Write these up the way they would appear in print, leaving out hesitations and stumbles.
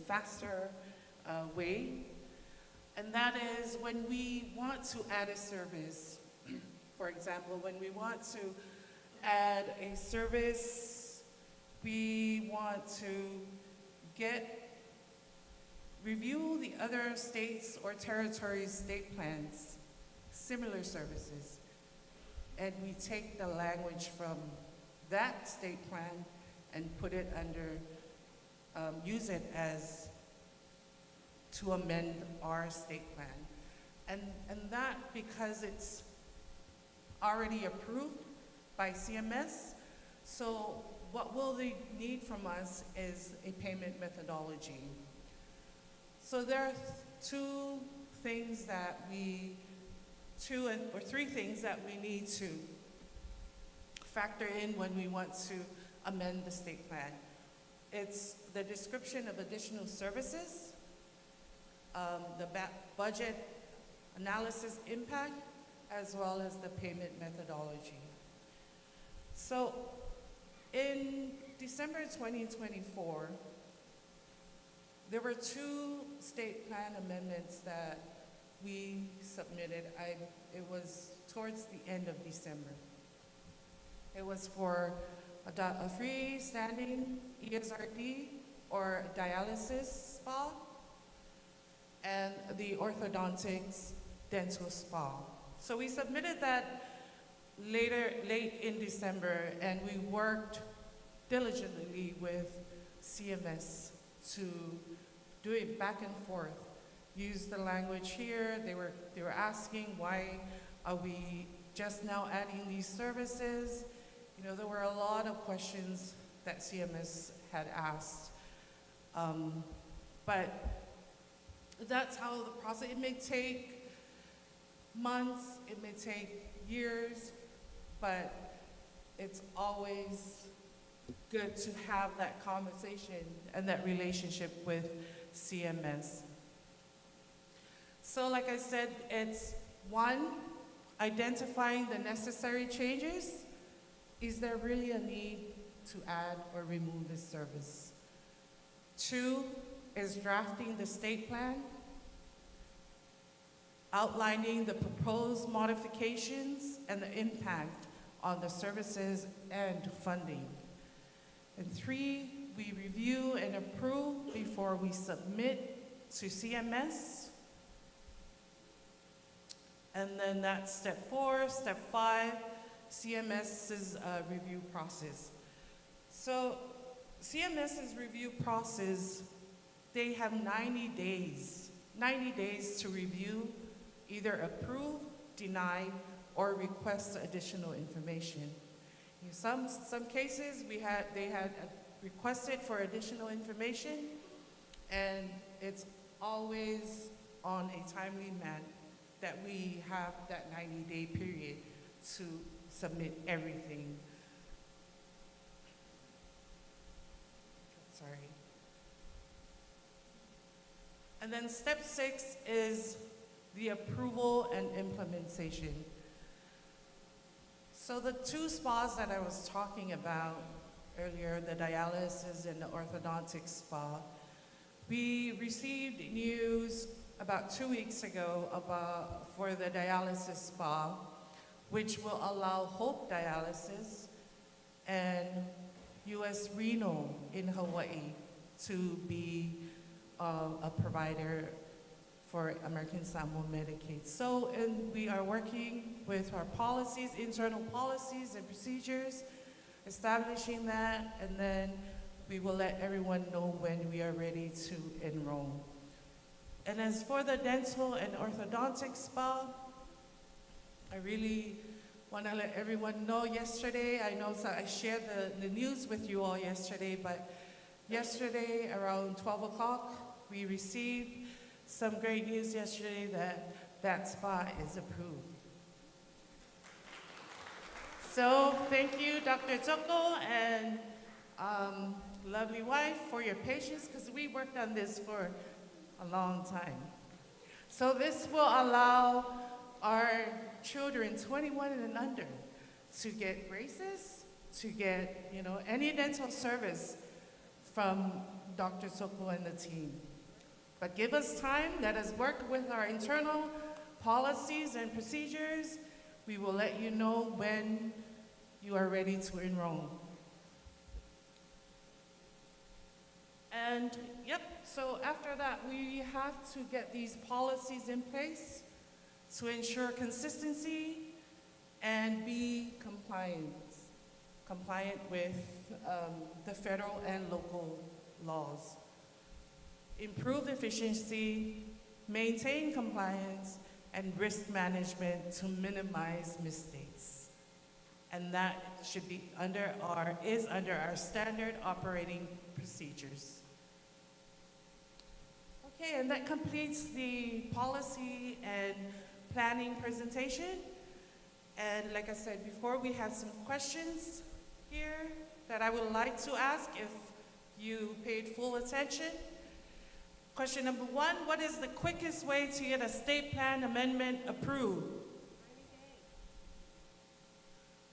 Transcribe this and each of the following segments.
faster way. And that is when we want to add a service. For example, when we want to add a service, we want to review the other states or territories' state plans, similar services, and we take the language from that state plan and put it under, use it as to amend our state plan. And that, because it's already approved by CMS, so what will they need from us is a payment methodology. So there are three things that we need to factor in when we want to amend the state plan. It's the description of additional services, the budget analysis impact, as well as the payment methodology. So in December 2024, there were 2 state plan amendments that we submitted. It was towards the end of December. It was for a freestanding ESRD or dialysis spa, and the orthodontics dental spa. So we submitted that late in December, and we worked diligently with CMS to do it back and forth. Use the language here. They were asking, why are we just now adding these services? You know, there were a lot of questions that CMS had asked. But that's how the process, it may take months, it may take years, but it's always good to have that conversation and that relationship with CMS. So like I said, it's 1, identifying the necessary changes. Is there really a need to add or remove this service? 2 is drafting the state plan, outlining the proposed modifications and the impact on the services and funding. And 3, we review and approve before we submit to CMS. And then that's step 4. Step 5, CMS's review process. So CMS's review process, they have 90 days to review, either approve, deny, or request additional information. In some cases, they had requested for additional information, and it's always on a timely manner that we have that 90-day period to submit everything. Sorry. And then step 6 is the approval and implementation. So the 2 spas that I was talking about earlier, the dialysis and the orthodontic spa, we received news about 2 weeks ago for the dialysis spa, which will allow Hope Dialysis and US Renal in Hawaii to be a provider for American Samoa Medicaid. So, and we are working with our policies, internal policies and procedures, establishing that, and then we will let everyone know when we are ready to enroll. And as for the dental and orthodontic spa, I really want to let everyone know yesterday, I know I shared the news with you all yesterday, but yesterday around 12 o'clock, we received some great news yesterday that spa is approved. So thank you, Dr. Toko and lovely wife, for your patience, because we worked on this for a long time. So this will allow our children 21 and under to get braces, to get any dental service from Dr. Soko and the team. But give us time, let us work with our internal policies and procedures. We will let you know when you are ready to enroll. And yep, so after that, we have to get these policies in place to ensure consistency and be compliant with the federal and local laws. Improve efficiency, maintain compliance, and risk management to minimize mistakes. And that should be is under our standard operating procedures. Okay, and that completes the policy and planning presentation. And like I said before, we have some questions here that I would like to ask if you paid full attention. Question number 1, what is the quickest way to get a state plan amendment approved?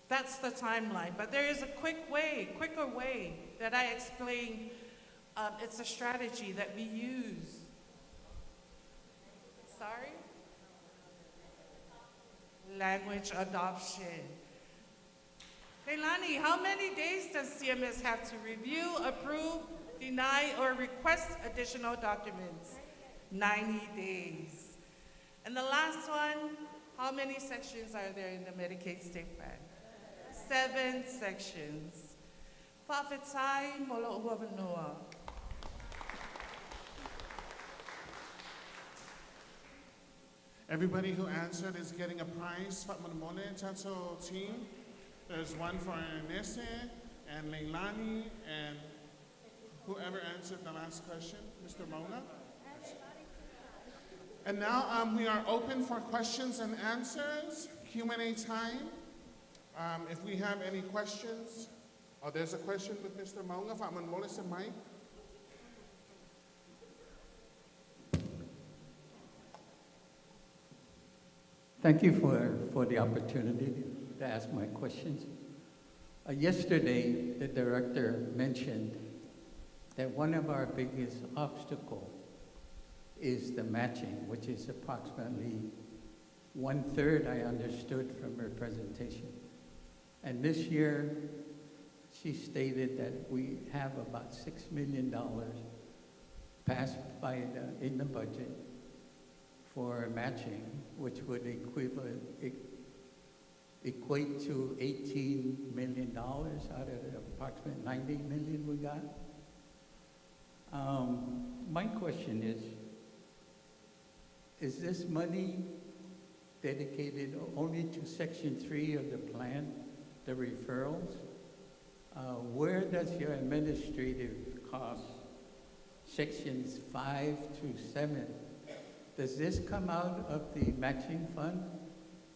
That's the timeline, but there is a quicker way that I explained. It's a strategy that we use. Sorry? Language adoption. Leilani, how many days does CMS have to review, approve, deny, or request additional documents? 90 days. And the last one, how many sections are there in the Medicaid state plan? 7 sections. Whawhetai molo uawanoa. Everybody who answered is getting a prize. Fatmanamone Tato team. There's one for Nese and Leilani and whoever answered the last question, Mr. Mona. And now we are open for questions and answers, Q&A time. If we have any questions, there's a question with Mr. Mona. Fatmanamone and Mike. Thank you for the opportunity to ask my questions. Yesterday, the director mentioned that one of our biggest obstacles is the matching, which is approximately 1/3, I understood from her presentation. And this year, she stated that we have about $6 million passed in the budget for matching, which would equate to $18 million out of the approximate $90 million we got. My question is this money dedicated only to Section 3 of the plan, the referrals? Where does your administrative cost, Sections 5 to 7, does this come out of the matching fund?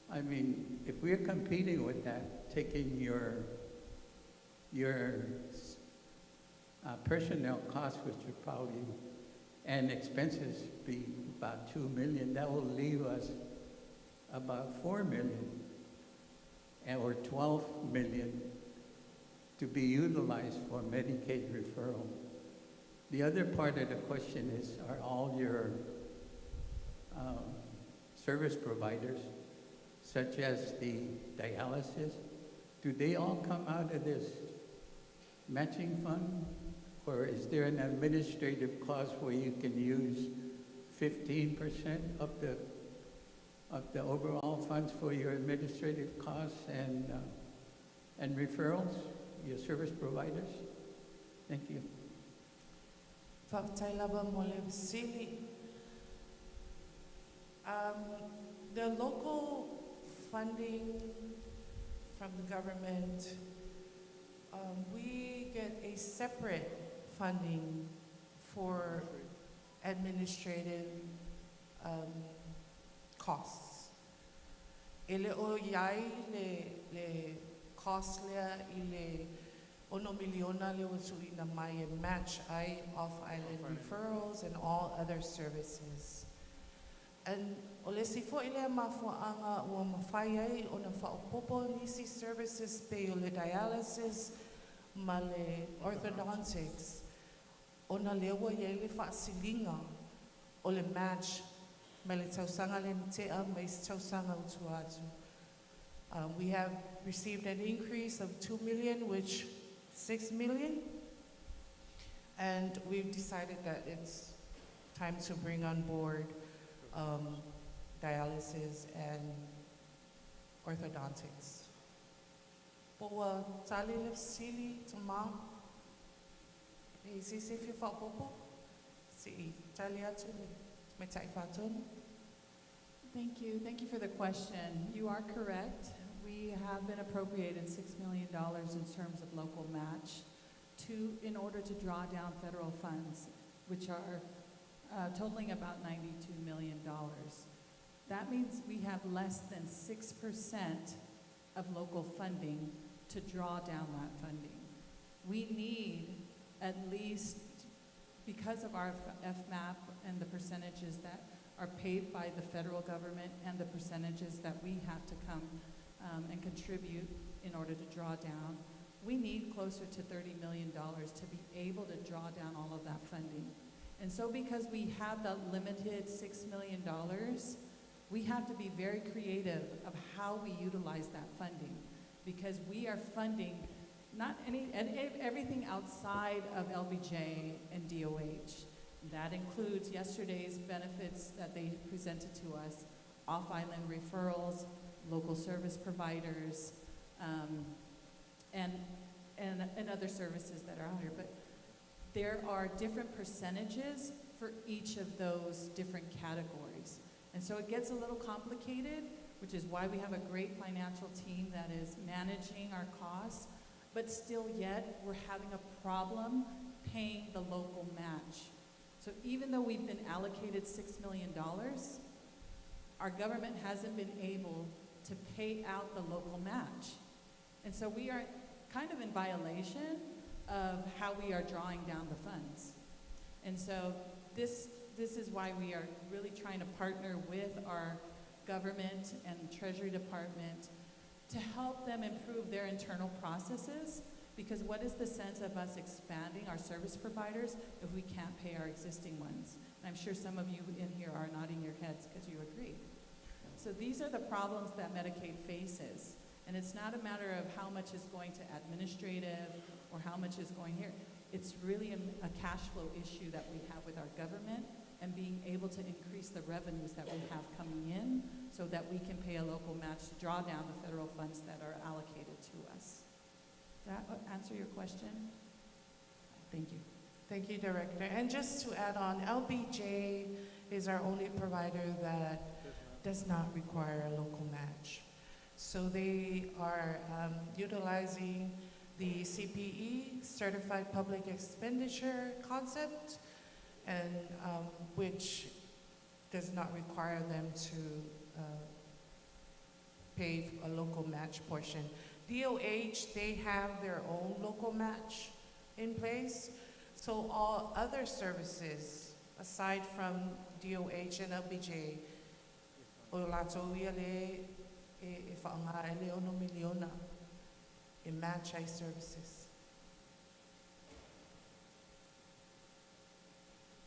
I mean, if we're competing with that, taking your personnel costs, which would probably, and expenses be about $2 million, that will leave us about $4 million or $12 million to be utilized for Medicaid referral. The other part of the question is, are all your service providers, such as the dialysis, do they all come out of this matching fund? Or is there an administrative clause where you can use 15% of the overall funds for your administrative costs and referrals, your service providers? Thank you. The local funding from the government, we get a separate funding for administrative costs. Ele o iai le cost lea ile ono miliona le wasu ina mai match ai off-island referrals and all other services. And ole si fo ile mafuanga o mawhai o na whaopopo nisi services pe o le dialysis ma le orthodontics. ona lewa ye le whaasilinga o le match mai le tausanga le tea mai se tausanga utu atu. We have received an increase of 2 million, which 6 million, and we've decided that it's time to bring on board dialysis and orthodontics. Poa tali le sili tama e si se fi fa popo si tali atu me tai fatun. Thank you. Thank you for the question. You are correct. We have been appropriated $6 million in terms of local match in order to draw down federal funds, which are totaling about $92 million. That means we have less than 6% of local funding to draw down that funding. We need at least, because of our FMAP and the percentages that are paid by the federal government and the percentages that we have to come and contribute in order to draw down, we need closer to $30 million to be able to draw down all of that funding. And so because we have the limited $6 million, we have to be very creative of how we utilize that funding, because we are funding everything outside of LBJ and DOH. That includes yesterday's benefits that they presented to us, off-island referrals, local service providers, and other services that are out here. But there are different percentages for each of those different categories. And so it gets a little complicated, which is why we have a great financial team that is managing our costs, but still yet we're having a problem paying the local match. So even though we've been allocated $6 million, our government hasn't been able to pay out the local match. And so we are kind of in violation of how we are drawing down the funds. And so this is why we are really trying to partner with our government and Treasury Department to help them improve their internal processes, because what is the sense of us expanding our service providers if we can't pay our existing ones? And I'm sure some of you in here are nodding your heads because you agree. So these are the problems that Medicaid faces. And it's not a matter of how much is going to administrative or how much is going here. It's really a cash flow issue that we have with our government and being able to increase the revenues that we have coming in so that we can pay a local match to draw down the federal funds that are allocated to us. Does that answer your question? Thank you. Thank you, Director. And just to add on, LBJ is our only provider that does not require a local match. So they are utilizing the CPE, Certified Public Expenditure concept, and which does not require them to pay a local match portion. DOH, they have their own local match in place. So all other services, aside from DOH and LBJ, o lato ia le e whaanga ele ono miliona e match ai services.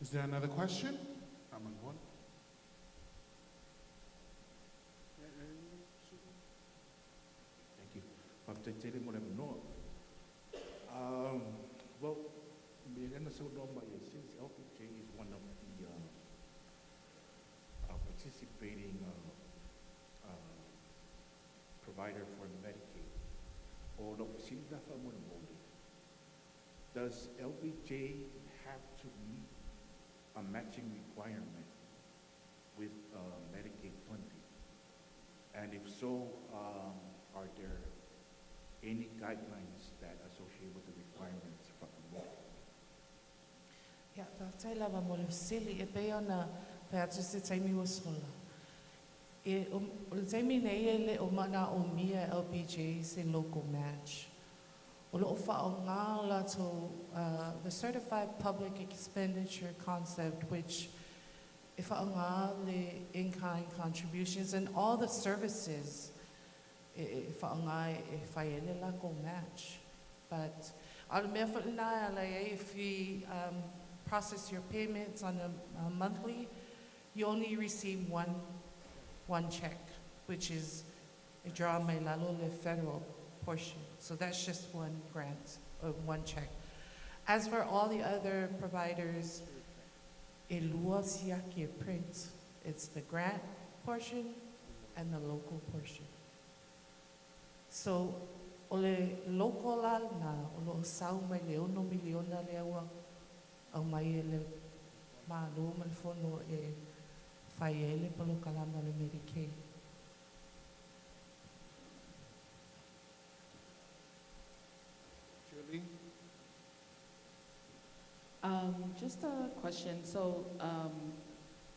Is there another question? Thank you. Well, since LPJ is one of the participating provider for Medicaid, or does LBJ have to meet a matching requirement with Medicaid funding? And if so, are there any guidelines that associate with the requirements from the law? Ja, tai lava mo le sili e pe ona pe atu se taimi wa sola. E o le taimi nei e le o mana o mia LBJ se local match. O lo whao ngā lato, the Certified Public Expenditure concept, which if whao ngā le in-kind contributions and all the services, if whao ngā e whai ele local match. But al mea whalinai ala e if we process your payments on a monthly, you only receive one check, which is a draw my lalole federal portion. So that's just one grant, or one check. As for all the other providers, print, it's the grant portion and the local portion. So, ole local na ole sao mai le ono miliona le awa au mai ele ma lo man fono e fai ele palo kalama le Medicaid. Julie? Just a question. So,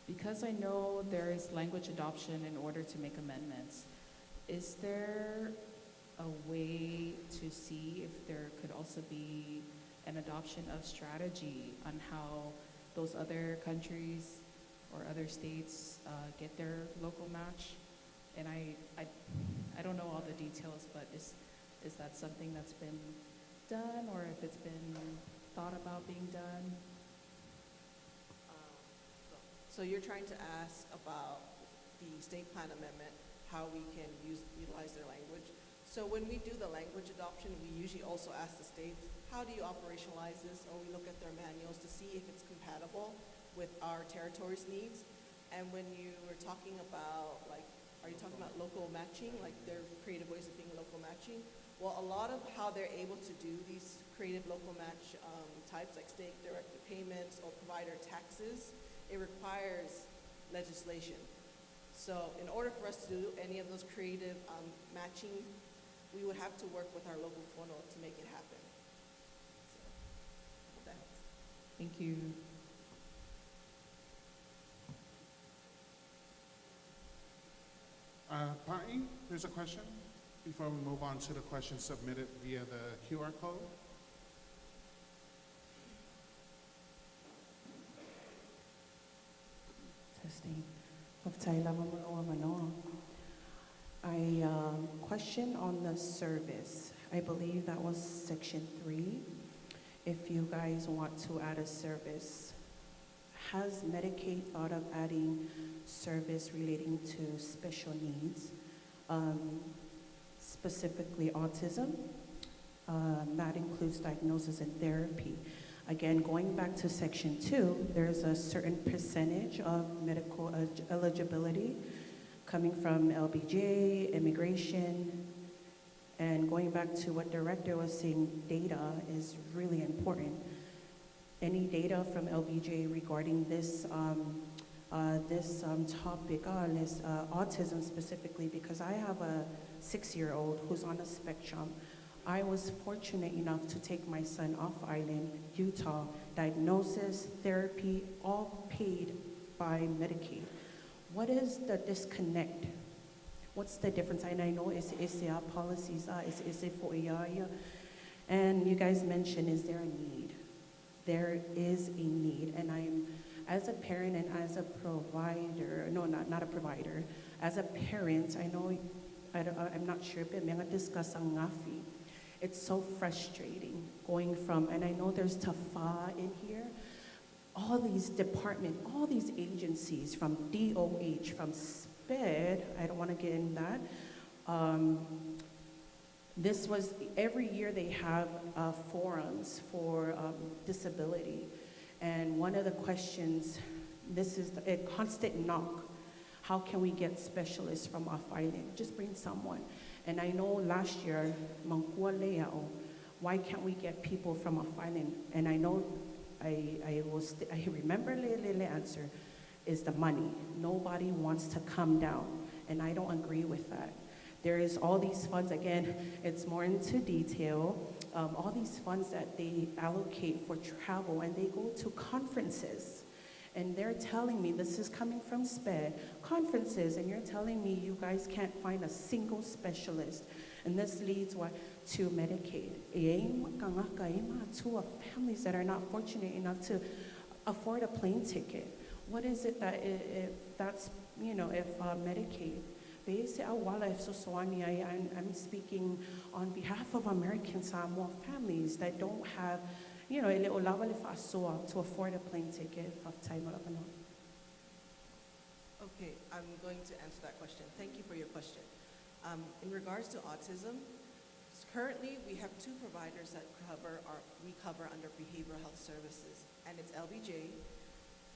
because I know there is language adoption in order to make amendments, is there a way to see if there could also be an adoption of strategy on how those other countries or other states get their local match? And I don't know all the details, but is that something that's been done, or if it's been thought about being done? So you're trying to ask about the state plan amendment, how we can utilize their language. So when we do the language adoption, we usually also ask the states, how do you operationalize this? Or we look at their manuals to see if it's compatible with our territory's needs. And when you were talking about, like, are you talking about local matching, like their creative ways of being local matching? Well, a lot of how they're able to do these creative local match types, like state directed payments or provider taxes, it requires legislation. So in order for us to do any of those creative matching, we would have to work with our local fono to make it happen. So, that helps. Thank you. Patty, there's a question before we move on to the question submitted via the QR code. Testing. I question on the service. I believe that was section 3. If you guys want to add a service, has Medicaid thought of adding service relating to special needs, specifically autism? That includes diagnosis and therapy. Again, going back to section 2, there's a certain percentage of medical eligibility coming from LBJ, immigration, and going back to what Director was saying, data is really important. Any data from LBJ regarding this topic, autism specifically, because I have a 6-year-old who's on a spectrum. I was fortunate enough to take my son off island, Utah, diagnosis, therapy, all paid by Medicaid. What is the disconnect? What's the difference? And I know it's our policies, it's for and you guys mentioned, is there a need? There is a need, and I'm, as a parent and as a provider, no, not a provider, as a parent, I know, I'm not sure, but may discuss ang ngafi. It's so frustrating going from, and I know there's TAFA in here, all these departments, all these agencies, from DOH, from SPED, I don't want to get in that. This was, every year they have forums for disability. And one of the questions, this is a constant knock. How can we get specialists from off island? Just bring someone. And I know last year, why can't we get people from off island? And I know, I remember the answer is the money. Nobody wants to come down, and I don't agree with that. There is all these funds, again, it's more into detail, all these funds that they allocate for travel, and they go to conferences. And they're telling me, this is coming from SPED, conferences, and you're telling me you guys can't find a single specialist. And this leads to Medicaid. To families that are not fortunate enough to afford a plane ticket. What is it that if that's, if Medicaid, I'm speaking on behalf of American Samoa families that don't have, you know, ele olava le fasoa to afford a plane ticket of time of no. Okay, I'm going to answer that question. Thank you for your question. In regards to autism, currently we have two providers that we cover under behavioral health services, and it's LBJ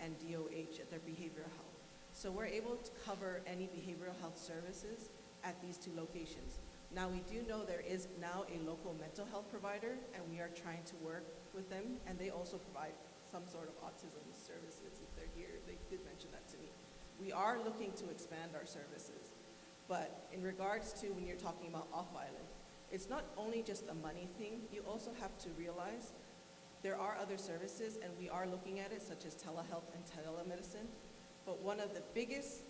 and DOH at their behavioral health. So we're able to cover any behavioral health services at these two locations. Now, we do know there is now a local mental health provider, and we are trying to work with them, and they also provide some sort of autism services if they're here. They did mention that to me. We are looking to expand our services, but in regards to when you're talking about off-island, it's not only just a money thing. You also have to realize there are other services, and we are looking at it, such as telehealth and telemedicine, but one of the biggest,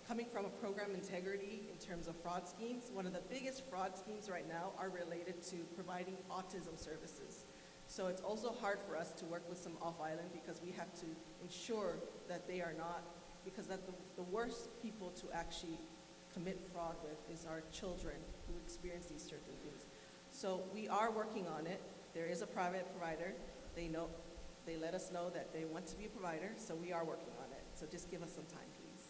coming from a program integrity in terms of fraud schemes, one of the biggest fraud schemes right now are related to providing autism services. So it's also hard for us to work with some off-island because we have to ensure that they are not, because that the worst people to actually commit fraud with is our children who experience these certain things. So we are working on it. There is a private provider. They let us know that they want to be a provider, so we are working on it. So just give us some time, please.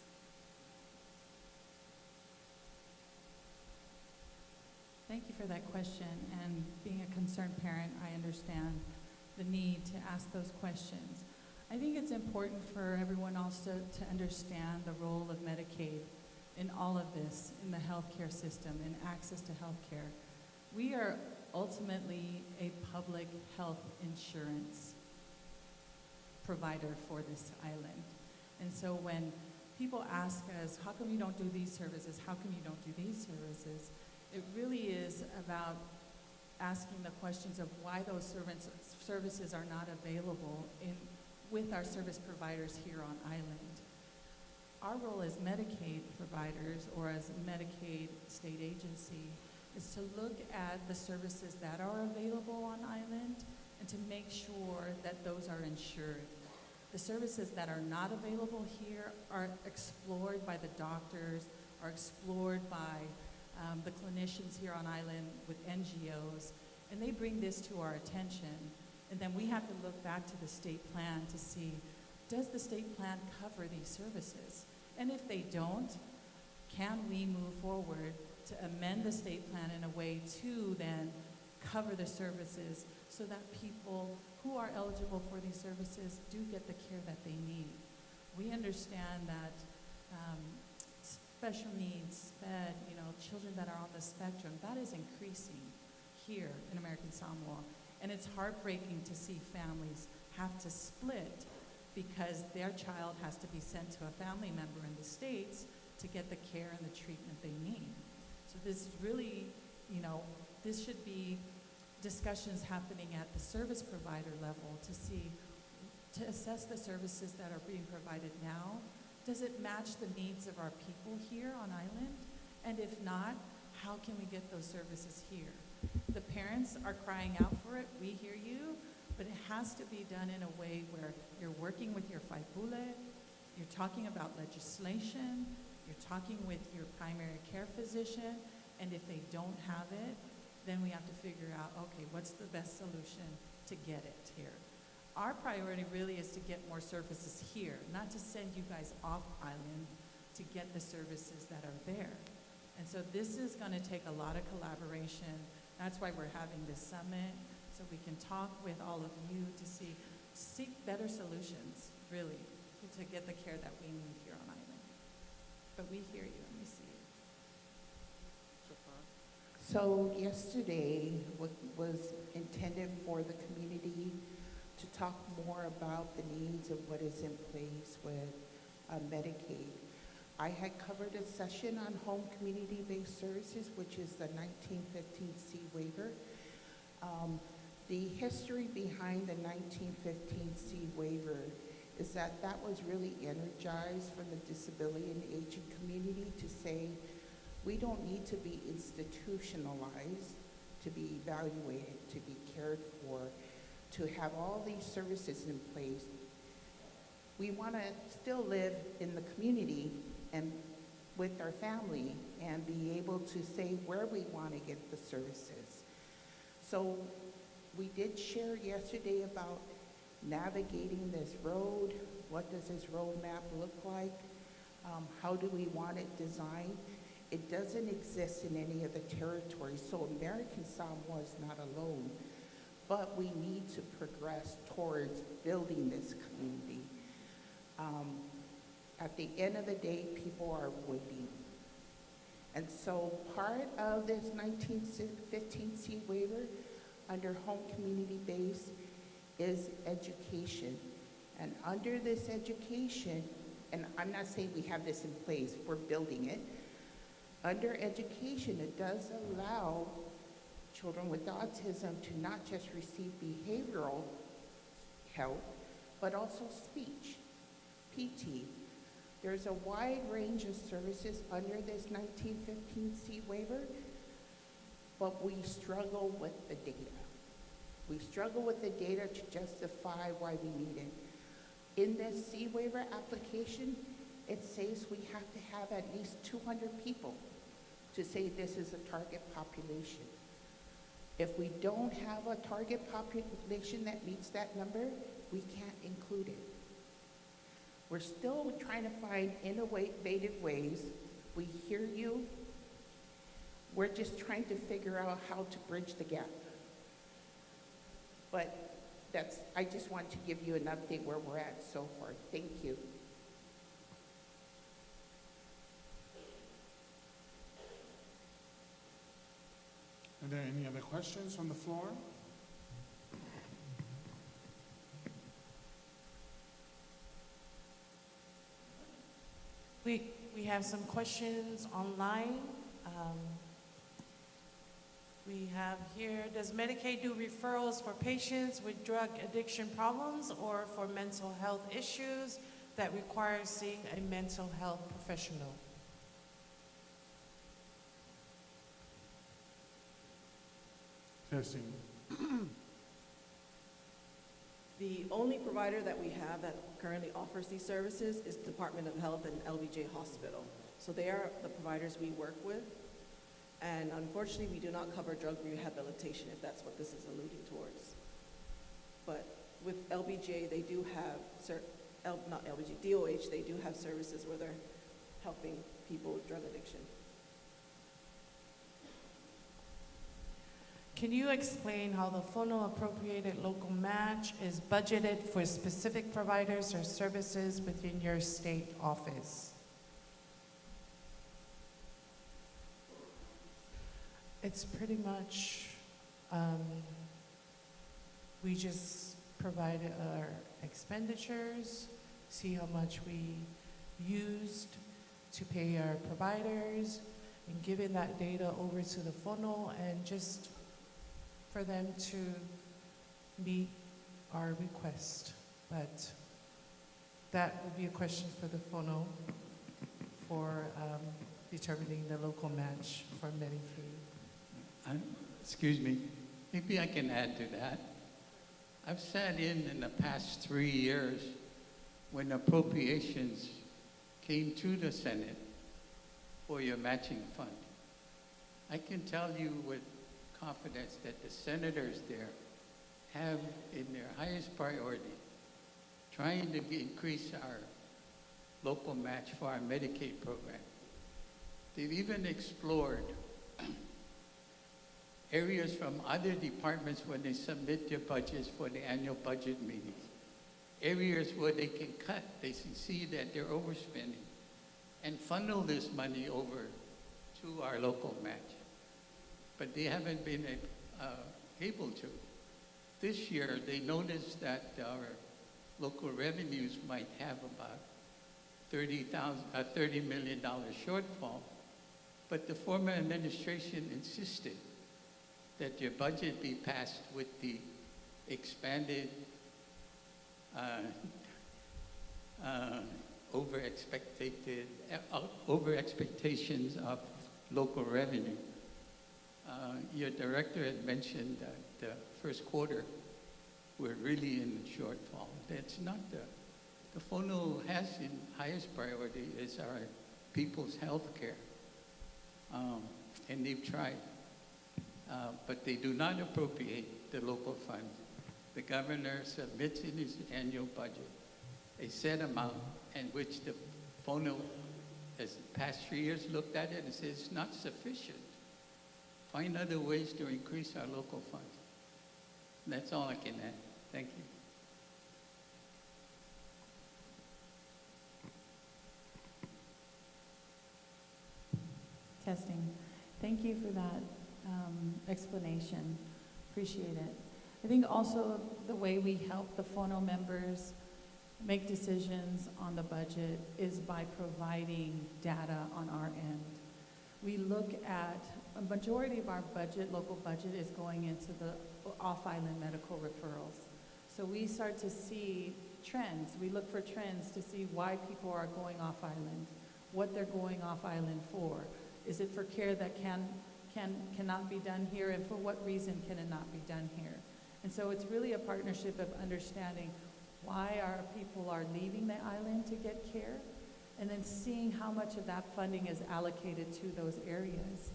Thank you for that question. And being a concerned parent, I understand the need to ask those questions. I think it's important for everyone also to understand the role of Medicaid in all of this, in the healthcare system, in access to healthcare. We are ultimately a public health insurance provider for this island. And so when people ask us, how come you don't do these services? How come you don't do these services? It really is about asking the questions of why those services are not available with our service providers here on island. Our role as Medicaid providers or as Medicaid state agency is to look at the services that are available on island and to make sure that those are insured. The services that are not available here are explored by the doctors, are explored by the clinicians here on island with NGOs, and they bring this to our attention. And then we have to look back to the state plan to see, does the state plan cover these services? And if they don't, can we move forward to amend the state plan in a way to then cover the services so that people who are eligible for these services do get the care that they need? We understand that special needs, SPED, children that are on the spectrum, that is increasing here in American Samoa. And it's heartbreaking to see families have to split because their child has to be sent to a family member in the States to get the care and the treatment they need. So this is really, this should be discussions happening at the service provider level to assess the services that are being provided now. Does it match the needs of our people here on island? And if not, how can we get those services here? The parents are crying out for it, we hear you, but it has to be done in a way where you're working with your faipule, you're talking about legislation, you're talking with your primary care physician, and if they don't have it, then we have to figure out, okay, what's the best solution to get it here? Our priority really is to get more services here, not to send you guys off island to get the services that are there. And so this is going to take a lot of collaboration. That's why we're having this summit, so we can talk with all of you to seek better solutions, really, to get the care that we need here on island. But we hear you and we see you. So yesterday was intended for the community to talk more about the needs of what is in place with Medicaid. I had covered a session on home community-based services, which is the 1915C waiver. The history behind the 1915C waiver is that was really energized from the disability and aging community to say, we don't need to be institutionalized to be evaluated, to be cared for, to have all these services in place. We want to still live in the community and with our family and be able to say where we want to get the services. So We did share yesterday about navigating this road. What does this roadmap look like? How do we want it designed? It doesn't exist in any of the territories, so American Samoa is not alone. But we need to progress towards building this community. At the end of the day, people are waiting. And so part of this 1915C waiver under home community base is education. And under this education, and I'm not saying we have this in place, we're building it. Under education, it does allow children with autism to not just receive behavioral help, but also speech, PT. There's a wide range of services under this 1915C waiver, but we struggle with the data. We struggle with the data to justify why we need it. In this C waiver application, it says we have to have at least 200 people to say this is a target population. If we don't have a target population that meets that number, we can't include it. We're still trying to find innovative ways. We hear you. We're just trying to figure out how to bridge the gap. But I just want to give you an update where we're at so far. Thank you. Are there any other questions from the floor? We have some questions online. We have here, does Medicaid do referrals for patients with drug addiction problems or for mental health issues that require seeing a mental health professional? Testing. The only provider that we have that currently offers these services is Department of Health and LBJ Hospital. So they are the providers we work with. And unfortunately, we do not cover drug rehabilitation, if that's what this is alluding towards. But with LBJ, they do have, not LBJ, DOH, they do have services where they're helping people with drug addiction. Can you explain how the FONO appropriated local match is budgeted for specific providers or services within your state office? It's pretty much, we just provide our expenditures, see how much we used to pay our providers, and giving that data over to the FONO and just for them to meet our request. But that would be a question for the FONO for determining the local match for Medicaid. Excuse me, maybe I can add to that. I've sat in the past 3 years when appropriations came to the Senate for your matching fund. I can tell you with confidence that the senators there have in their highest priority trying to increase our local match for our Medicaid program. They've even explored areas from other departments when they submit their budgets for the annual budget meetings. Areas where they can cut, they can see that they're overspending, and funnel this money over to our local match. But they haven't been able to. This year, they noticed that our local revenues might have about $30 million shortfall, but the former administration insisted that your budget be passed with the expanded over expectations of local revenue. Your director had mentioned that the first quarter we're really in shortfall. That's not the FONO has in highest priority is our people's health care. And they've tried, but they do not appropriate the local funds. The governor submits in his annual budget a set amount in which the FONO, as the past 3 years, looked at it and says it's not sufficient. Find other ways to increase our local funds. That's all I can add. Thank you. Testing. Thank you for that explanation. Appreciate it. I think also the way we help the FONO members make decisions on the budget is by providing data on our end. We look at a majority of our budget, local budget, is going into the off-island medical referrals. So we start to see trends. We look for trends to see why people are going off-island, what they're going off-island for. Is it for care that cannot be done here, and for what reason can it not be done here? And so it's really a partnership of understanding why our people are leaving the island to get care, and then seeing how much of that funding is allocated to those areas.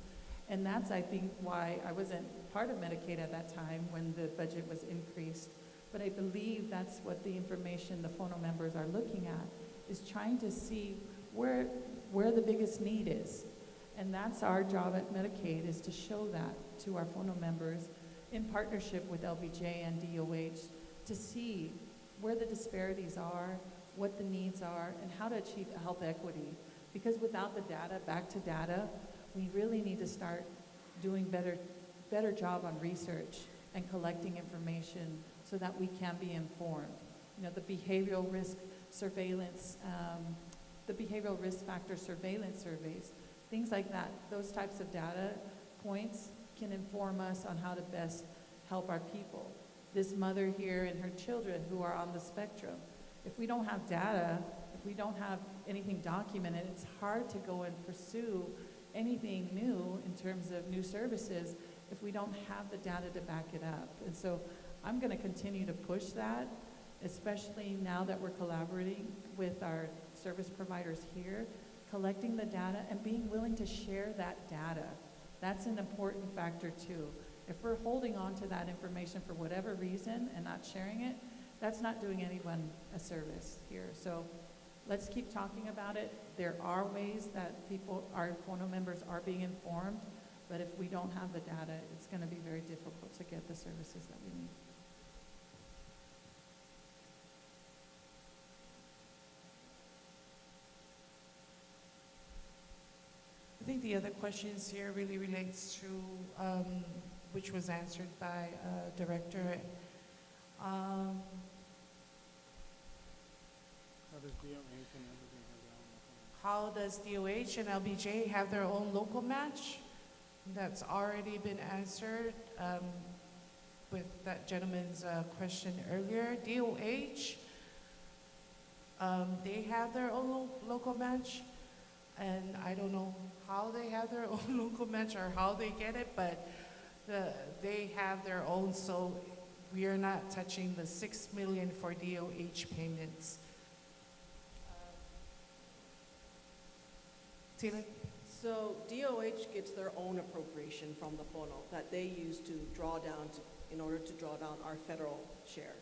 And that's, I think, why I wasn't part of Medicaid at that time when the budget was increased. But I believe that's what the information the FONO members are looking at, is trying to see where the biggest need is. And that's our job at Medicaid, is to show that to our FONO members in partnership with LBJ and DOH to see where the disparities are, what the needs are, and how to achieve health equity. Because without the data, back to data, we really need to start doing better job on research and collecting information so that we can be informed. You know, the behavioral risk surveillance, the behavioral risk factor surveillance surveys, things like that, those types of data points can inform us on how to best help our people. This mother here and her children who are on the spectrum, if we don't have data, if we don't have anything documented, it's hard to go and pursue anything new in terms of new services if we don't have the data to back it up. And so I'm going to continue to push that, especially now that we're collaborating with our service providers here, collecting the data and being willing to share that data. That's an important factor too. If we're holding on to that information for whatever reason and not sharing it, that's not doing anyone a service here. So let's keep talking about it. There are ways that our FONO members are being informed, but if we don't have the data, it's going to be very difficult to get the services that we need. I think the other questions here really relates to, which was answered by Director. How does DOH and LBJ have their own local match? That's already been answered with that gentleman's question earlier. DOH, they have their own local match, and I don't know how they have their own local match or how they get it, but they have their own, so we are not touching the $6 million for DOH payments. Taylor? So DOH gets their own appropriation from the FONO that they use to draw down in order to draw down our federal share.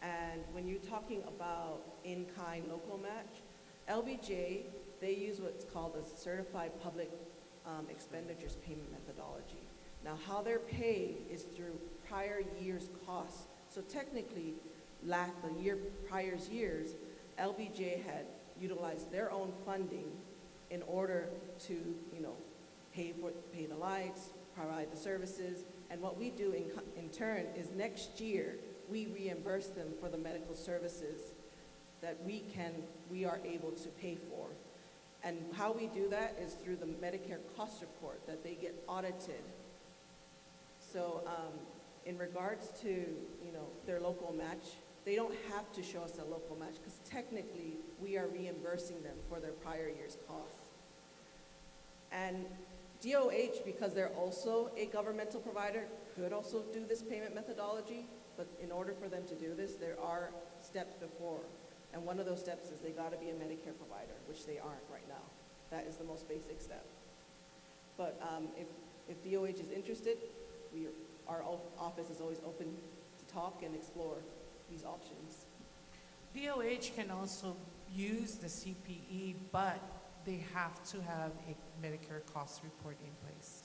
And when you're talking about in-kind local match, LBJ, they use what's called a certified public expenditures payment methodology. Now, how they're paid is through prior year's costs. So technically, prior years, LBJ had utilized their own funding in order to, pay the lights, provide the services. And what we do in turn is next year, we reimburse them for the medical services that we are able to pay for. And how we do that is through the Medicare cost report that they get audited. So in regards to, their local match, they don't have to show us a local match because technically we are reimbursing them for their prior year's costs. And DOH, because they're also a governmental provider, could also do this payment methodology, but in order for them to do this, there are steps before. And one of those steps is they got to be a Medicare provider, which they aren't right now. That is the most basic step. But if DOH is interested, we our office is always open to talk and explore these options. DOH can also use the CPE, but they have to have a Medicare cost report in place.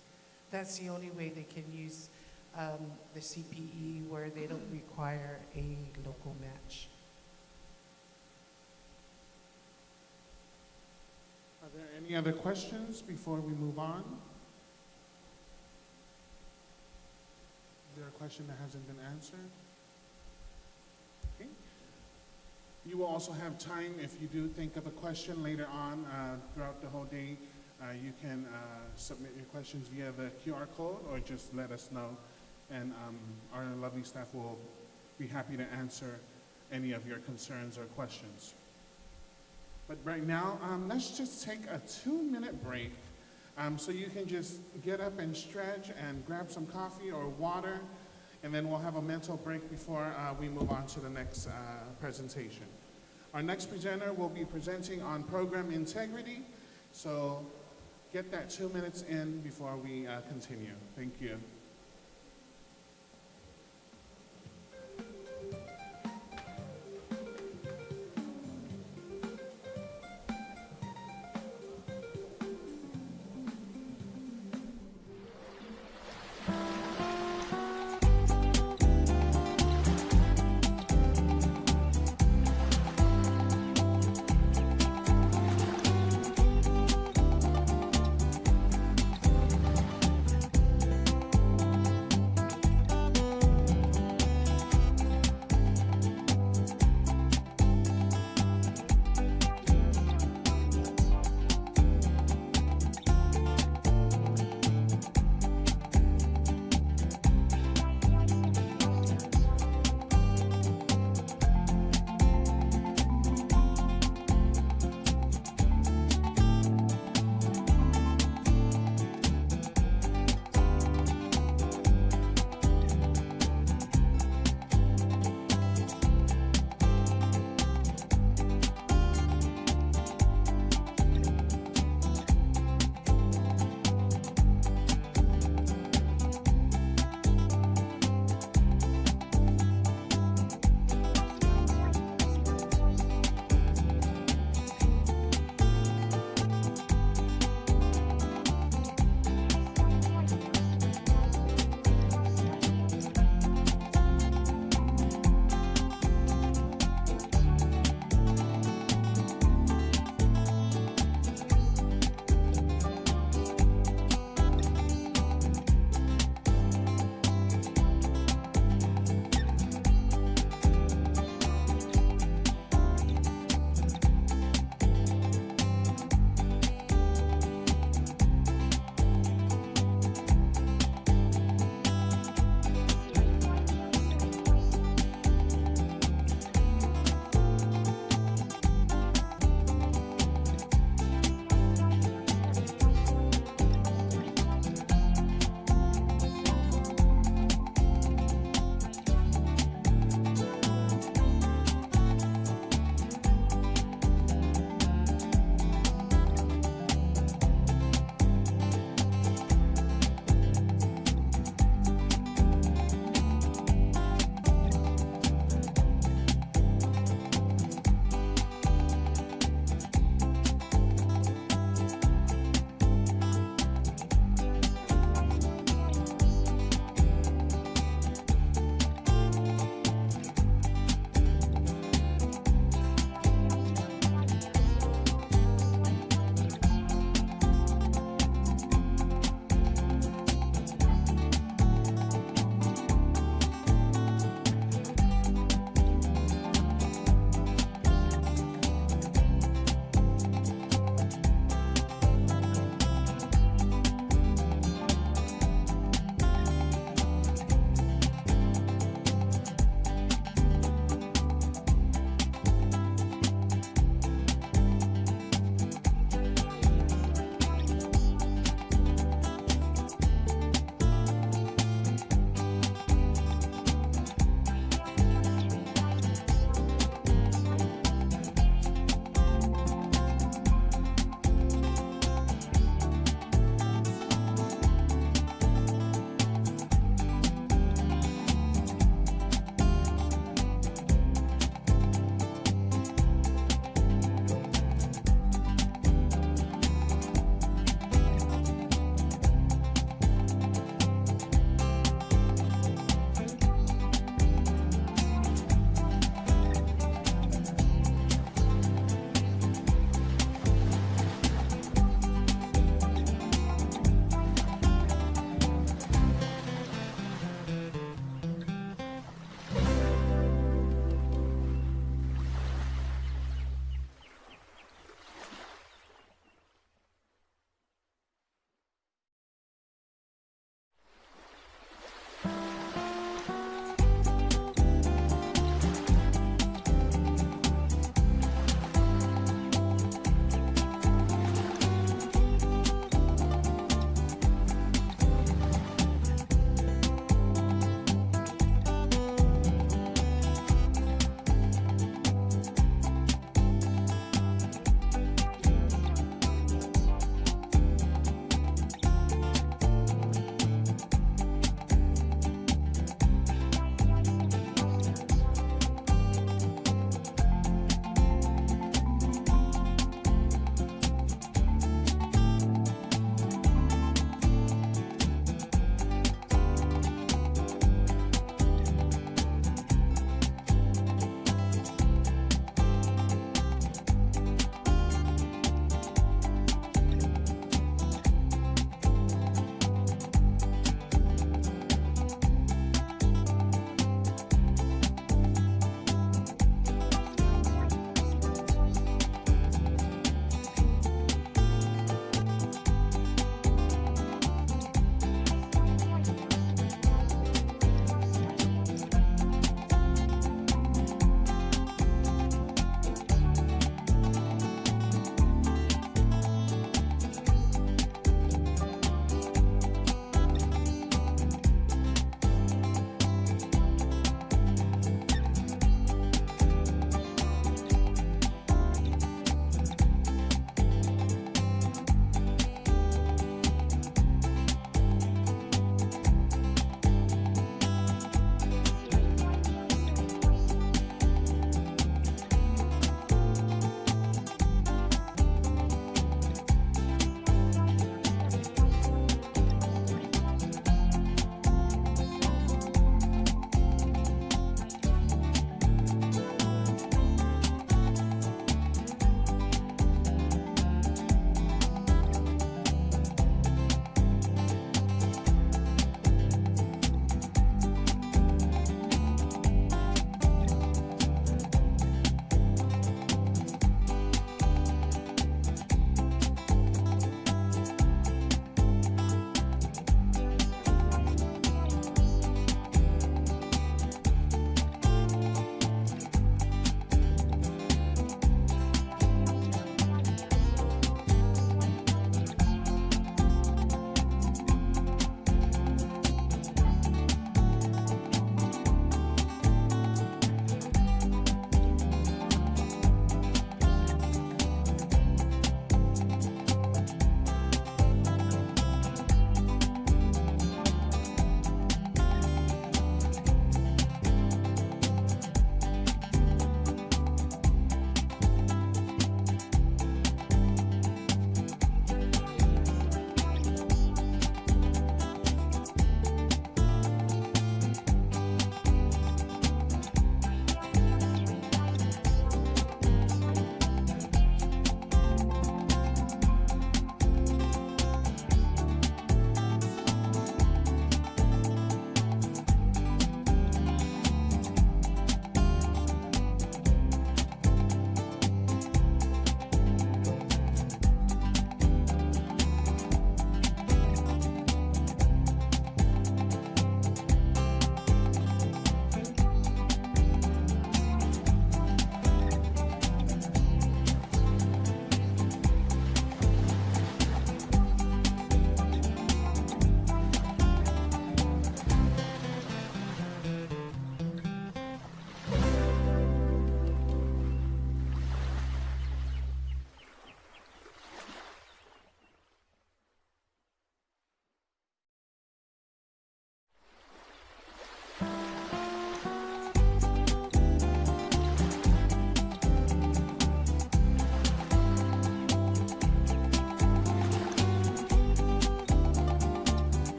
That's the only way they can use the CPE, where they don't require a local match. Are there any other questions before we move on? Is there a question that hasn't been answered? Okay. You will also have time, if you do think of a question later on throughout the whole day, you can submit your questions via the QR code or just let us know, and our lovely staff will be happy to answer any of your concerns or questions. But right now, let's just take a 2-minute break so you can just get up and stretch and grab some coffee or water, and then we'll have a mental break before we move on to the next presentation. Our next presenter will be presenting on program integrity, so get that 2 minutes in before we continue. Thank you.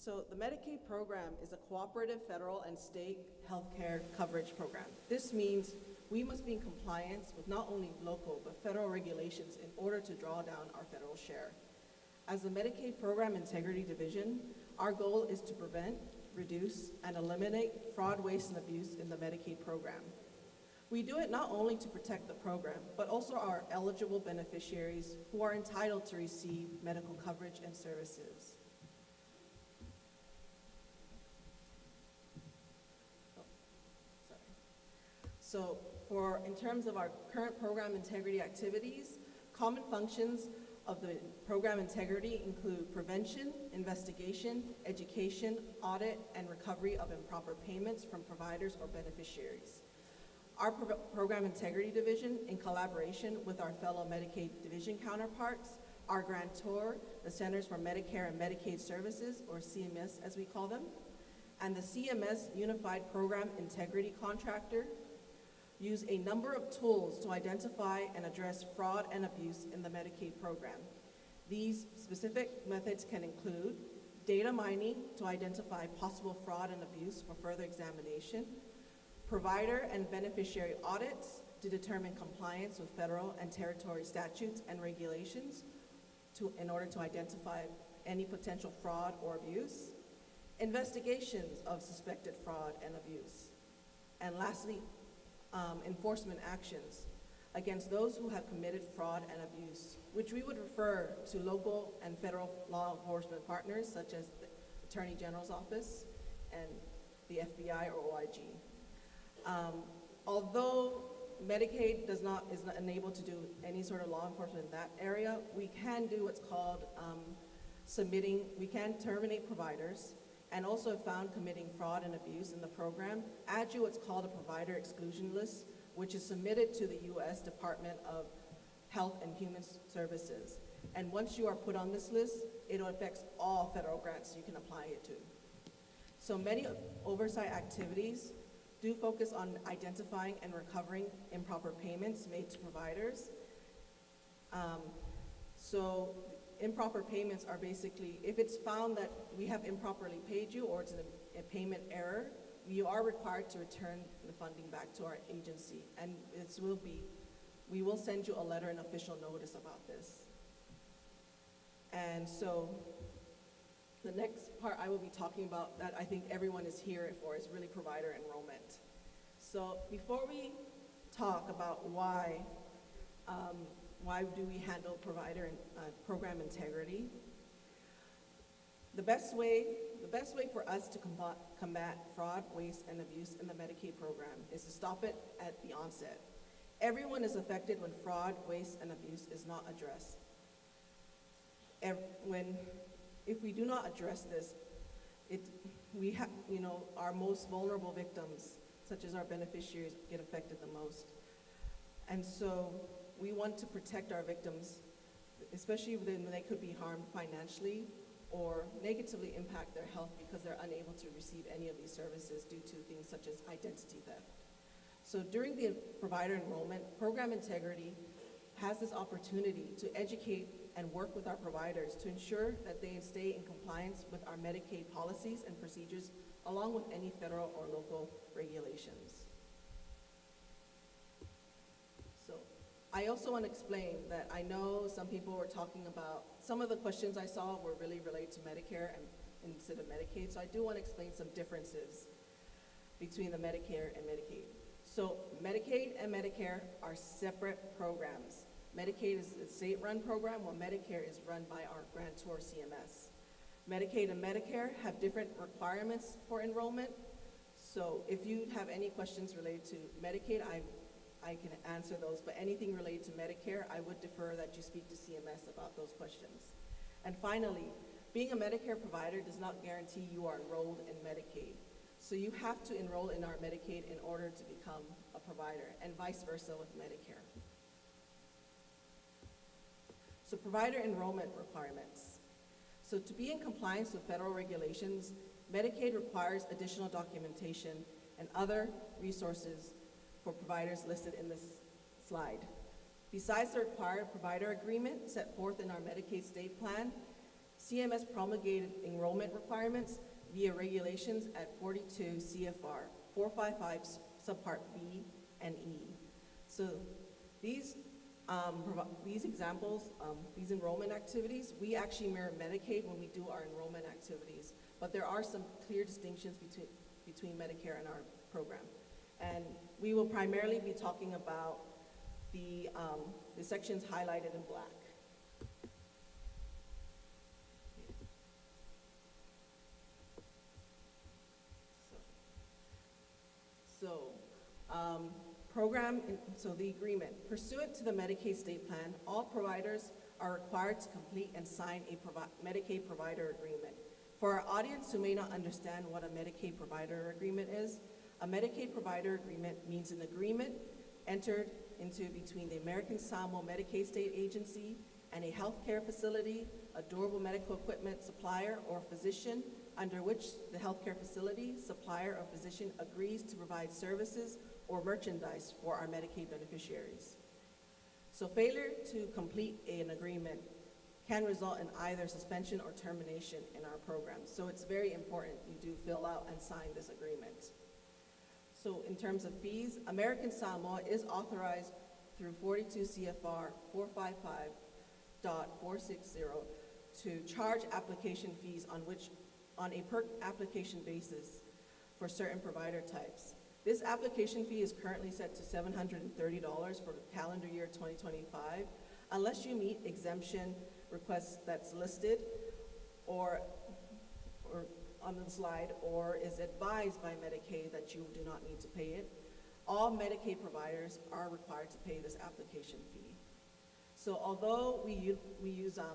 So the Medicaid program is a cooperative federal and state healthcare coverage program. This means we must be in compliance with not only local but federal regulations in order to draw down our federal share. As the Medicaid Program Integrity Division, our goal is to prevent, reduce, and eliminate fraud, waste, and abuse in the Medicaid program. We do it not only to protect the program, but also our eligible beneficiaries who are entitled to receive medical coverage and services. So in terms of our current program integrity activities, common functions of the program integrity include prevention, investigation, education, audit, and recovery of improper payments from providers or beneficiaries. Our program integrity division, in collaboration with our fellow Medicaid division counterparts, our grantor, the Centers for Medicare and Medicaid Services, or CMS as we call them, and the CMS Unified Program Integrity Contractor, use a number of tools to identify and address fraud and abuse in the Medicaid program. These specific methods can include data mining to identify possible fraud and abuse for further examination, provider and beneficiary audits to determine compliance with federal and territory statutes and regulations in order to identify any potential fraud or abuse, investigations of suspected fraud and abuse, and lastly, enforcement actions against those who have committed fraud and abuse, which we would refer to local and federal law enforcement partners such as the Attorney General's Office and the FBI or OIG. Although Medicaid is not unable to do any sort of law enforcement in that area, we can do what's called we can terminate providers, and also found committing fraud and abuse in the program, add you what's called a provider exclusion list, which is submitted to the U.S. Department of Health and Human Services. And once you are put on this list, it affects all federal grants you can apply it to. So many oversight activities do focus on identifying and recovering improper payments made to providers. So improper payments are basically, if it's found that we have improperly paid you or it's a payment error, you are required to return the funding back to our agency. And we will send you a letter and official notice about this. And so the next part I will be talking about that I think everyone is here for is really provider enrollment. So before we talk about why do we handle provider and program integrity, the best way for us to combat fraud, waste, and abuse in the Medicaid program is to stop it at the onset. Everyone is affected when fraud, waste, and abuse is not addressed. If we do not address this, our most vulnerable victims, such as our beneficiaries, get affected the most. And so we want to protect our victims, especially when they could be harmed financially or negatively impact their health because they're unable to receive any of these services due to things such as identity theft. So during the provider enrollment, program integrity has this opportunity to educate and work with our providers to ensure that they stay in compliance with our Medicaid policies and procedures, along with any federal or local regulations. So I also want to explain that I know some people were talking about, some of the questions I saw were really related to Medicare instead of Medicaid, so I do want to explain some differences between the Medicare and Medicaid. So Medicaid and Medicare are separate programs. Medicaid is a state-run program, while Medicare is run by our grantor CMS. Medicaid and Medicare have different requirements for enrollment. So if you have any questions related to Medicaid, I can answer those, but anything related to Medicare, I would defer that you speak to CMS about those questions. And finally, being a Medicare provider does not guarantee you are enrolled in Medicaid. So you have to enroll in our Medicaid in order to become a provider, and vice versa with Medicare. So provider enrollment requirements. So to be in compliance with federal regulations, Medicaid requires additional documentation and other resources for providers listed in this slide. Besides the required provider agreement set forth in our Medicaid state plan, CMS promulgated enrollment requirements via regulations at 42 CFR 455 subpart B and E. So these examples, these enrollment activities, we actually mirror Medicaid when we do our enrollment activities, but there are some clear distinctions between Medicare and our program. And we will primarily be talking about the sections highlighted in black. So the agreement. Pursuant to the Medicaid state plan, all providers are required to complete and sign a Medicaid provider agreement. For our audience who may not understand what a Medicaid provider agreement is, a Medicaid provider agreement means an agreement entered into between the American Samoa Medicaid State Agency and a healthcare facility, a durable medical equipment supplier, or physician, under which the healthcare facility, supplier, or physician agrees to provide services or merchandise for our Medicaid beneficiaries. So failure to complete an agreement can result in either suspension or termination in our program. So it's very important you do fill out and sign this agreement. So in terms of fees, American Samoa is authorized through 42 CFR 455.460 to charge application fees on a per application basis for certain provider types. This application fee is currently set to $730 for calendar year 2025, unless you meet exemption requests that's listed or on the slide, or is advised by Medicaid that you do not need to pay it. All Medicaid providers are required to pay this application fee. So although we use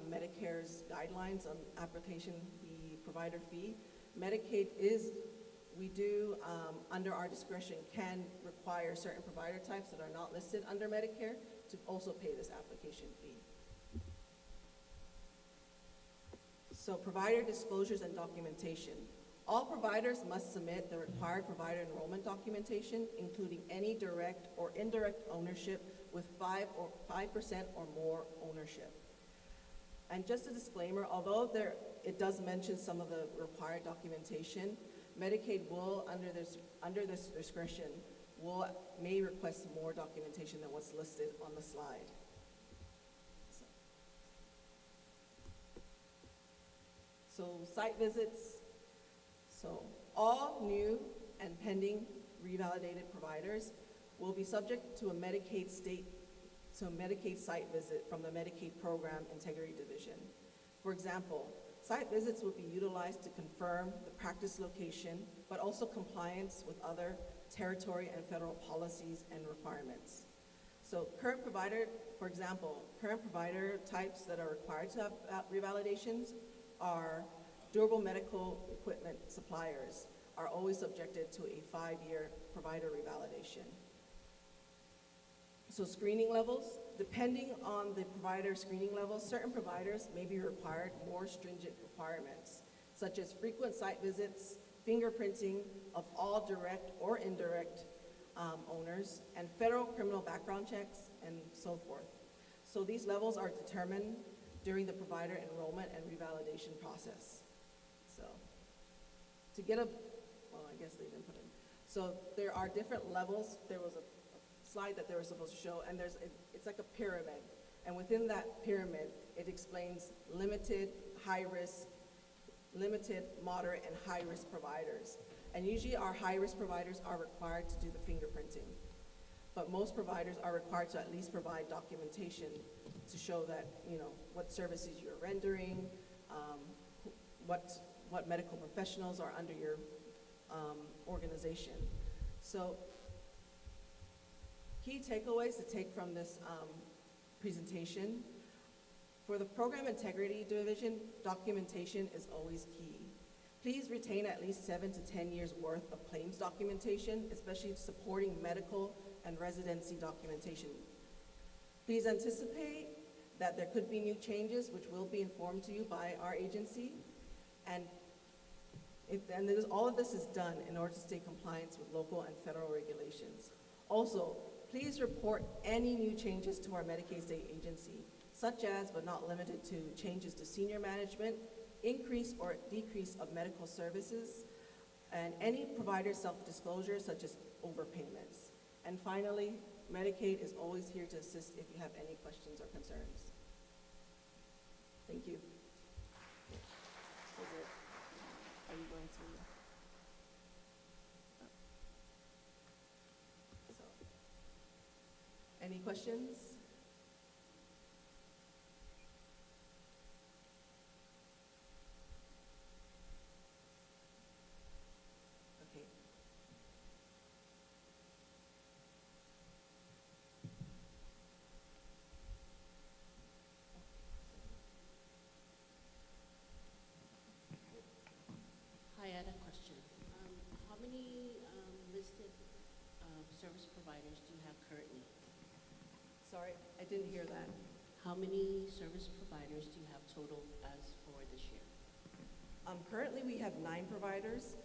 Medicare's guidelines on application, the provider fee, Medicaid we do, under our discretion, can require certain provider types that are not listed under Medicare to also pay this application fee. So provider disclosures and documentation. All providers must submit the required provider enrollment documentation, including any direct or indirect ownership with 5% or more ownership. And just a disclaimer, although it does mention some of the required documentation, Medicaid will, under this discretion, may request more documentation than what's listed on the slide. So site visits. So all new and pending revalidated providers will be subject to a Medicaid site visit from the Medicaid Program Integrity Division. For example, site visits will be utilized to confirm the practice location, but also compliance with other territory and federal policies and requirements. So current provider types that are required to have revalidations are durable medical equipment suppliers are always subjected to a 5-year provider revalidation. So screening levels, depending on the provider screening levels, certain providers may be required more stringent requirements, such as frequent site visits, fingerprinting of all direct or indirect owners, and federal criminal background checks, and so forth. So these levels are determined during the provider enrollment and revalidation process. So to get I guess they didn't put in. So there are different levels. There was a slide that they were supposed to show, and it's like a pyramid. And within that pyramid, it explains limited, high-risk, limited, moderate, and high-risk providers. And usually our high-risk providers are required to do the fingerprinting. But most providers are required to at least provide documentation to show that, what services you're rendering, what medical professionals are under your organization. So key takeaways to take from this presentation. For the Program Integrity Division, documentation is always key. Please retain at least 7 to 10 years worth of claims documentation, especially supporting medical and residency documentation. Please anticipate that there could be new changes which will be informed to you by our agency, and all of this is done in order to stay compliant with local and federal regulations. Also, please report any new changes to our Medicaid state agency, such as, but not limited to, changes to senior management, increase or decrease of medical services, and any provider self-disclosure such as overpayments. And finally, Medicaid is always here to assist if you have any questions or concerns. Thank you. Is it, are you going to? So, any questions? Okay. Hi, I had a question. How many listed service providers do you have currently? Sorry, I didn't hear that. How many service providers do you have total as for this year? Currently, we have 9 providers,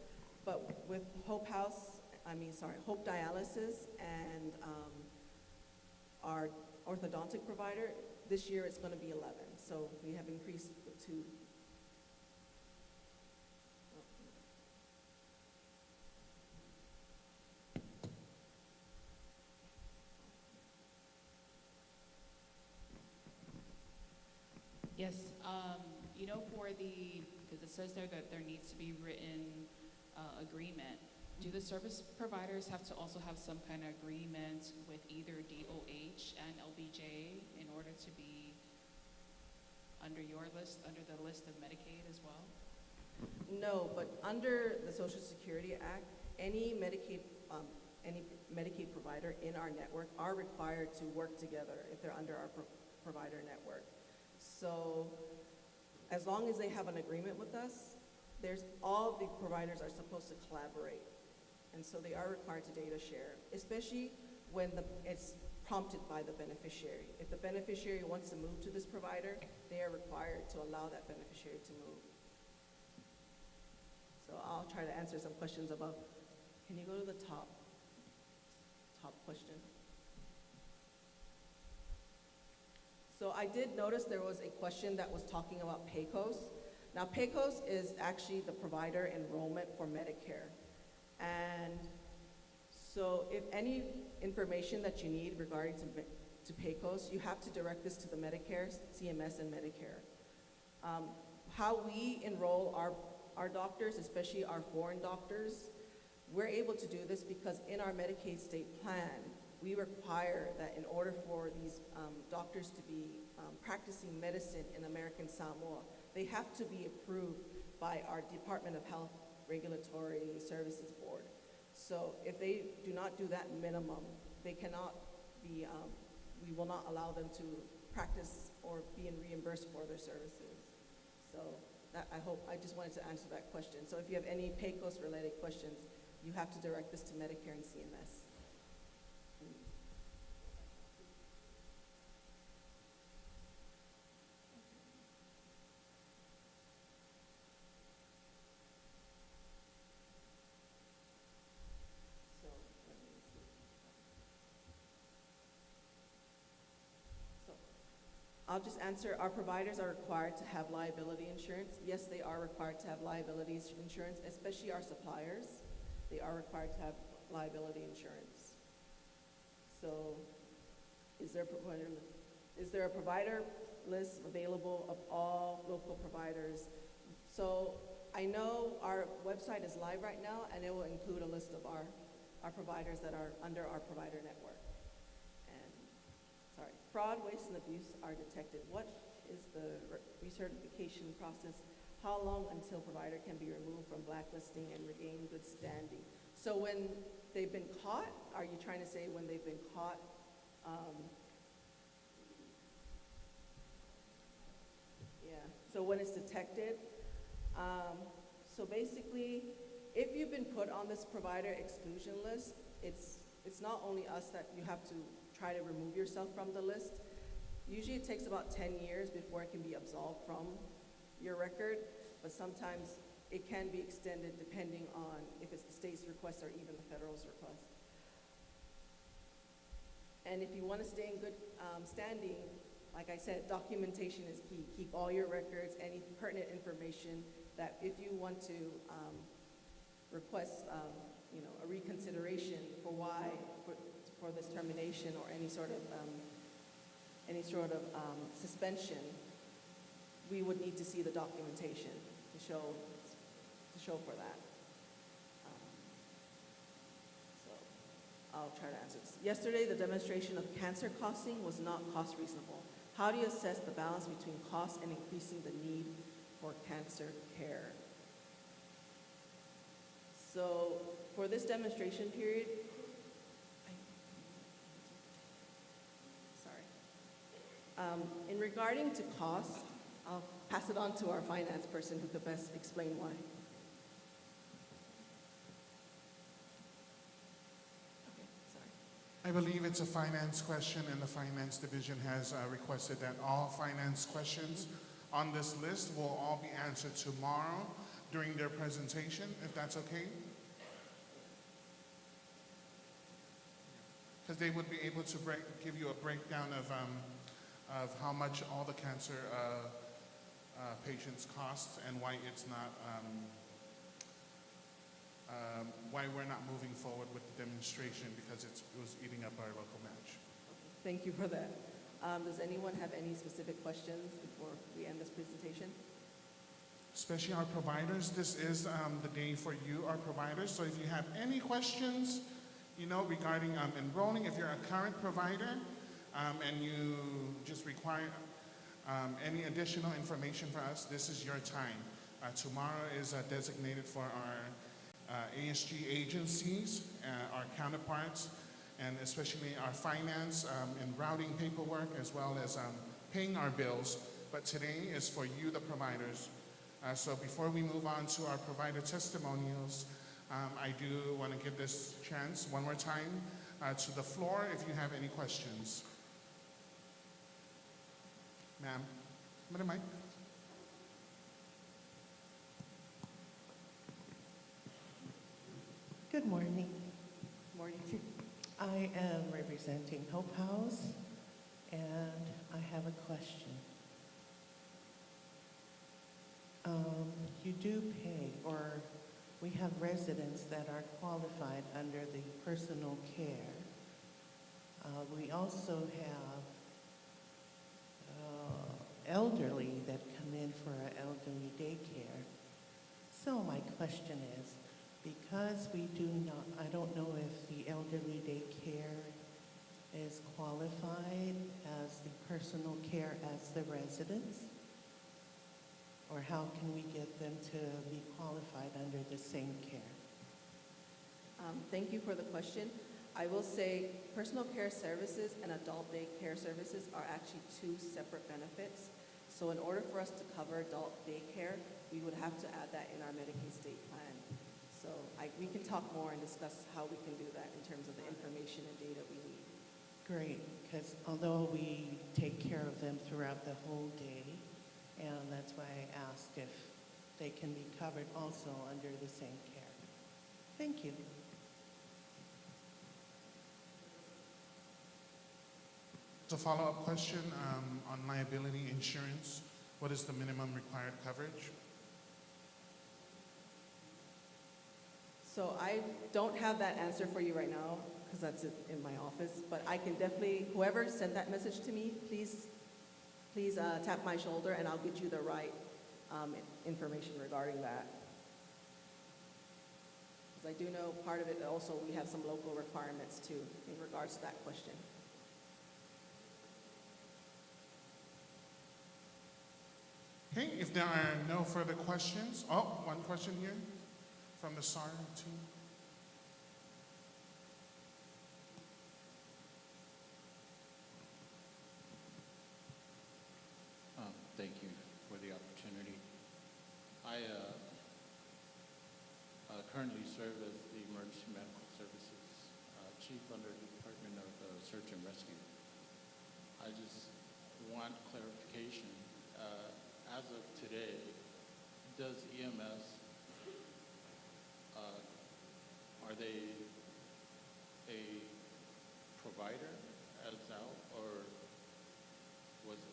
but with Hope Hope Dialysis and our orthodontic provider, this year it's going to be 11. So we have increased to. Yes, you know, because it says there that there needs to be written agreement. Do the service providers have to also have some kind of agreement with either DOH and LBJ in order to be under your list, under the list of Medicaid as well? No, but under the Social Security Act, any Medicaid provider in our network are required to work together if they're under our provider network. So as long as they have an agreement with us, all the providers are supposed to collaborate. And so they are required to data share, especially when it's prompted by the beneficiary. If the beneficiary wants to move to this provider, they are required to allow that beneficiary to move. So I'll try to answer some questions above. Can you go to the top question? So I did notice there was a question that was talking about PACOS. Now PACOS is actually the provider enrollment for Medicare. And so if any information that you need regarding to PACOS, you have to direct this to the Medicare, CMS, and Medicare. How we enroll our doctors, especially our foreign doctors, we're able to do this because in our Medicaid state plan, we require that in order for these doctors to be practicing medicine in American Samoa, they have to be approved by our Department of Health Regulatory Services Board. So if they do not do that minimum, they cannot be, we will not allow them to practice or be reimbursed for their services. So I just wanted to answer that question. So if you have any PACOS related questions, you have to direct this to Medicare and CMS. I'll just answer, our providers are required to have liability insurance. Yes, they are required to have liability insurance, especially our suppliers. They are required to have liability insurance. So is there a provider list available of all local providers? So I know our website is live right now, and it will include a list of our providers that are under our provider network. Fraud, waste, and abuse are detected. What is the recertification process? How long until provider can be removed from blacklisting and regain good standing? So when they've been caught, are you trying to say when they've been caught? Yeah, so when it's detected. So basically, if you've been put on this provider exclusion list, it's not only us that you have to try to remove yourself from the list. Usually it takes about 10 years before it can be absolved from your record, but sometimes it can be extended depending on if it's the state's request or even the federal's request. And if you want to stay in good standing, like I said, documentation is key. Keep all your records, any pertinent information that if you want to request, a reconsideration for why, for this termination or any sort of suspension, we would need to see the documentation to show for that. So I'll try to answer this. Yesterday, the demonstration of cancer costing was not cost reasonable. How do you assess the balance between cost and increasing the need for cancer care? So for this demonstration period, in regarding to cost, I'll pass it on to our finance person who could best explain why. Okay, sorry. I believe it's a finance question, and the finance division has requested that all finance questions on this list will all be answered tomorrow during their presentation, if that's okay. Because they would be able to give you a breakdown of how much all the cancer patients cost and why it's not, why we're not moving forward with the demonstration, because it was eating up our local match. Thank you for that. Does anyone have any specific questions before we end this presentation? Especially our providers, this is the day for you, our providers. So if you have any questions, regarding enrolling, if you're a current provider and you just require any additional information for us, this is your time. Tomorrow is designated for our ASG agencies, our counterparts, and especially our finance in routing paperwork, as well as paying our bills. But today is for you, the providers. So before we move on to our provider testimonials, I do want to give this chance one more time to the floor if you have any questions. Ma'am, Madam Mike. Good morning. Morning. I am representing Hope House, and I have a question. You do pay, or we have residents that are qualified under the personal care. We also have elderly that come in for our elderly daycare. So my question is, because we do not, I don't know if the elderly daycare is qualified as the personal care as the residents, or how can we get them to be qualified under the same care? Thank you for the question. I will say personal care services and adult daycare services are actually two separate benefits. So in order for us to cover adult daycare, we would have to add that in our Medicaid state plan. So we can talk more and discuss how we can do that in terms of the information and data we need. Great, because although we take care of them throughout the whole day, and that's why I asked if they can be covered also under the same care. Thank you. A follow-up question on liability insurance. What is the minimum required coverage? So I don't have that answer for you right now because that's in my office, but I can definitely, whoever sent that message to me, please tap my shoulder and I'll get you the right information regarding that. Because I do know part of it also, we have some local requirements too in regards to that question. Okay, if there are no further questions, one question here from the SAR team. Thank you for the opportunity. I currently serve as the Emergency Medical Services Chief under the Department of Search and Rescue. I just want clarification. As of today, does EMS, are they a provider as out, or was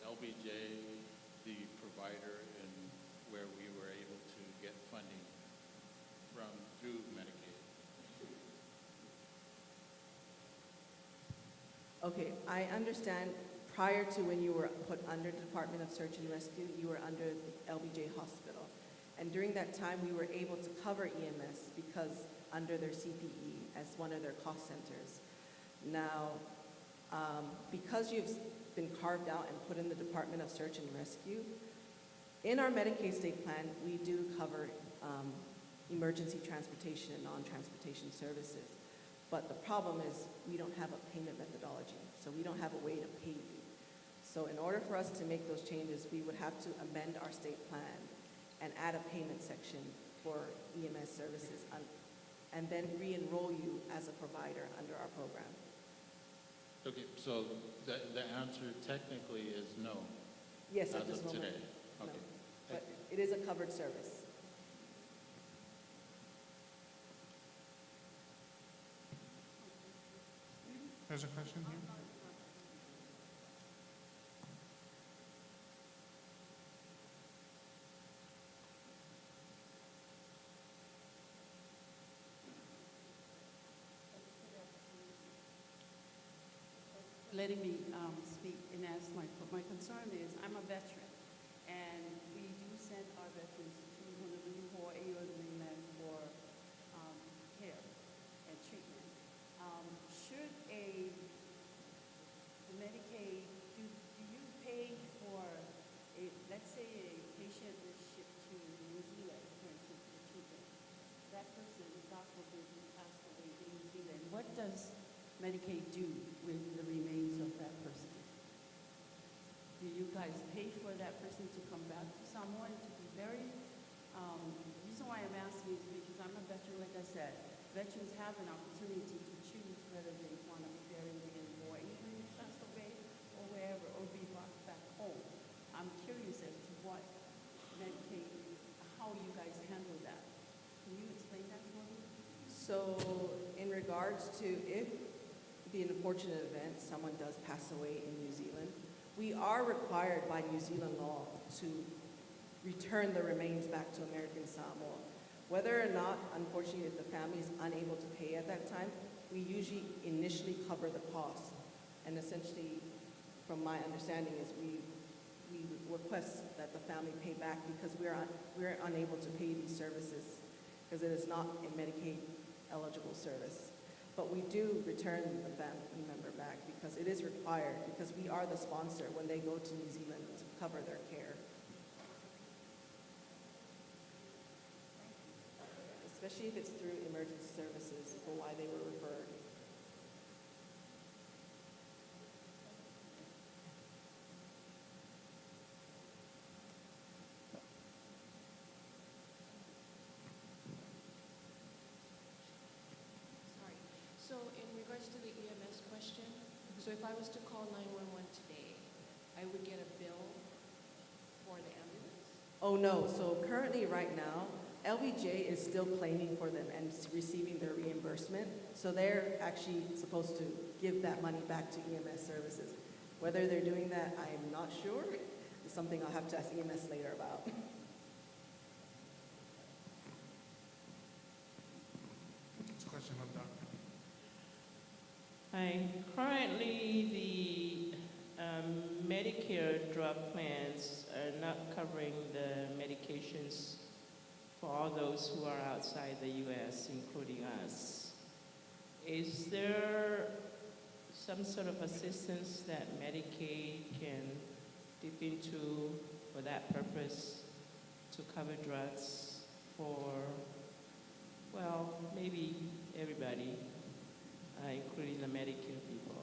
Okay, I understand prior to when you were put under the Department of Search and Rescue, you were under the LBJ Hospital. And during that time, we were able to cover EMS because under their CPE as one of their cost centers. Now, because you've been carved out and put in the Department of Search and Rescue, in our Medicaid state plan, we do cover emergency transportation and non-transportation services. But the problem is we don't have a payment methodology, so we don't have a way to pay you. So in order for us to make those changes, we would have to amend our state plan and add a payment section for EMS services and then re-enroll you as a provider under our program. Okay, so the answer technically is no. Yes, at as this of moment. today. No. Okay. But it is a covered service. There's a question here. Letting me speak and ask my concern is, I'm a veteran, and we do send our veterans to Honolulu, Hawaii, or the mainland for care and treatment. Should a Medicaid, do you pay for let's say a patient is shipped to New Zealand, for instance, for treatment. That person, God forbid, passed away in New Zealand. What does Medicaid do with the remains of that person? Do you guys pay for that person to come back to Samoa and to be buried? The reason why I'm asking is because I'm a veteran, like I said. Veterans have an opportunity to choose whether they want to be buried in Hawaii when they pass away or wherever, or be brought back home. I'm curious as to what Medicaid, how you guys handle that. Can you explain that for me? So in regards to if the unfortunate event, someone does pass away in New Zealand, we are required by New Zealand law to return the remains back to American Samoa. Whether or not, unfortunately, if the family is unable to pay at that time, we usually initially cover the cost. And essentially, from my understanding, is we request that the family pay back because we're unable to pay these services because it is not a Medicaid eligible service. But we do return the family member back because it is required, because we are the sponsor when they go to New Zealand to cover their care. Especially if it's through emergency services for why they were referred. Sorry. So in regards to the EMS question, so if I was to call 911 today, I would get a bill for the ambulance? Oh no, so currently right now, LBJ is still claiming for them and receiving their reimbursement. So they're actually supposed to give that money back to EMS services. Whether they're doing that, I am not sure. It's something I'll have to ask EMS later about. There's a question on that. Hi. Currently, the Medicare drug plans are not covering the medications for all those who are outside the U.S., including us. Is there some sort of assistance that Medicaid can dip into for that purpose to cover drugs for, well, maybe everybody, including the Medicare people?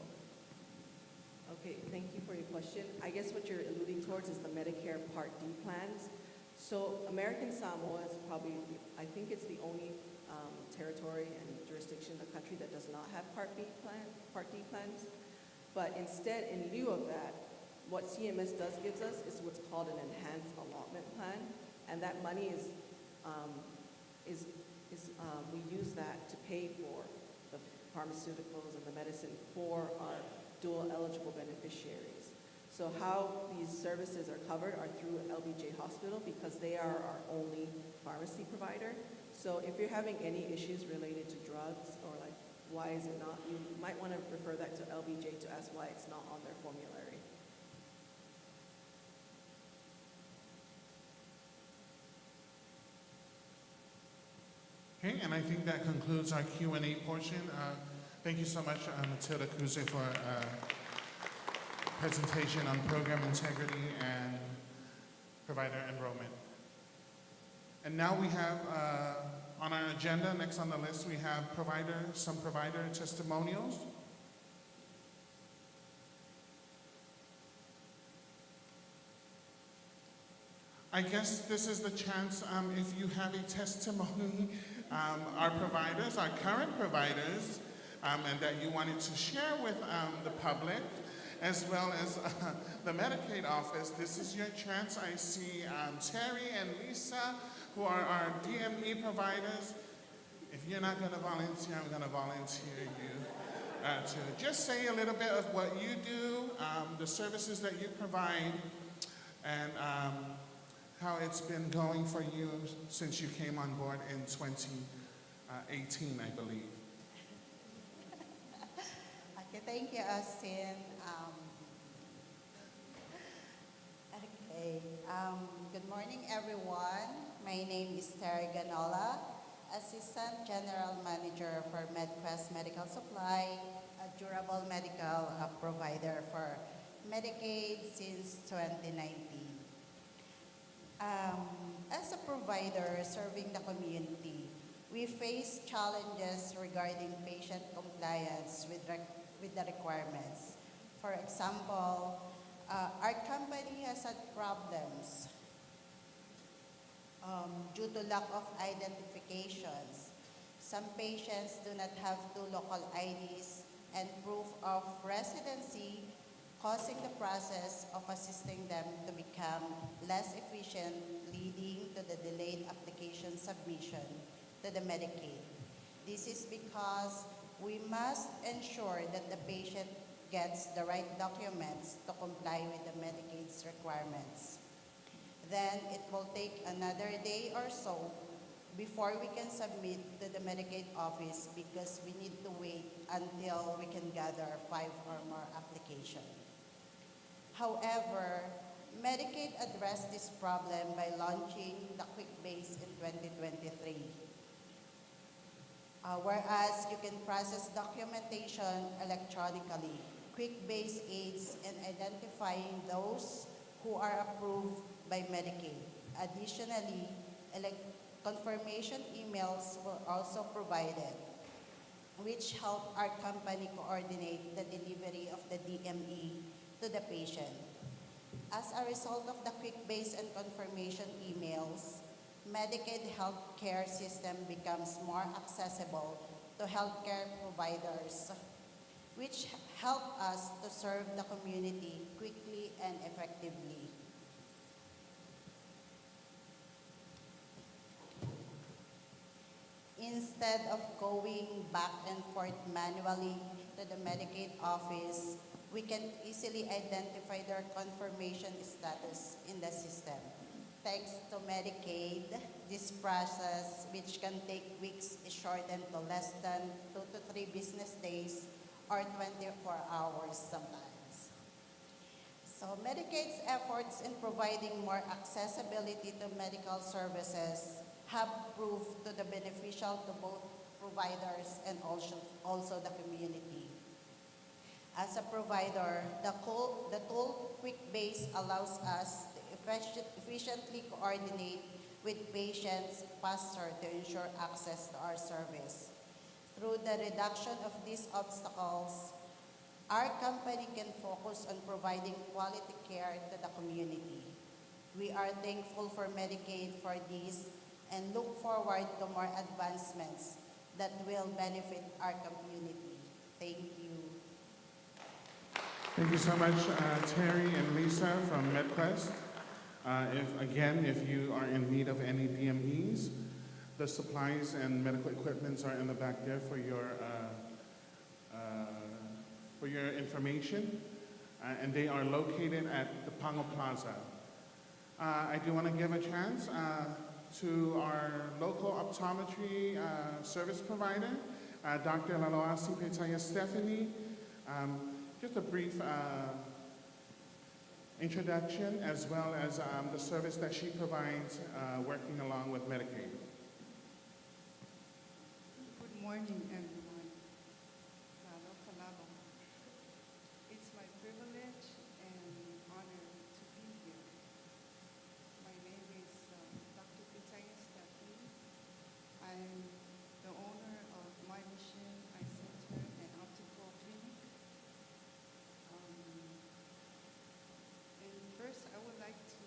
Okay, thank you for your question. I guess what you're alluding towards is the Medicare Part D plans. So American Samoa is probably, I think it's the only territory and jurisdiction in the country that does not have Part D plans. But instead, in lieu of that, what CMS gives us is what's called an enhanced allotment plan, and that money we use that to pay for the pharmaceuticals and the medicine for our dual eligible beneficiaries. So how these services are covered are through LBJ Hospital because they are our only pharmacy provider. So if you're having any issues related to drugs or like why is it not? You might want to refer that to LBJ to ask why it's not on their formulary. Okay, and I think that concludes our Q&A portion. Thank you so much, Matilda Kuze, for presentation on program integrity and provider enrollment. And now we have on our agenda, next on the list, we have some provider testimonials. I guess this is the chance, if you have a testimony, our providers, our current providers, and that you wanted to share with the public, as well as the Medicaid office, this is your chance. I see Terry and Lisa, who are our DME providers. If you're not going to volunteer, I'm going to volunteer you to just say a little bit of what you do, the services that you provide, and how it's been going for you since you came on board in 2018, I believe. Okay, thank you, Austin. Good morning, everyone. My name is Terry Ganola, Assistant General Manager for MedQuest Medical Supply, a durable medical provider for Medicaid since 2019. As a provider serving the community, we face challenges regarding patient compliance with the requirements. For example, our company has had problems due to lack of identifications. Some patients do not have 2 local IDs and proof of residency, causing the process of assisting them to become less efficient, leading to the delayed application submission to the Medicaid. This is because we must ensure that the patient gets the right documents to comply with the Medicaid's requirements. Then it will take another day or so before we can submit to the Medicaid office because we need to wait until we can gather 5 or more applications. However, Medicaid addressed this problem by launching the Quick Base in 2023. Whereas you can process documentation electronically, Quick Base aids in identifying those who are approved by Medicaid. Additionally, confirmation emails were also provided, which help our company coordinate the delivery of the DME to the patient. As a result of the Quick Base and confirmation emails, Medicaid healthcare system becomes more accessible to healthcare providers, which help us to serve the community quickly and effectively. Instead of going back and forth manually to the Medicaid office, we can easily identify their confirmation status in the system. Thanks to Medicaid, this process, which can take weeks, is shortened to less than 2 to 3 business days or 24 hours sometimes. So Medicaid's efforts in providing more accessibility to medical services have proved to be beneficial to both providers and also the community. As a provider, the tool Quick Base allows us to efficiently coordinate with patients faster to ensure access to our service. Through the reduction of these obstacles, our company can focus on providing quality care to the community. We are thankful for Medicaid for this and look forward to more advancements that will benefit our community. Thank you. Thank you so much, Terry and Lisa from MedQuest. If you are in need of any DMEs, the supplies and medical equipments are in the back there for your information, and they are located at the Pango Plaza. I do want to give a chance to our local optometry service provider. Dr. Laloasi Petaya Stephanie. Just a brief introduction, as well as the service that she provides working along with Medicaid. Good morning, everyone. Lalo Kalalo. It's my privilege and honor to be here. My name is Dr. Pitaya Stephanie. I'm the owner of My Mission Eye Center and Optical Clinic. And first, I would like to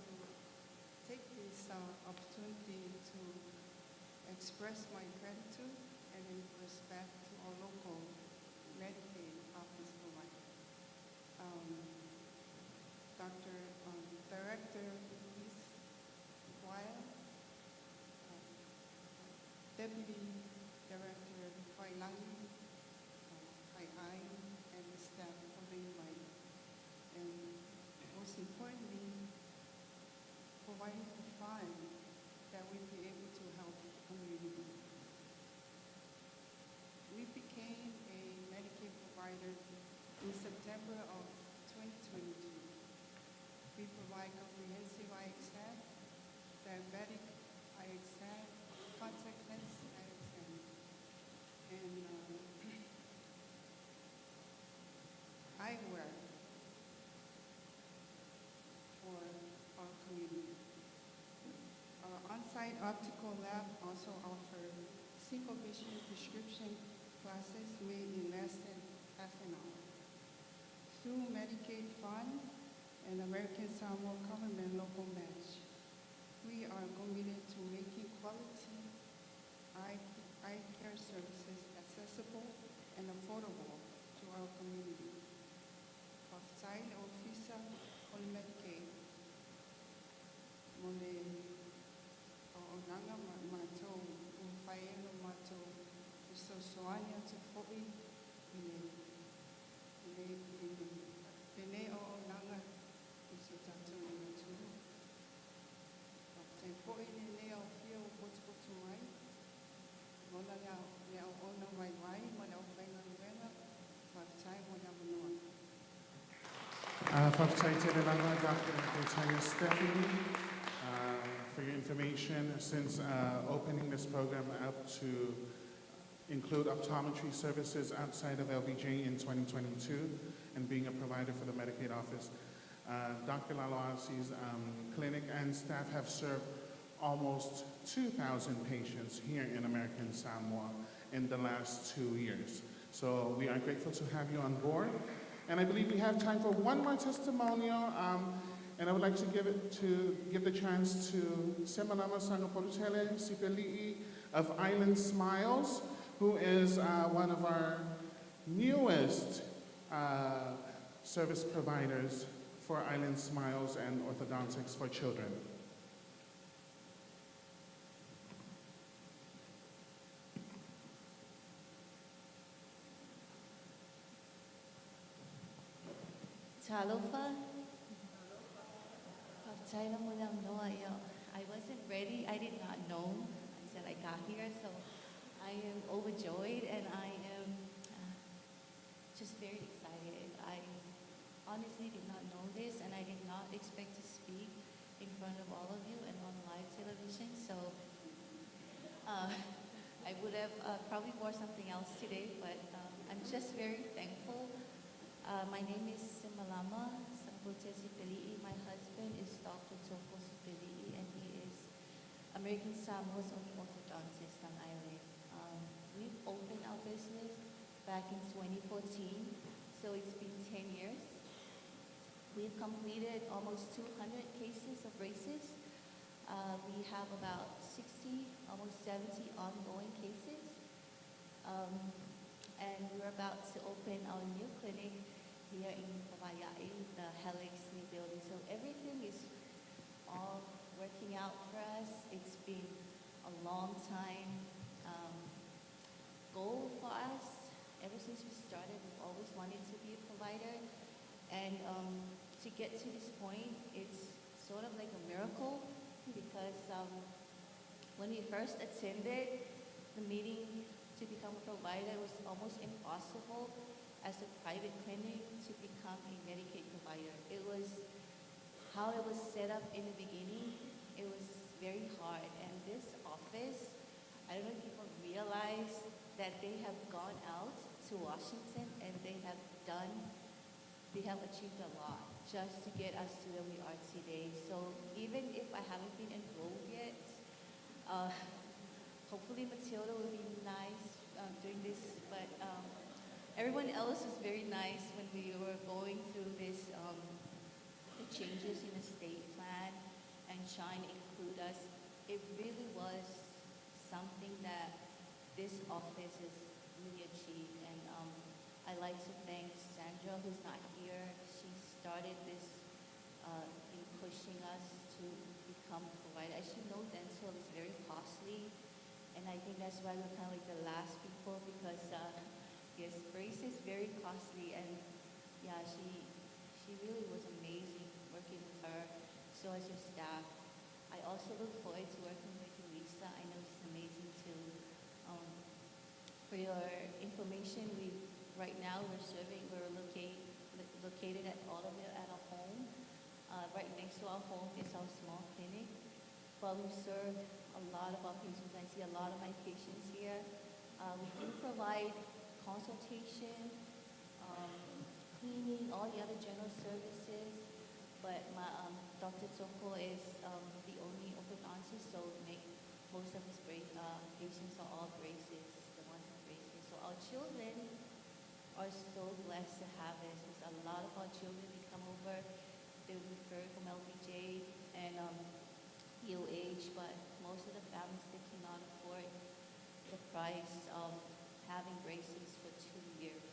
take this opportunity to express my gratitude and in respect to our local Medicaid office provider. Dr. Director Luis Guaya, Deputy Director Failani, I, and the staff for the invite. And most importantly, providing the fund that we'd be able to help the community. We became a Medicaid provider in September of 2022. We provide comprehensive eye exam, diabetic eye exam, contact lens eye exam, and eyewear for our community. Our on-site optical lab also offers single vision prescription classes made in less than half an hour. Through Medicaid Fund and American Samoa Government local match, we are committed to making quality eye care services accessible and affordable to our community. Outside office on Medicaid, mole o nanga matou o whaeno matou i so soania te fo'i Pene o nanga i so tātou i matu. Te fo'i ne o whio o potu mai. Mona ne au ona mai wai, mona au whainga ruenga, whaktai mona manoa. Whakatau te rewanga, Dr. Petaya Stephanie, for your information. Since opening this program up to include optometry services outside of LBJ in 2022 and being a provider for the Medicaid office, Dr. Laloasi's clinic and staff have served almost 2,000 patients here in American Samoa in the last 2 years. So we are grateful to have you on board. And I believe we have time for one more testimonial, and I would like to give the chance to Semalama Sangapolutele Sipeli'i of Island Smiles, who is one of our newest service providers for Island Smiles and orthodontics for children. Talofa. I wasn't ready. I did not know until I got here. So I am overjoyed and I am just very excited. I honestly did not know this and I did not expect to speak in front of all of you and on live television. So I would have probably wore something else today, but I'm just very thankful. My name is Simalama Sampote Sipeli'i. My husband is Dr. Toko Sipeli'i, and he is American Samoa's only orthodontist on island. We've opened our business back in 2014, so it's been 10 years. We've completed almost 200 cases of braces. We have about 60, almost 70 ongoing cases. And we're about to open our new clinic here in Hawaii, the Helix new building. So everything is all working out for us. It's been a long time goal for us. Ever since we started, we've always wanted to be a provider. And to get to this point, it's sort of like a miracle because when we first attended the meeting to become a provider, it was almost impossible as a private clinic to become a Medicaid provider. It was how it was set up in the beginning. It was very hard. And this office, I don't know if people realize that they have gone out to Washington and they have achieved a lot just to get us to where we are today. So even if I haven't been enrolled yet, hopefully Matilda will be nice during this, but everyone else was very nice when we were going through this, the changes in the state plan and trying to include us. It really was something that this office has really achieved, and I'd like to thank Sandra, who's not here. She started this in pushing us to become a provider. As you know, dental is very costly, and I think that's why we're kind of like the last people, because yes, brace is very costly, and yeah, she really was amazing working with her. So as your staff, I also look forward to working with you, Lisa. I know she's amazing too. For your information, right now we're located at all of it at a home. Right next to our home is our small clinic, but we serve a lot of our patients. I see a lot of my patients here. We do provide consultation, cleaning, all the other general services, but my Dr. Tsoko is the only orthodontist, so most of his patients are all braces, the ones with braces. So our children are so blessed to have this, because a lot of our children, they come over, they refer from LBJ and EOH, but most of the families, they cannot afford the price of having braces for 2 years.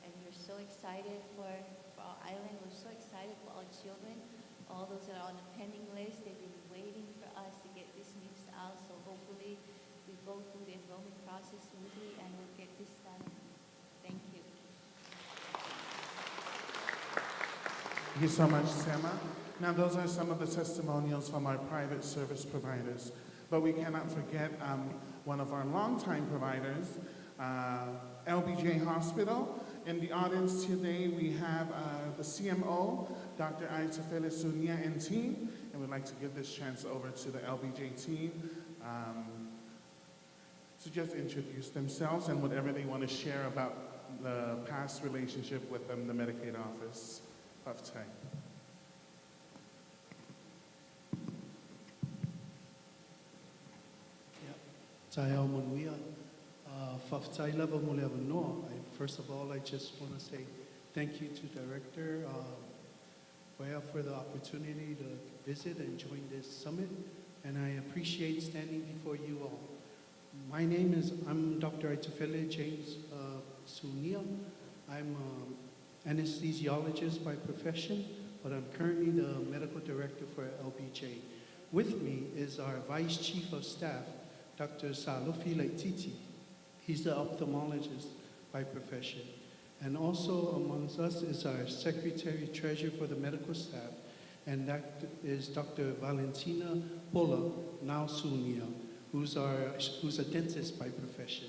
And we're so excited for our island. We're so excited for our children. All those that are on the pending list, they've been waiting for us to get this news out. So hopefully we go through the enrollment process smoothly and we'll get this done. Thank you. Thank you so much, Sema. Now, those are some of the testimonials from our private service providers. But we cannot forget one of our longtime providers, LBJ Hospital. In the audience today, we have the CMO, Dr. Aitofele Sunia and team, and we'd like to give this chance over to the LBJ team to just introduce themselves and whatever they want to share about the past relationship with the Medicaid office. Paftai. Tayo Munwia, Faftai Level Mulevo Noa. First of all, I just want to say thank you to Director Wea for the opportunity to visit and join this summit, and I appreciate standing before you all. My name is, I'm Dr. Aitofele James Sunia. I'm an anesthesiologist by profession, but I'm currently the medical director for LBJ. With me is our Vice Chief of Staff, Dr. Salofi Leititi. He's the ophthalmologist by profession. And also amongst us is our Secretary Treasurer for the medical staff, and that is Dr. Valentina Pola, now Sunia, who's a dentist by profession.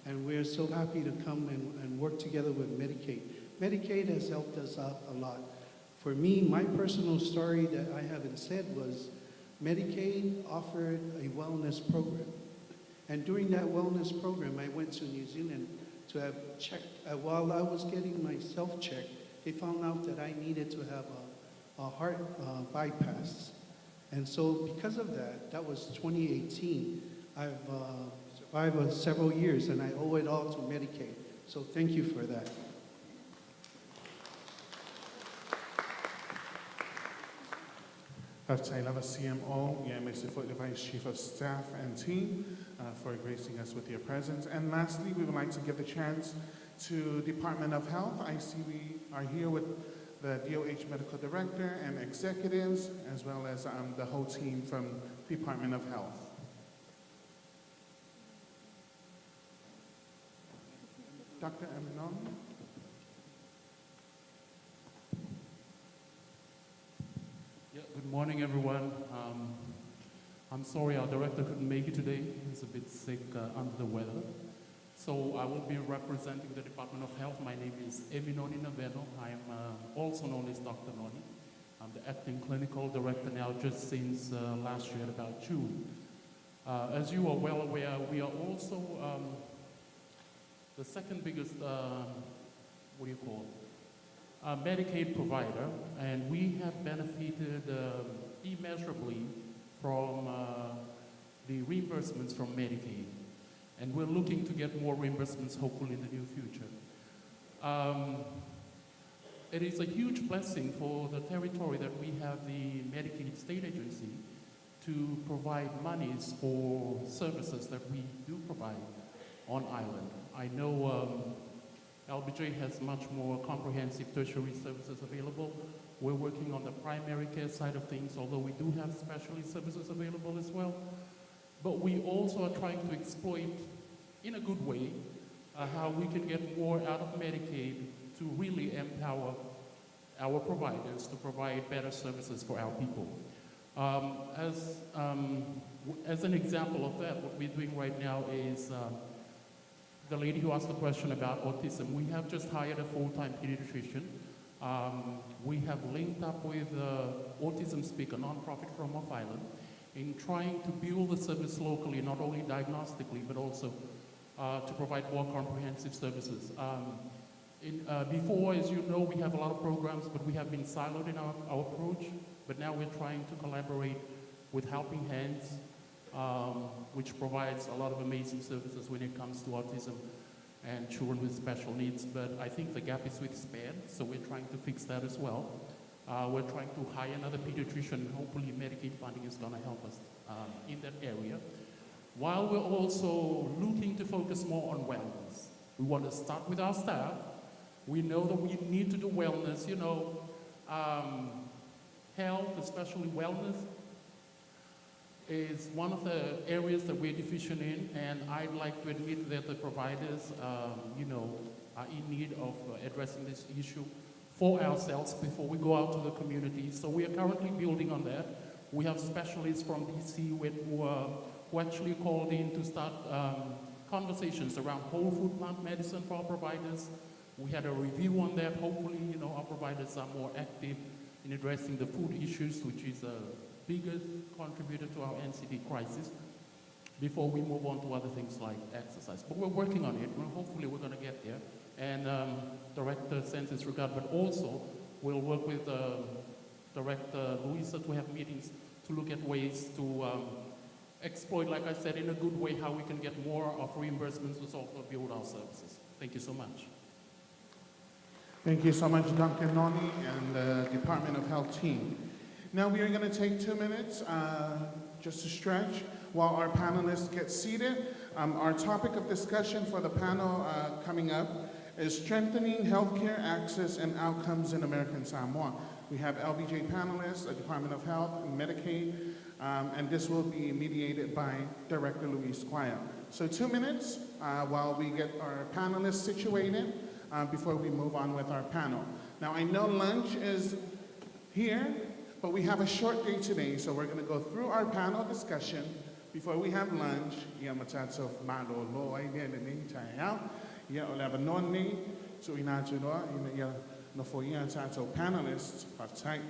And we're so happy to come and work together with Medicaid. Medicaid has helped us out a lot. For me, my personal story that I haven't said was Medicaid offered a wellness program. And during that wellness program, I went to New Zealand to have checked. While I was getting myself checked, they found out that I needed to have a heart bypass. And so because of that, that was 2018, I've survived several years and I owe it all to Medicaid. So thank you for that. I love a CMO, Mr. Foot, the Vice Chief of Staff and team for gracing us with your presence. And lastly, we would like to give the chance to Department of Health. I see we are here with the DOH Medical Director and executives, as well as the whole team from Department of Health. Dr. Eminon. Good morning, everyone. I'm sorry our director couldn't make it today. He's a bit sick, under the weather. So I will be representing the Department of Health. My name is Eminoni Naveno. I am also known as Dr. Noni. I'm the acting clinical director now just since last year, about June. As you are well aware, we are also the second biggest, Medicaid provider, and we have benefited immeasurably from the reimbursements from Medicaid. And we're looking to get more reimbursements, hopefully in the near future. It is a huge blessing for the territory that we have the Medicaid state agency to provide monies for services that we do provide on island. I know LBJ has much more comprehensive tertiary services available. We're working on the primary care side of things, although we do have specialty services available as well. But we also are trying to exploit, in a good way, how we can get more out of Medicaid to really empower our providers to provide better services for our people. As an example of that, what we're doing right now is the lady who asked the question about autism. We have just hired a full-time pediatrician. We have linked up with Autism Speak, a nonprofit from off island, in trying to build the service locally, not only diagnostically, but also to provide more comprehensive services. Before, as you know, we have a lot of programs, but we have been siloed in our approach. But now we're trying to collaborate with Helping Hands, which provides a lot of amazing services when it comes to autism and children with special needs. But I think the gap is with SPAD, so we're trying to fix that as well. We're trying to hire another pediatrician, and hopefully Medicaid funding is going to help us in that area. While we're also looking to focus more on wellness. We want to start with our staff. We know that we need to do wellness, health, especially wellness, is one of the areas that we're deficient in, and I'd like to admit that the providers, are in need of addressing this issue for ourselves before we go out to the community. So we are currently building on that. We have specialists from DC who actually called in to start conversations around whole food plant medicine for our providers. We had a review on that. Hopefully, our providers are more active in addressing the food issues, which is a biggest contributor to our NCD crisis, before we move on to other things like exercise. But we're working on it. Hopefully we're going to get there. And Director sends his regard, but also we'll work with Director Luisa to have meetings to look at ways to exploit, like I said, in a good way, how we can get more of reimbursements to also build our services. Thank you so much. Thank you so much, Dr. Noni and the Department of Health team. Now we are going to take 2 minutes just to stretch while our panelists get seated. Our topic of discussion for the panel coming up is strengthening healthcare access and outcomes in American Samoa. We have LBJ panelists, the Department of Health and Medicaid, and this will be mediated by Director Luis Squire. So 2 minutes while we get our panelists situated before we move on with our panel. Now I know lunch is here, but we have a short day today, so we're going to go through our panel discussion before we have lunch. Panelists have time.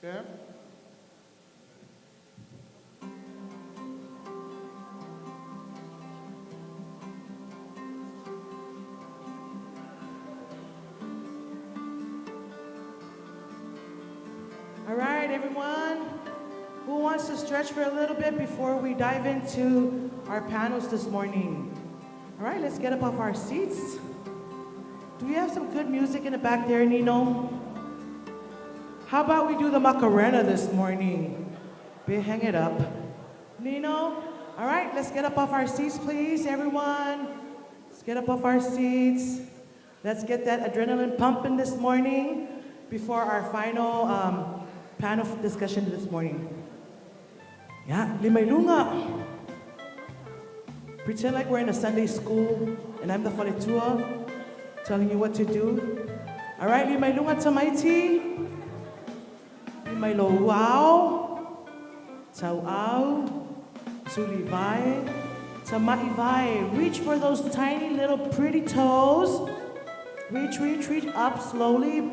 Deb? All right, everyone. Who wants to stretch for a little bit before we dive into our panels this morning? All right, let's get up off our seats. Do we have some good music in the back there, Nino? How about we do the Macarena this morning? Hang it up. Nino? All right, let's get up off our seats, please, everyone. Let's get up off our seats. Let's get that adrenaline pumping this morning before our final panel discussion this morning. Yeah, limay lunga. Pretend like we're in a Sunday school and I'm the falitua telling you what to do. All right, limay lunga tamaiti. Limay lo wow. Tauau. Sulivai. Tamaivai. Reach for those tiny little pretty toes. Reach, reach, reach up slowly.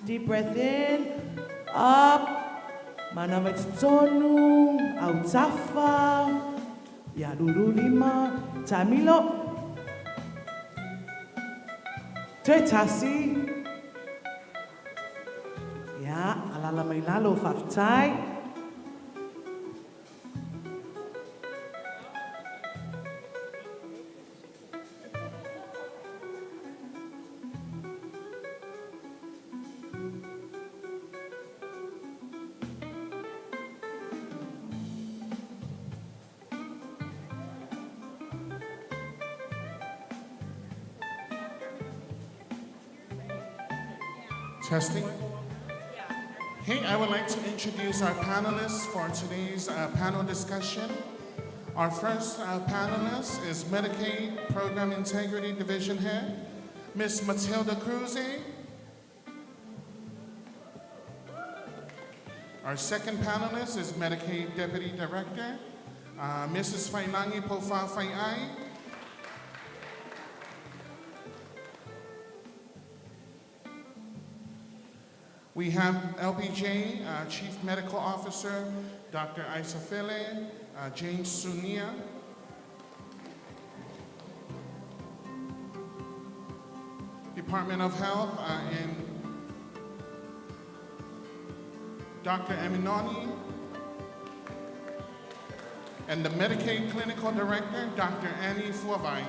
Deep breath in. Up. Manamit tonu. Autafa. Yalululima. Tamilo. Tetasi. Ya, alala may lalo faftay. Testing. Hey, I would like to introduce our panelists for today's panel discussion. Our first panelist is Medicaid Program Integrity Division Head, Ms. Matilda Cruz. Our second panelist is Medicaid Deputy Director, Mrs. Fainangi Pofa Fai'ai. We have LBJ Chief Medical Officer, Dr. Isafele James Sunia. Department of Health in Dr. Eminoni. And the Medicaid Clinical Director, Dr. Annie Fuavai.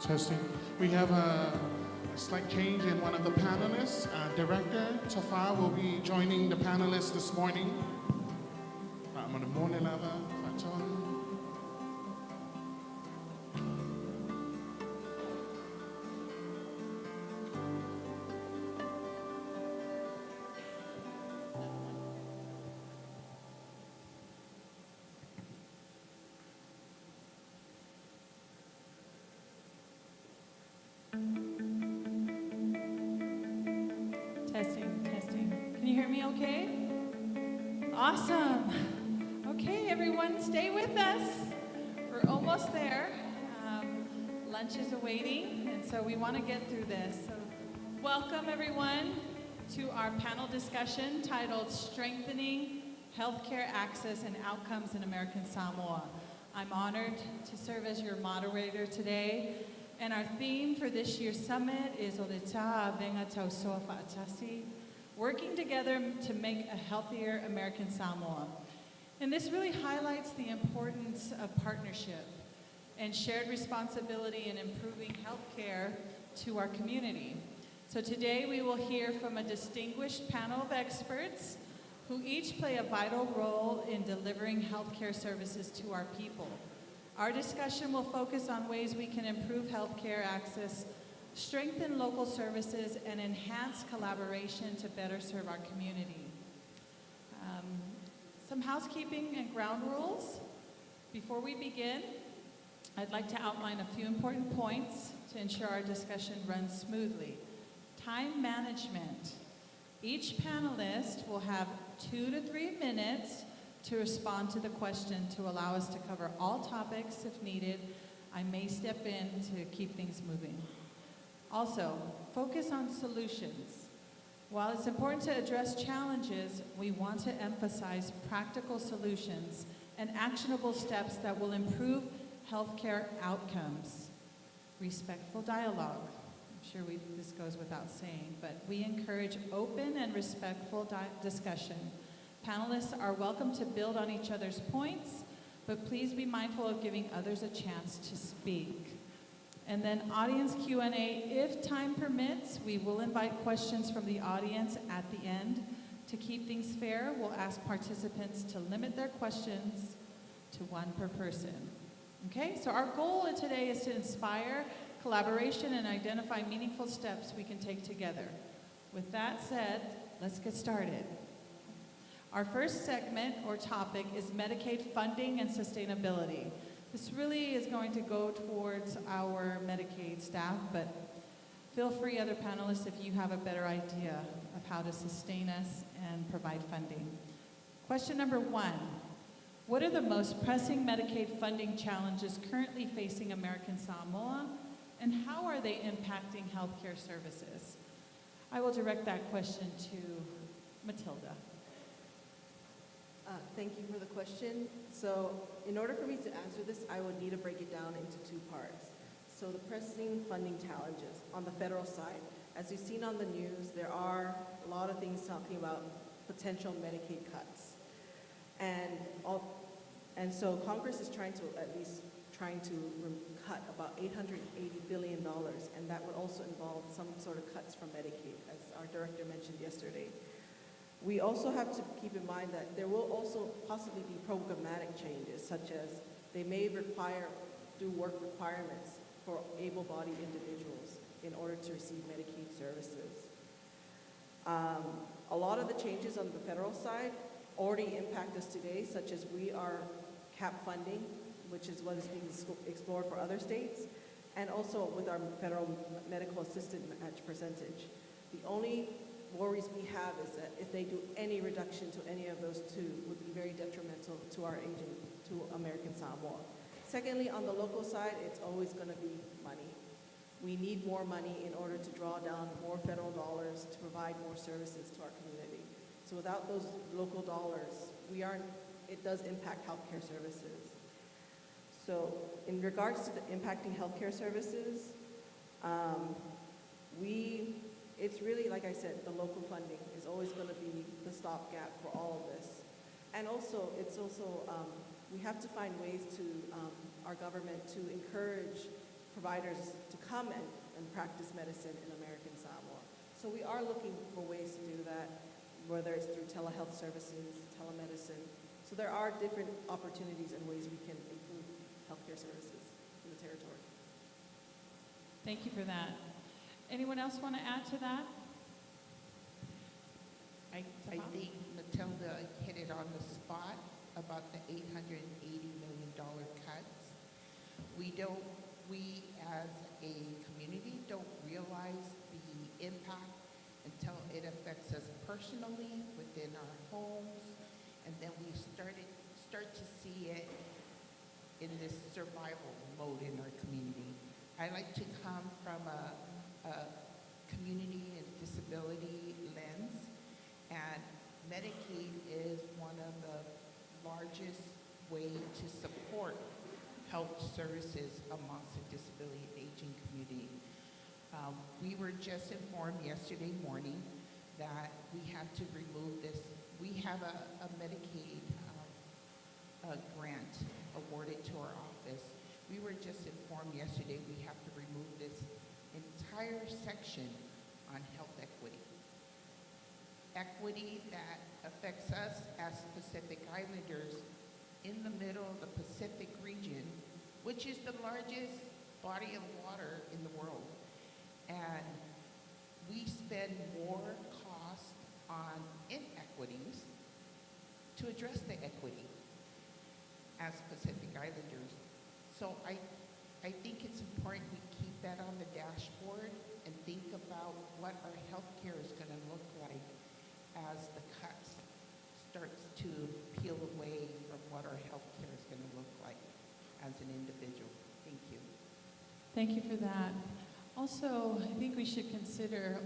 Testing. We have a slight change in one of the panelists. Director Tafa will be joining the panelists this morning. I'm on the morning level. Testing, testing. Can you hear me okay? Awesome. Okay, everyone, stay with us. We're almost there. Lunch is awaiting, and so we want to get through this. So welcome, everyone, to our panel discussion titled Strengthening Healthcare Access and Outcomes in American Samoa. I'm honored to serve as your moderator today. And our theme for this year's summit is Oleta Venga Tausoa Fa'atasi, working together to make a healthier American Samoa. And this really highlights the importance of partnership and shared responsibility in improving healthcare to our community. So today we will hear from a distinguished panel of experts who each play a vital role in delivering healthcare services to our people. Our discussion will focus on ways we can improve healthcare access, strengthen local services, and enhance collaboration to better serve our community. Some housekeeping and ground rules. Before we begin, I'd like to outline a few important points to ensure our discussion runs smoothly. Time management. Each panelist will have 2 to 3 minutes to respond to the question to allow us to cover all topics if needed. I may step in to keep things moving. Also, focus on solutions. While it's important to address challenges, we want to emphasize practical solutions and actionable steps that will improve healthcare outcomes. Respectful dialogue. I'm sure this goes without saying, but we encourage open and respectful discussion. Panelists are welcome to build on each other's points, but please be mindful of giving others a chance to speak. And then audience Q&A, if time permits, we will invite questions from the audience at the end. To keep things fair, we'll ask participants to limit their questions to 1 per person. Okay, so our goal today is to inspire collaboration and identify meaningful steps we can take together. With that said, let's get started. Our first segment or topic is Medicaid funding and sustainability. This really is going to go towards our Medicaid staff, but feel free, other panelists, if you have a better idea of how to sustain us and provide funding. Question number 1, what are the most pressing Medicaid funding challenges currently facing American Samoa, and how are they impacting healthcare services? I will direct that question to Matilda. Thank you for the question. So in order for me to answer this, I would need to break it down into 2 parts. So the pressing funding challenges on the federal side. As you've seen on the news, there are a lot of things talking about potential Medicaid cuts. And so Congress is trying to cut about $880 billion, and that would also involve some sort of cuts from Medicaid, as our director mentioned yesterday. We also have to keep in mind that there will also possibly be programmatic changes, such as they may do work requirements for able-bodied individuals in order to receive Medicaid services. A lot of the changes on the federal side already impact us today, such as we are cap funding, which is what is being explored for other states, and also with our federal medical assistant match percentage. The only worries we have is that if they do any reduction to any of those 2, would be very detrimental to our agent, to American Samoa. Secondly, on the local side, it's always going to be money. We need more money in order to draw down more federal dollars to provide more services to our community. So without those local dollars, it does impact healthcare services. So in regards to the impacting healthcare services, it's really, like I said, the local funding is always going to be the stopgap for all of this. And also, we have to find ways to, our government to encourage providers to come and practice medicine in American Samoa. So we are looking for ways to do that, whether it's through telehealth services, telemedicine. So there are different opportunities and ways we can improve healthcare services in the territory. Thank you for that. Anyone else want to add to that? I think Matilda hit it on the spot about the $880 million cuts. We as a community don't realize the impact until it affects us personally within our homes, and then we start to see it in this survival mode in our community. I like to come from a community and disability lens, and Medicaid is one of the largest ways to support health services amongst the disability and aging community. We were just informed yesterday morning that we had to remove this. We have a Medicaid grant awarded to our office. We were just informed yesterday we have to remove this entire section on health equity. equity that affects us as Pacific Islanders in the middle of the Pacific region, which is the largest body of water in the world. And we spend more cost on inequities to address the equity as Pacific Islanders. So I think it's important we keep that on the dashboard and think about what our healthcare is going to look like as the cuts starts to peel away from what our healthcare is going to look like as an individual. Thank you. Thank you for that. Also, I think we should consider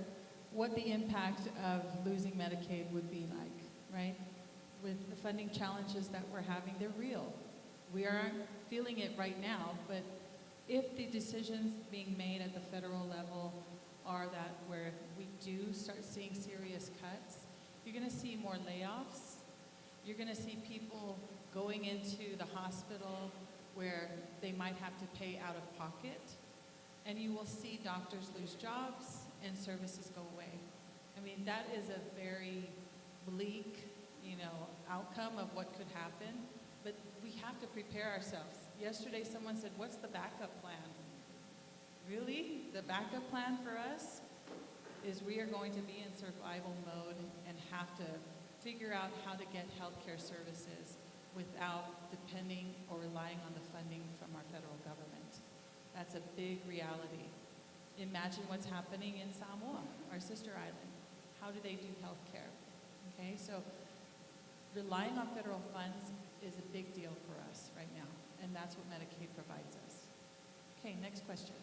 what the impact of losing Medicaid would be like, right? With the funding challenges that we're having, they're real. We aren't feeling it right now, but if the decisions being made at the federal level are that where we do start seeing serious cuts, you're going to see more layoffs. You're going to see people going into the hospital where they might have to pay out of pocket. And you will see doctors lose jobs and services go away. I mean, that is a very bleak, outcome of what could happen. But we have to prepare ourselves. Yesterday, someone said, "What's the backup plan?" Really? The backup plan for us is we are going to be in survival mode and have to figure out how to get healthcare services without depending or relying on the funding from our federal government. That's a big reality. Imagine what's happening in Samoa, our sister island. How do they do healthcare? Okay, so relying on federal funds is a big deal for us right now, and that's what Medicaid provides us. Okay, next question.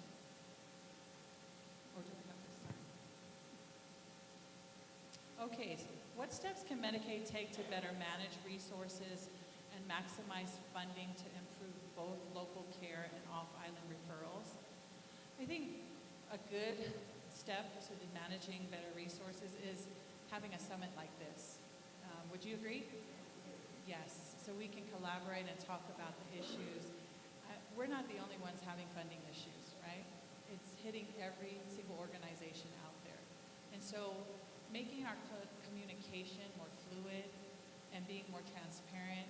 Or do I have this time? Okay, so what steps can Medicaid take to better manage resources and maximize funding to improve both local care and off-island referrals? I think a good step to managing better resources is having a summit like this. Would you agree? Yes, so we can collaborate and talk about the issues. We're not the only ones having funding issues, right? It's hitting every single organization out there. And so making our communication more fluid and being more transparent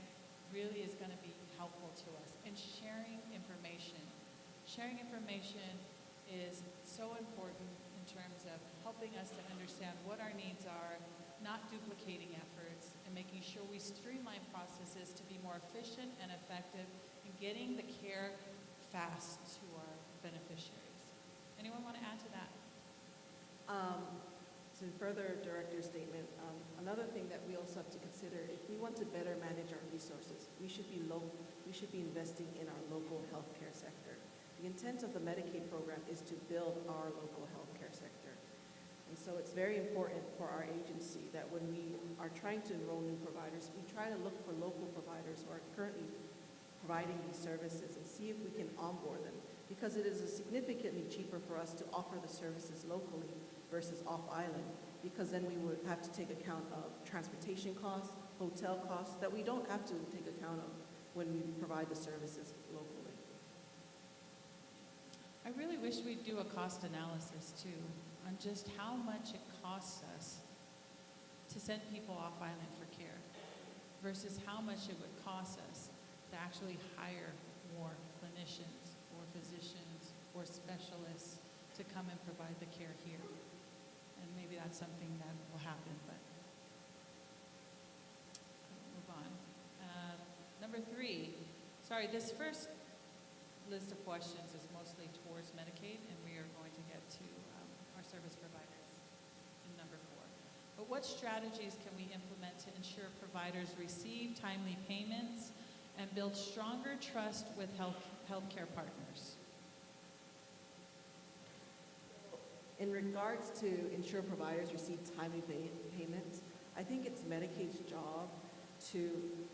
really is going to be helpful to us. And sharing information. Sharing information is so important in terms of helping us to understand what our needs are, not duplicating efforts, and making sure we streamline processes to be more efficient and effective in getting the care fast to our beneficiaries. Anyone want to add to that? To further Director's statement, another thing that we also have to consider, if we want to better manage our resources, we should be investing in our local healthcare sector. The intent of the Medicaid program is to build our local healthcare sector. And so it's very important for our agency that when we are trying to enroll new providers, we try to look for local providers who are currently providing these services and see if we can onboard them, because it is significantly cheaper for us to offer the services locally versus off-island, because then we would have to take account of transportation costs, hotel costs, that we don't have to take account of when we provide the services locally. I really wish we'd do a cost analysis too on just how much it costs us to send people off island for care versus how much it would cost us to actually hire more clinicians or physicians or specialists to come and provide the care here. And maybe that's something that will happen, but move on. Number 3, this first list of questions is mostly towards Medicaid, and we are going to get to our service providers in number 4. But what strategies can we implement to ensure providers receive timely payments and build stronger trust with healthcare partners? In regards to ensure providers receive timely payments, I think it's Medicaid's job to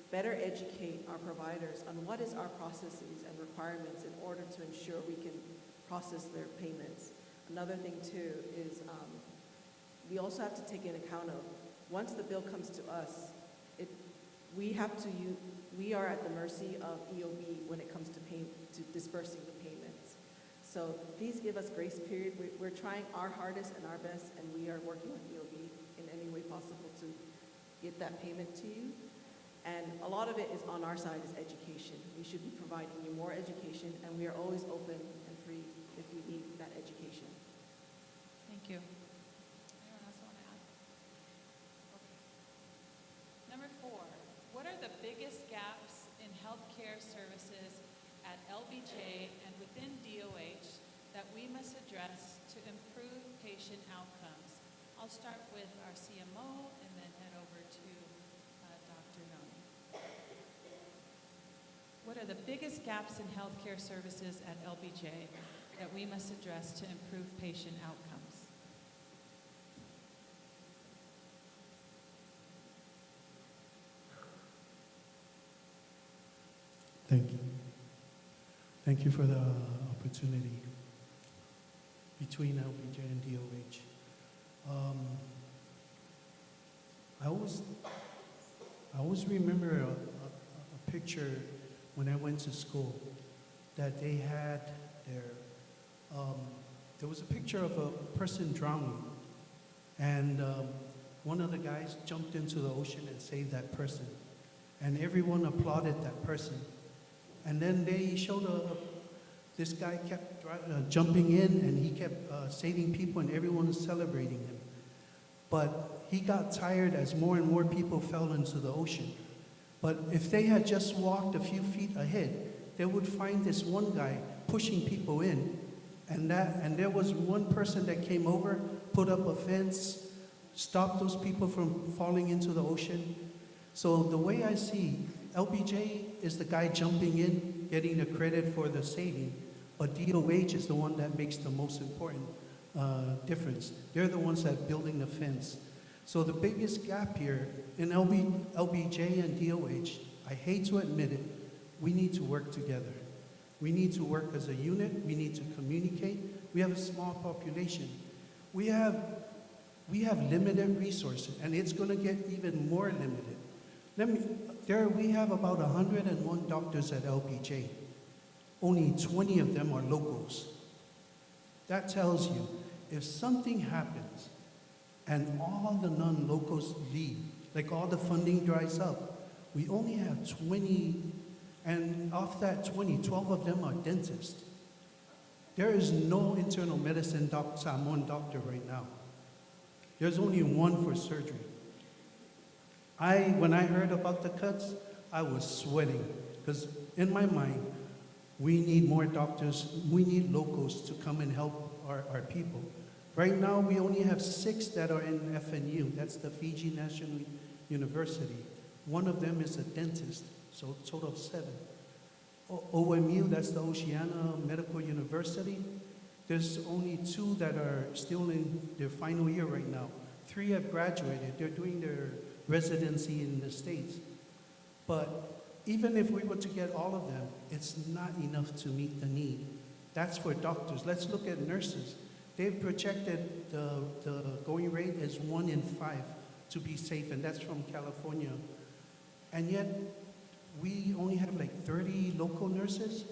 better educate our providers on what is our processes and requirements in order to ensure we can process their payments. Another thing too is we also have to take into account of once the bill comes to us, we are at the mercy of EOB when it comes to dispersing the payments. So please give us grace period. We're trying our hardest and our best, and we are working with EOB in any way possible possible to get that payment to you. And a lot of it is on our side is education. We should be providing you more education, and we are always open and free if you need that education. Thank you. Anyone else want to add? Okay. Number 4, what are the biggest gaps in healthcare services at LBJ and within DOH that we must address to improve patient outcomes? I'll start with our CMO and then head over to Dr. Noni. What are the biggest gaps in healthcare services at LBJ that we must address to improve patient outcomes? Thank you. Thank you for the opportunity between LBJ and DOH. I always remember a picture when I went to school that they had there was a picture of a person drowning, and one of the guys jumped into the ocean and saved that person, and everyone applauded that person. And then they showed this guy kept jumping in, and he kept saving people, and everyone was celebrating him. But he got tired as more and more people fell into the ocean. But if they had just walked a few feet ahead, they would find this one guy pushing people in, and there was one person that came over, put up a fence, stopped those people from falling into the ocean. So the way I see, LBJ is the guy jumping in, getting the credit for the saving, but DOH is the one that makes the most important difference. They're the ones that building the fence. So the biggest gap here in LBJ and DOH, I hate to admit it, we need to work together. We need to work as a unit. We need to communicate. We have a small population. We have limited resources, and it's going to get even more limited. We have about 101 doctors at LBJ. Only 20 of them are locals. That tells you, if something happens and all the non-locals leave, like all the funding dries up, we only have 20, and off that 20, 12 of them are dentists. There is no internal medicine Samoan doctor right now. There's only one for surgery. When I heard about the cuts, I was sweating, because in my mind, we need more doctors, we need locals to come and help our people. Right now, we only have 6 that are in FNU, that's the Fiji National University. One of them is a dentist, so a total of 7. OMU, that's the Oceania Medical University. There's only 2 that are still in their final year right now. 3 have graduated, they're doing their residency in the States. But even if we were to get all of them, it's not enough to meet the need. That's for doctors. Let's look at nurses. They've projected the going rate is 1 in 5 to be safe, and that's from California. And yet, we only have like 30 local nurses.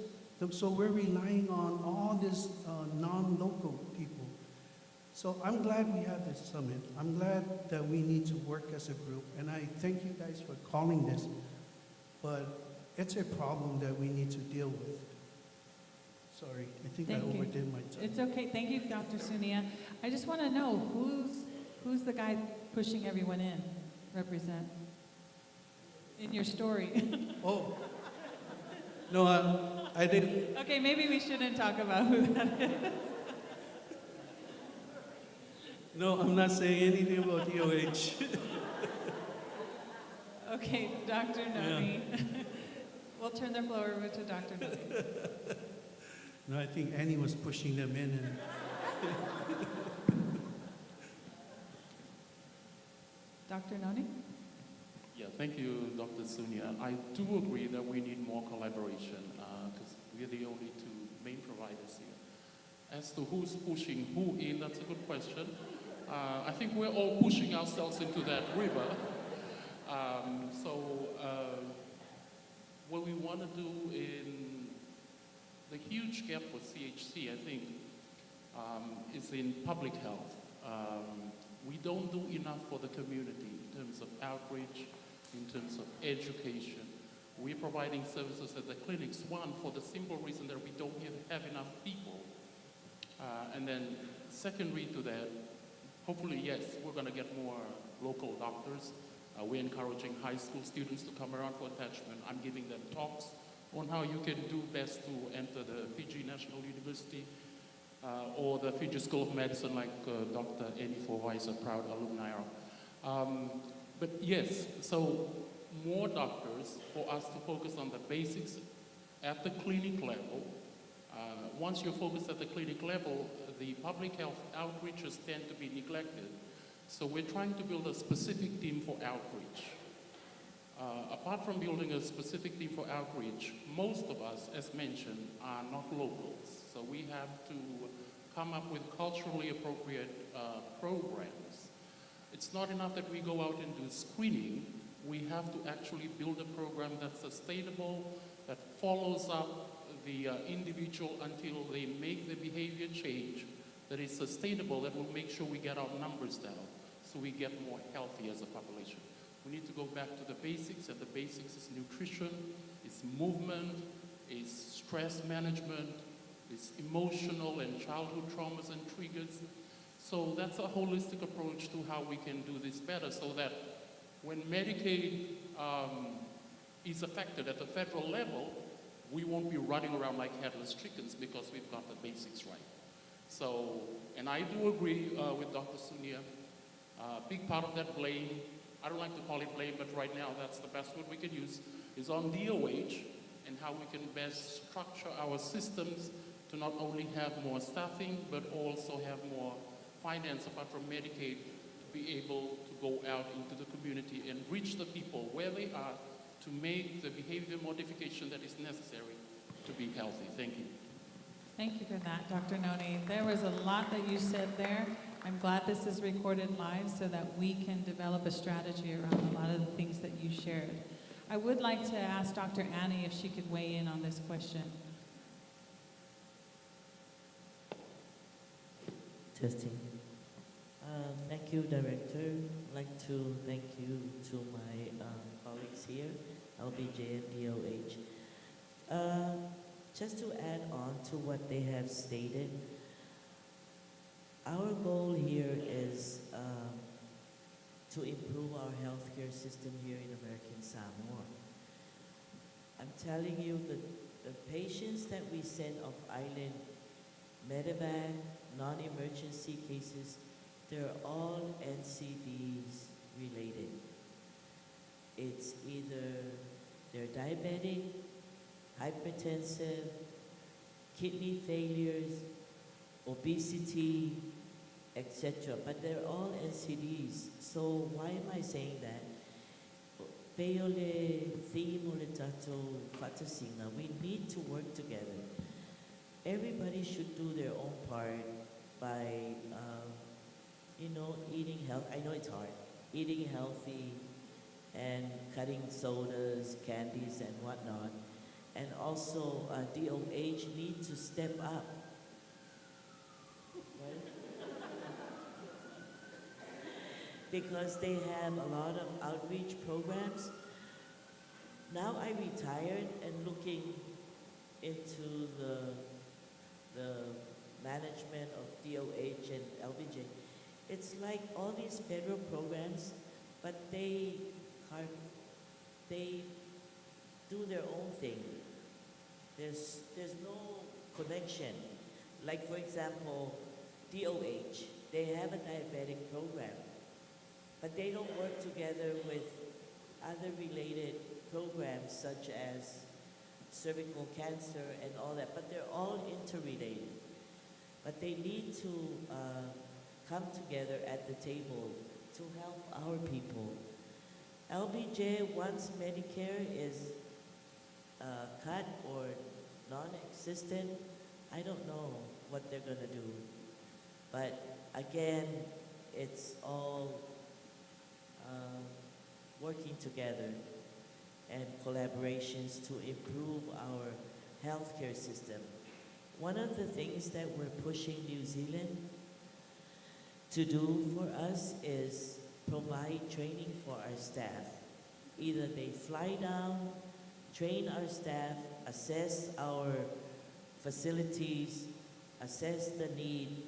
So we're relying on all these non-local people. So I'm glad we have this summit. I'm glad that we need to work as a group. And I thank you guys for calling this. But it's a problem that we need to deal with. Sorry, I think I overdid my time. It's okay. Thank you, Dr. Sunia. I just want to know, who's the guy pushing everyone in? Represent. In your story. Oh. No, I didn't. Okay, maybe we shouldn't talk about who that is. No, I'm not saying anything about DOH. Okay, Dr. Noni. Yeah. We'll turn the floor over to Dr. Noni. No, I think Annie was pushing them in. And Dr. Noni? Yeah, thank you, Dr. Sunia. I do agree that we need more collaboration because we're the only 2 main providers here. As to who's pushing who in, that's a good question. I think we're all pushing ourselves into that river. What we want to do in the huge gap with CHC, I think, is in public health. We don't do enough for the community in terms of outreach, in terms of education. We're providing services at the clinics, one, for the simple reason that we don't have enough people. And then secondary to that, hopefully, yes, we're going to get more local doctors. We're encouraging high school students to come around for attachment. I'm giving them talks on how you can do best to enter the Fiji National University or the Fiji School of Medicine, like Dr. Annie Forwai is a proud alumni of. But yes, so more doctors for us to focus on the basics at the clinic level. Once you're focused at the clinic level, the public health outreaches tend to be neglected. So we're trying to build a specific team for outreach. Apart from building a specific team for outreach, most of us, as mentioned, are not locals. So we have to come up with culturally appropriate programs. It's not enough that we go out and do screening. We have to actually build a program that's sustainable, that follows up the individual until they make the behavior change, that is sustainable, that will make sure we get our numbers down, so we get more healthy as a population. We need to go back to the basics, and the basics is nutrition, it's movement, it's stress management, it's emotional and childhood traumas and triggers. So that's a holistic approach to how we can do this better, so that when Medicaid is affected at the federal level, we won't be running around like headless chickens because we've got the basics right. So, and I do agree with Dr. Sunia. Big part of that blame, I don't like to call it blame, but right now that's the best word we can use, is on DOH and how we can best structure our systems to not only have more staffing, but also have more finance apart from Medicaid to be able to go out into the community and reach the people where they are to make the behavior modification that is necessary to be healthy. Thank you. Thank you for that, Dr. Noni. There was a lot that you said there. I'm glad this is recorded live so that we can develop a strategy around a lot of the things that you shared. I would like to ask Dr. Annie if she could weigh in on this question. Testing. Thank you, Director. I'd like to thank you to my colleagues here, LBJ and DOH. Just to add on to what they have stated, our goal here is to improve our healthcare system here in American Samoa. I'm telling you that the patients that we send off island, medevac, non-emergency cases, they're all NCDs related. It's either they're diabetic, hypertensive, kidney failures, obesity, etc. But they're all NCDs. So why am I saying that? We need to work together. Everybody should do their own part by, eating health. I know it's hard. Eating healthy and cutting sodas, candies, and whatnot. And also, DOH needs to step up. Right? Because they have a lot of outreach programs. Now I retired and looking into the management of DOH and LBJ. It's like all these federal programs, but they do their own thing. There's no connection. Like for example, DOH, they have a diabetic program, but they don't work together with other related programs such as cervical cancer and all that, but they're all interrelated. But they need to come together at the table to help our people. LBJ, once Medicare is cut or non-existent, I don't know what they're gonna do. But again, it's all working together and collaborations to improve our healthcare system. One of the things that we're pushing New Zealand to do for us is provide training for our staff. Either they fly down, train our staff, assess our facilities, assess the need,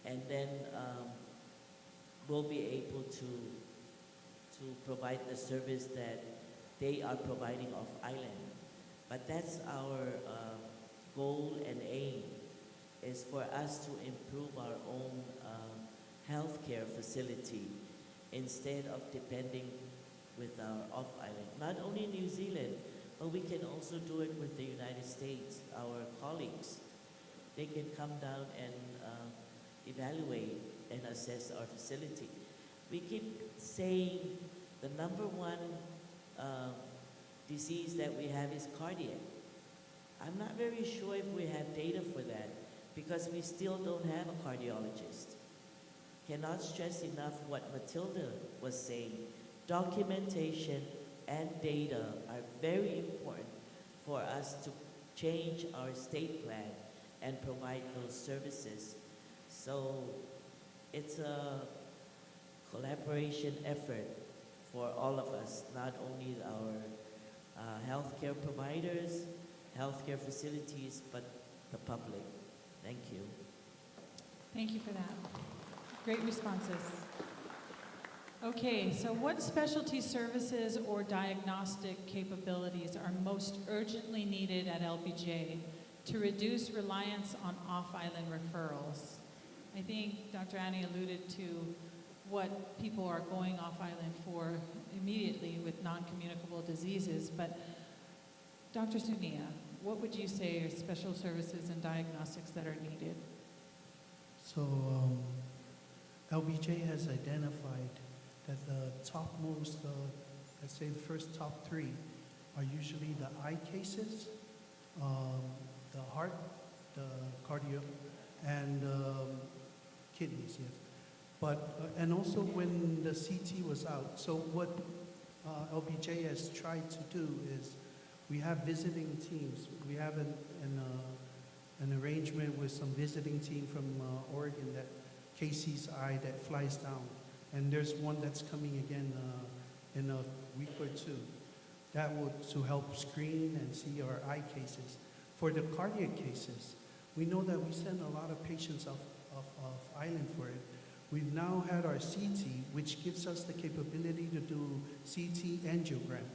and then we'll be able to provide the service that they are providing off island. But that's our goal and aim, is for us to improve our own healthcare facility instead of depending with our off island. Not only New Zealand, but we can also do it with the United States. Our colleagues, they can come down and evaluate and assess our facility. We keep saying the number one disease that we have is cardiac. I'm not very sure if we have data for that because we still don't have a cardiologist. Cannot stress enough what Matilda was saying. Documentation and data are very important for us to change our state plan and provide those services. So it's a collaboration effort for all of us, not only our healthcare providers, healthcare facilities, but the public. Thank you. Thank you for that. Great responses. Okay, so what specialty services or diagnostic capabilities are most urgently needed at LBJ to reduce reliance on off-island referrals? I think Dr. Annie alluded to what people are going off-island for immediately with non-communicable diseases, but Dr. Sunia, what would you say are special services and diagnostics that are needed? So LBJ has identified that the topmost, let's say the first top three, are usually the eye cases, the heart, the cardio, and kidneys, yes. But, and also when the CT was out. So what LBJ has tried to do is we have visiting teams. We have an arrangement with some visiting team from Oregon, that Casey's Eye, that flies down. And there's one that's coming again in a week or two. That will to help screen and see our eye cases. For the cardiac cases, we know that we send a lot of patients off island for it. We've now had our CT, which gives us the capability to do CT angiogram.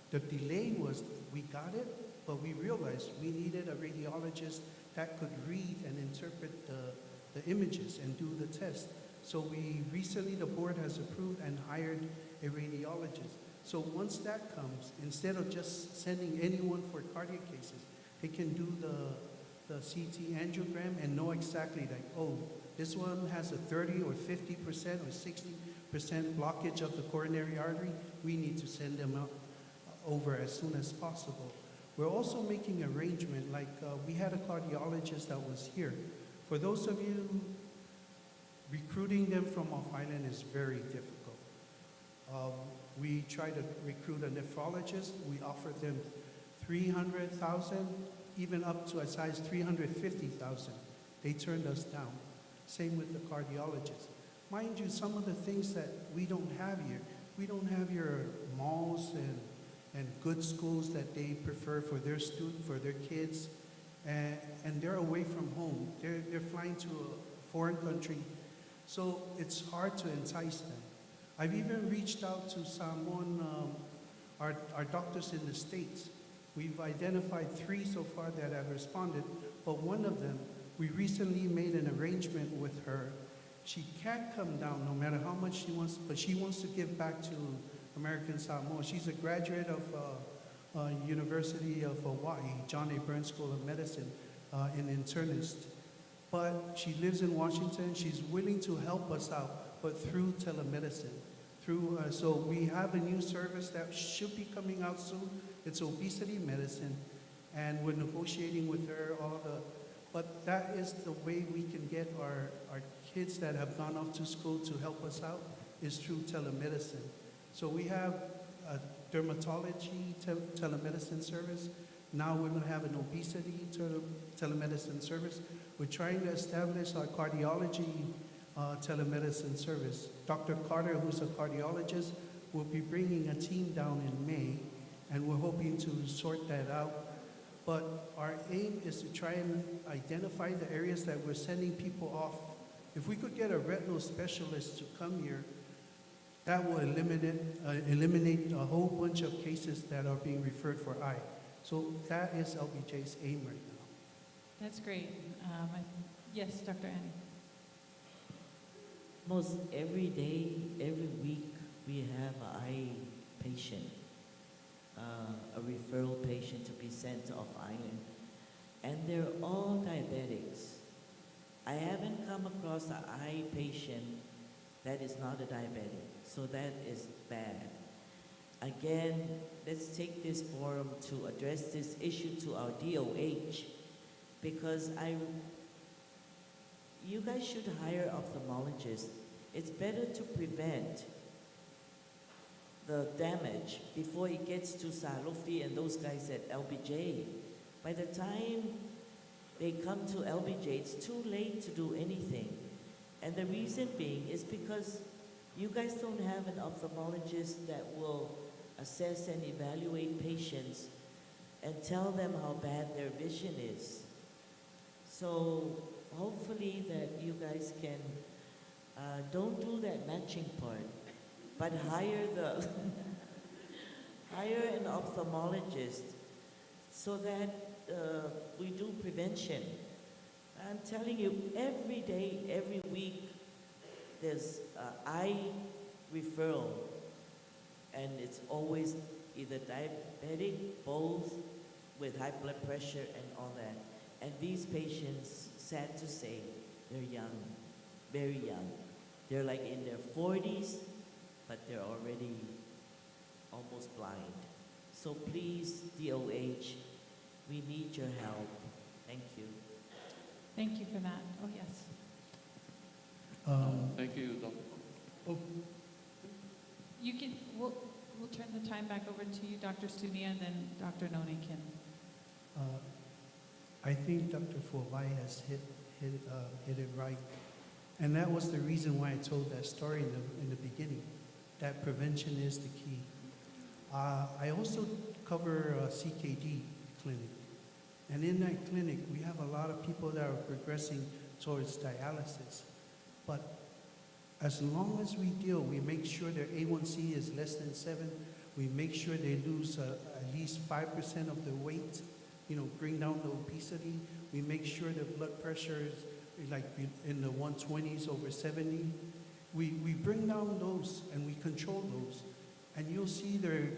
The delay was we got it, but we realized we needed a radiologist that could read and interpret the images and do the test. So we recently, the board has approved and hired a radiologist. So once that comes, instead of just sending anyone for cardiac cases, they can do the CT angiogram and know exactly like, oh, this one has a 30 or 50% or 60% blockage of the coronary artery. We need to send them out over as soon as possible. We're also making arrangement, like we had a cardiologist that was here. For those of you, recruiting them from off island is very difficult. We try to recruit a nephrologist. We offer them $300,000, even up to a size $350,000. They turned us down. Same with the cardiologist. Mind you, some of the things that we don't have here, we don't have your malls and good schools that they prefer for their for their kids, and they're away from home. They're flying to a foreign country, so it's hard to entice them. I've even reached out to someone, our doctors in the States. We've identified 3 so far that have responded, but one of them, we recently made an arrangement with her. She can't come down no matter how much she wants, but she wants to give back to American Samoa. She's a graduate of University of Hawaii, John A. Burns School of Medicine, an internist. But she lives in Washington. She's willing to help us out, but through telemedicine. So we have a new service that should be coming out soon. It's obesity medicine, and we're negotiating with her but that is the way we can get our kids that have gone off to school to help us out, is through telemedicine. So we have a dermatology telemedicine service. Now we're going to have an obesity telemedicine service. We're trying to establish our cardiology telemedicine service. Dr. Carter, who's a cardiologist, will be bringing a team down in May, and we're hoping to sort that out. But our aim is to try and identify the areas that we're sending people off. If we could get a retinal specialist to come here, that will eliminate a whole bunch of cases that are being referred for eye. So that is LBJ's aim right now. That's great. Yes, Dr. Annie. Most every day, every week, we have an eye patient, a referral patient to be sent off island. And they're all diabetics. I haven't come across an eye patient that is not a diabetic. So that is bad. Again, let's take this forum to address this issue to our DOH, because you guys should hire ophthalmologists. It's better to prevent the damage before it gets to Sanofi and those guys at LBJ. By the time they come to LBJ, it's too late to do anything. And the reason being is because you guys don't have an ophthalmologist that will assess and evaluate patients and tell them how bad their vision is. So hopefully that you guys can, don't do that matching part, but hire an ophthalmologist so that we do prevention. I'm telling you, every day, every week, there's eye referral, and it's always either diabetic, both, with high blood pressure and all that. And these patients, sad to say, they're young, very young. They're like in their 40s, but they're already almost blind. So please, DOH, we need your help. Thank you. Thank you for that. Oh, yes. Thank you, Dr. Oh, You can, we'll turn the time back over to you, Dr. Stunia, and then Dr. Noni can. I think Dr. Fulvai has hit it right. And that was the reason why I told that story in the beginning, that prevention is the key. I also cover a CKD clinic. And in that clinic, we have a lot of people that are progressing towards dialysis. But as long as we we make sure their A1C is less than 7, we make sure they lose at least 5% of their weight, bring down the obesity. We make sure their blood pressure is like in the 120s over 70. We bring down those and we control those. And you'll see their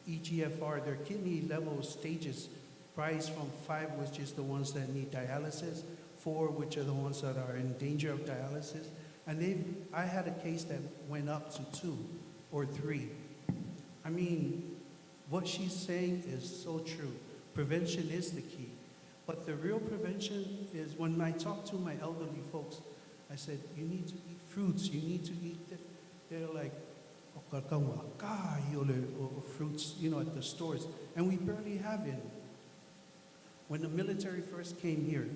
EGFR, their kidney level stages rise from 5, which is the ones that need dialysis, 4, which are the ones that are in danger of dialysis. And I had a case that went up to 2 or 3. I mean, what she's saying is so true. Prevention is the key. But the real prevention is when I talk to my elderly folks, I said, you need to eat fruits, you need to eat it. They're like, or fruits, at the stores. And we barely have any. When the military first came here,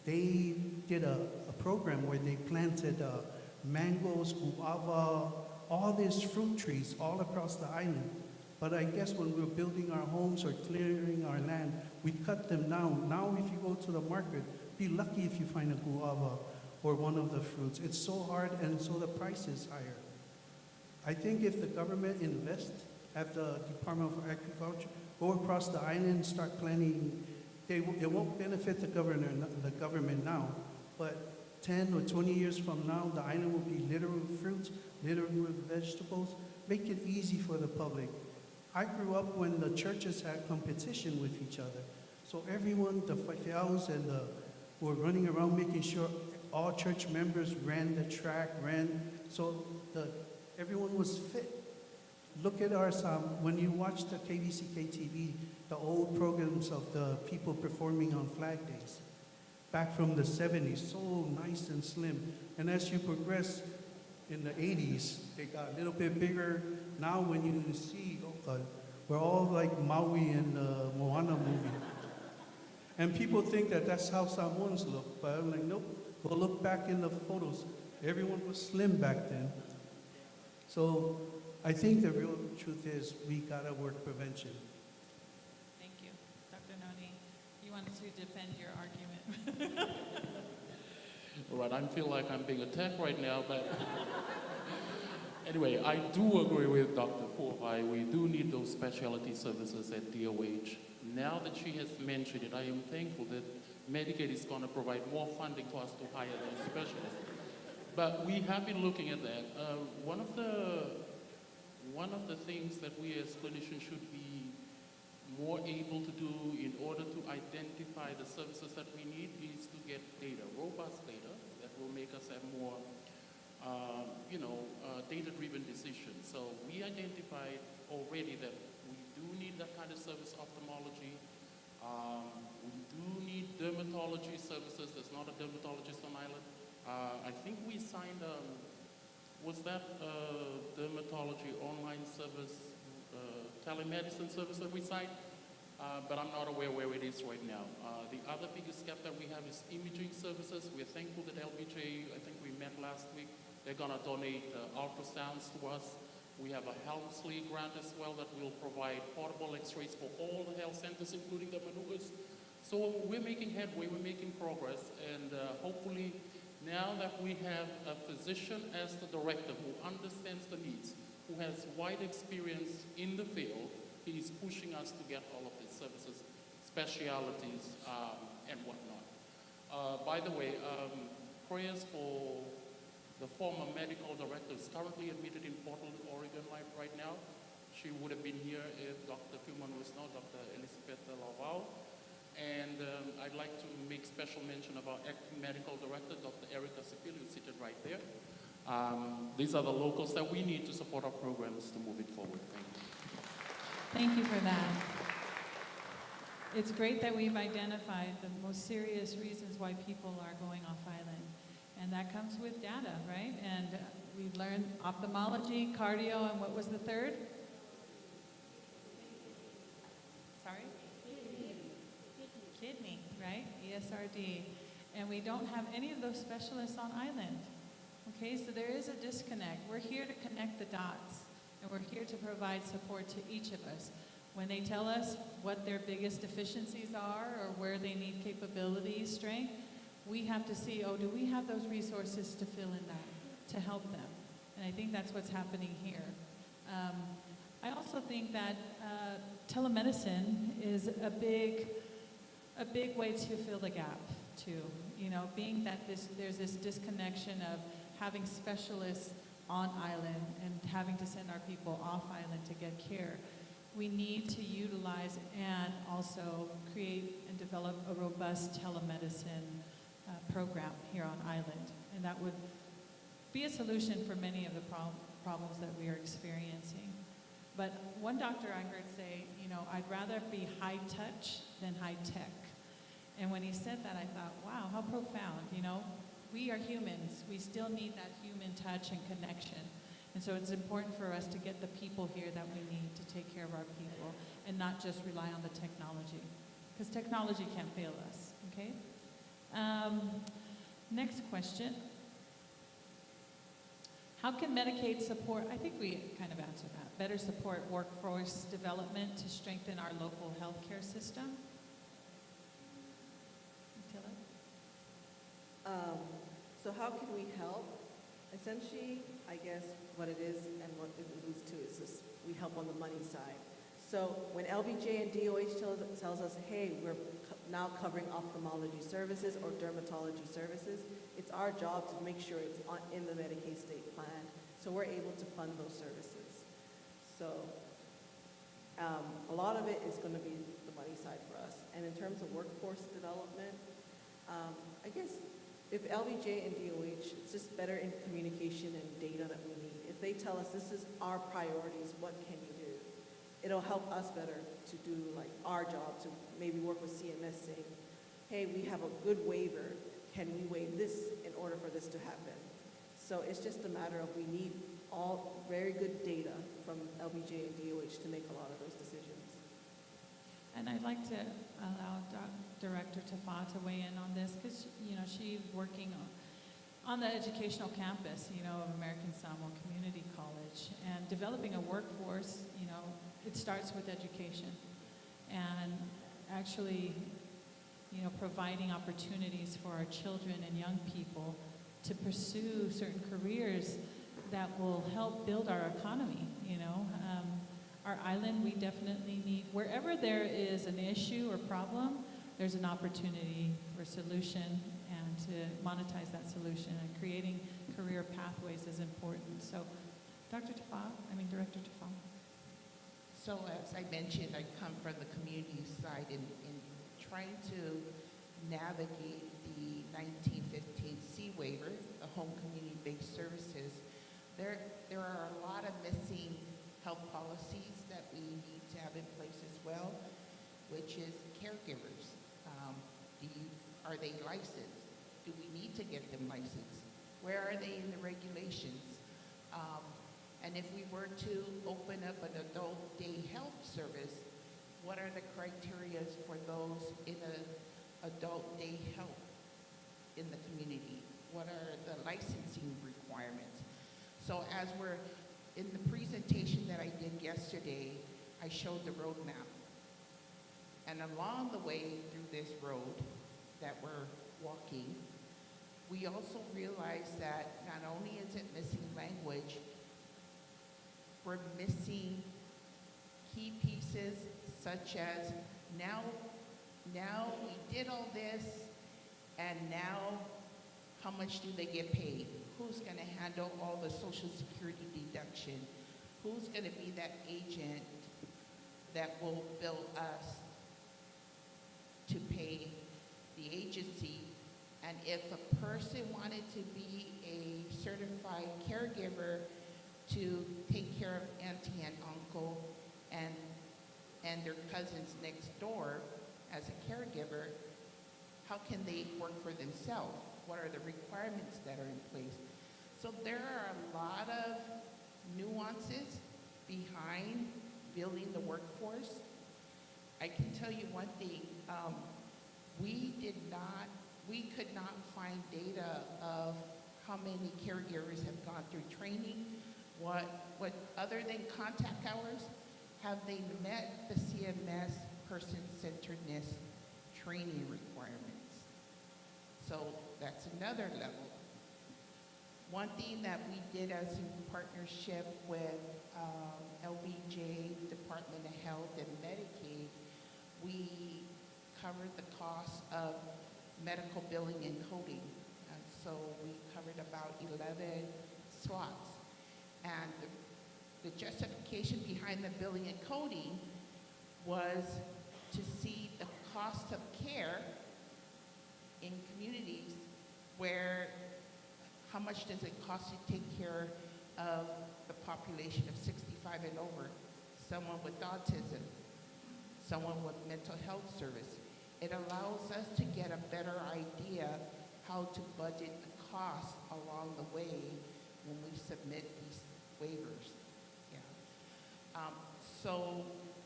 they did a program where they planted mangoes, guava, all these fruit trees all across the island. But I guess when we were building our homes or clearing our land, we cut them down. Now if you go to the market, be lucky if you find a guava or one of the fruits. It's so hard, and so the price is higher. I think if the government invests, at the Department of Agriculture, go across the island and start planting, it won't benefit the government now, but 10 or 20 years from now, the island will be littered with fruits, littered with vegetables. Make it easy for the public. I grew up when the churches had competition with each other. So everyone, the favelas and were running around making sure all church members ran the track, so everyone was fit. Look at our, when you watch the KVZK TV, the old programs of the people performing on Flag Days, back from the 70s, so nice and slim. And as you progress in the 80s, they got a little bit bigger. Now when you see, we're all like Maui in the Moana movie. And people think that that's how Samoans look, but I'm like, nope, Go look back in the photos. Everyone was slim back then. So I think the real truth is we gotta work prevention. Thank you. Dr. Noni, you wanted to defend your argument. All right, I feel like I'm being attacked right now, but anyway, I do agree with Dr. Purhai. We do need those specialty services at DOH. Now that she has mentioned it, I am thankful that Medicaid is going to provide more funding for us to hire those specialists. But we have been looking at that. One of the things that we as clinicians should be more able to do in order to identify the services that we need is to get data, robust data that will make us have more, data-driven decisions. So we identified already that we do need that kind of service, ophthalmology. We do need dermatology services. There's not a dermatologist on island. I think we signed, was that dermatology online service, telemedicine service that we signed? But I'm not aware where it is right now. The other biggest gap that we have is imaging services. We're thankful that LBJ, I think we met last week, they're going to donate ultrasounds to us. We have a Helmsley grant as well that will provide portable x-rays for all the health centers, including the Manukas. So we're making headway, we're making progress, and hopefully now that we have a physician as the director who understands the needs, who has wide experience in the field, he is pushing us to get all of these services, specialities, and whatnot. By the way, prayers for the former medical director is currently admitted in Portland, Oregon right now. She would have been here if Dr. Fuman was not, Dr. Elizabeth Lavau. And I'd like to make special mention of our acting medical director, Dr. Erica Sipil, who's seated right there. These are the locals that we need to support our programs to move it forward. Thank you. Thank you for that. It's great that we've identified the most serious reasons why people are going off island. And that comes with data, right? And we've learned ophthalmology, cardio, and what was the third? Sorry? Kidney, right? ESRD. And we don't have any of those specialists on island. Okay, so there is a disconnect. We're here to connect the dots, and we're here to provide support to each of us. When they tell us what their biggest deficiencies are or where they need capabilities, strength, we have to see, do we have those resources to fill in that, to help them? And I think that's what's happening here. I also think that telemedicine is a big way to fill the gap, too. You know, being that there's this disconnection of having specialists on island and having to send our people off island to get care. We need to utilize and also create and develop a robust telemedicine program here on island. And that would be a solution for many of the problems that we are experiencing. But one doctor I heard say, I'd rather be high touch than high tech. And when he said that, I thought, wow, how profound. We are humans. We still need that human touch and connection. And so it's important for us to get the people here that we need to take care of our people and not just rely on the technology, because technology can't fail us, okay? Next question. How can Medicaid support, I think we kind of answered that, better support workforce development to strengthen our local healthcare system? So how can we help? Essentially, I guess what it is and what it alludes to is this, we help on the money side. So when LBJ and DOH tells us, hey, we're now covering ophthalmology services or dermatology services, it's our job to make sure it's in the Medicaid state plan, so we're able to fund those services. So a lot of it is going to be the money side for us. And in terms of workforce development, I guess if LBJ and DOH, it's just better in communication and data that we need. If they tell us this is our priorities, what can you do? It'll help us better to do like our job, to maybe work with CMS saying, hey, we have a good waiver. Can we waive this in order for this to happen? So it's just a matter of we need all very good data from LBJ and DOH to make a lot of those decisions. And I'd like to allow Director Tafa to weigh in on this, because, you know, she's working on the educational campus, you know, of American Samoa Community College. And developing a workforce, you know, it starts with education. And actually, you know, providing opportunities for our children and young people to pursue certain careers that will help build our economy, you know. Our island, we definitely need, wherever there is an issue or problem, there's an opportunity for solution, and to monetize that solution, and creating career pathways is important. So, Director Tafa. So as I mentioned, I come from the community side in trying to navigate the 1915 C waiver, the home community-based services. There are a lot of missing health policies that we need to have in place as well, which is caregivers. Are they licensed? Do we need to get them licensed? Where are they in the regulations? And if we were to open up an adult day health service, what are the criteria for those in an adult day health in the community? What are the licensing requirements? So as we're in the presentation that I did yesterday, I showed the roadmap. And along the way through this road that we're walking, we also realize that not only is it missing language, we're missing key pieces such as now we did all this, and now how much do they get paid? Who's going to handle all the Social Security deduction? Who's going to be that agent that will bill us to pay the agency? And if a person wanted to be a certified caregiver to take care of auntie and uncle and their cousins next door as a caregiver, how can they work for themselves? What are the requirements that are in place? So there are a lot of nuances behind building the workforce. I can tell you one thing, we could not find data of how many caregivers have gone through training, what other than contact hours, have they met the CMS person-centeredness training requirements? So that's another level. One thing that we did as in partnership with LBJ, Department of Health, and Medicaid, we covered the cost of medical billing and coding. And so we covered about 11 slots. And the justification behind the billing and coding was to see the cost of care in communities where how much does it cost to take care of the population of 65 and over, someone with autism, someone with mental health service. It allows us to get a better idea how to budget the cost along the way when we submit these waivers. Yeah. So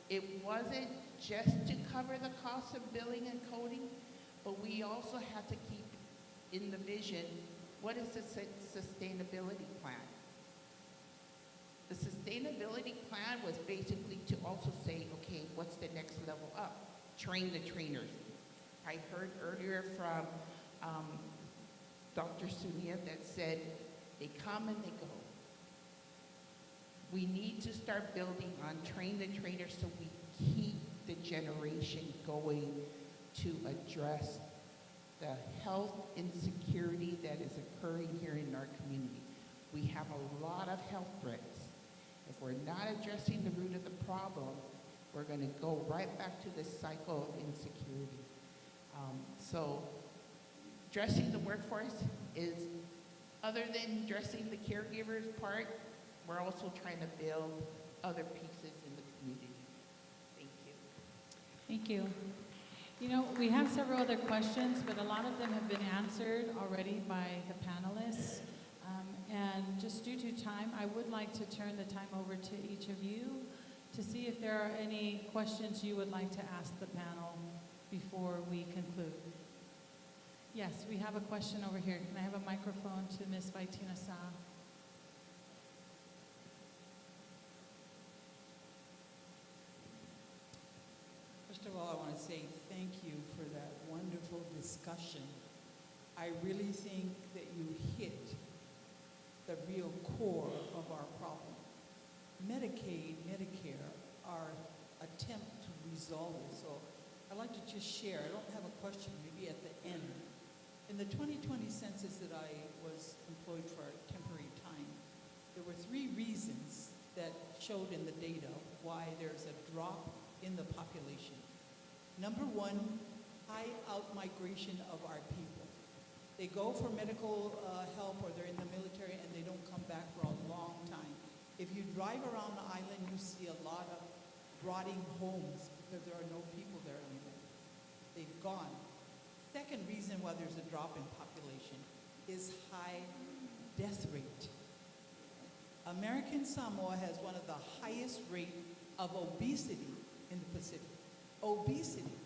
it wasn't just to cover the cost of billing and coding, but we also had to keep in the vision, what is the sustainability plan? The sustainability plan was basically to also say, okay, what's the next level up? Train the trainers. I heard earlier from Dr. Sunia that said, they come and they go. We need to start building on train the trainers so we keep the generation going to address the health insecurity that is occurring here in our community. We have a lot of health threats. If we're not addressing the root of the problem, we're going to go right back to this cycle of insecurity. So addressing the workforce is, other than addressing the caregivers part, we're also trying to build other pieces in the community. Thank you. Thank you. You know, we have several other questions, but a lot of them have been answered already by the panelists. And just due to time, I would like to turn the time over to each of you to see if there are any questions you would like to ask the panel before we conclude? Yes, we have a question over here. Can I have a microphone to Ms. Vaitina Sa? First of all, I want to say thank you for that wonderful discussion. I really think that you hit the real core of our problem. Medicaid, Medicare, our attempt to resolve it. So I'd like to just share, I don't have a question, maybe at the end. In the 2020 census that I was employed for a temporary time, there were 3 reasons that showed in the data why there's a drop in the population. Number 1, high out-migration of our people. They go for medical help or they're in the military and they don't come back for a long time. If you drive around the island, you see a lot of rotting homes because there are no people there anymore. They've gone. Second reason why there's a drop in population is high death rate. American Samoa has one of the highest rate of obesity in the Pacific. Obesity.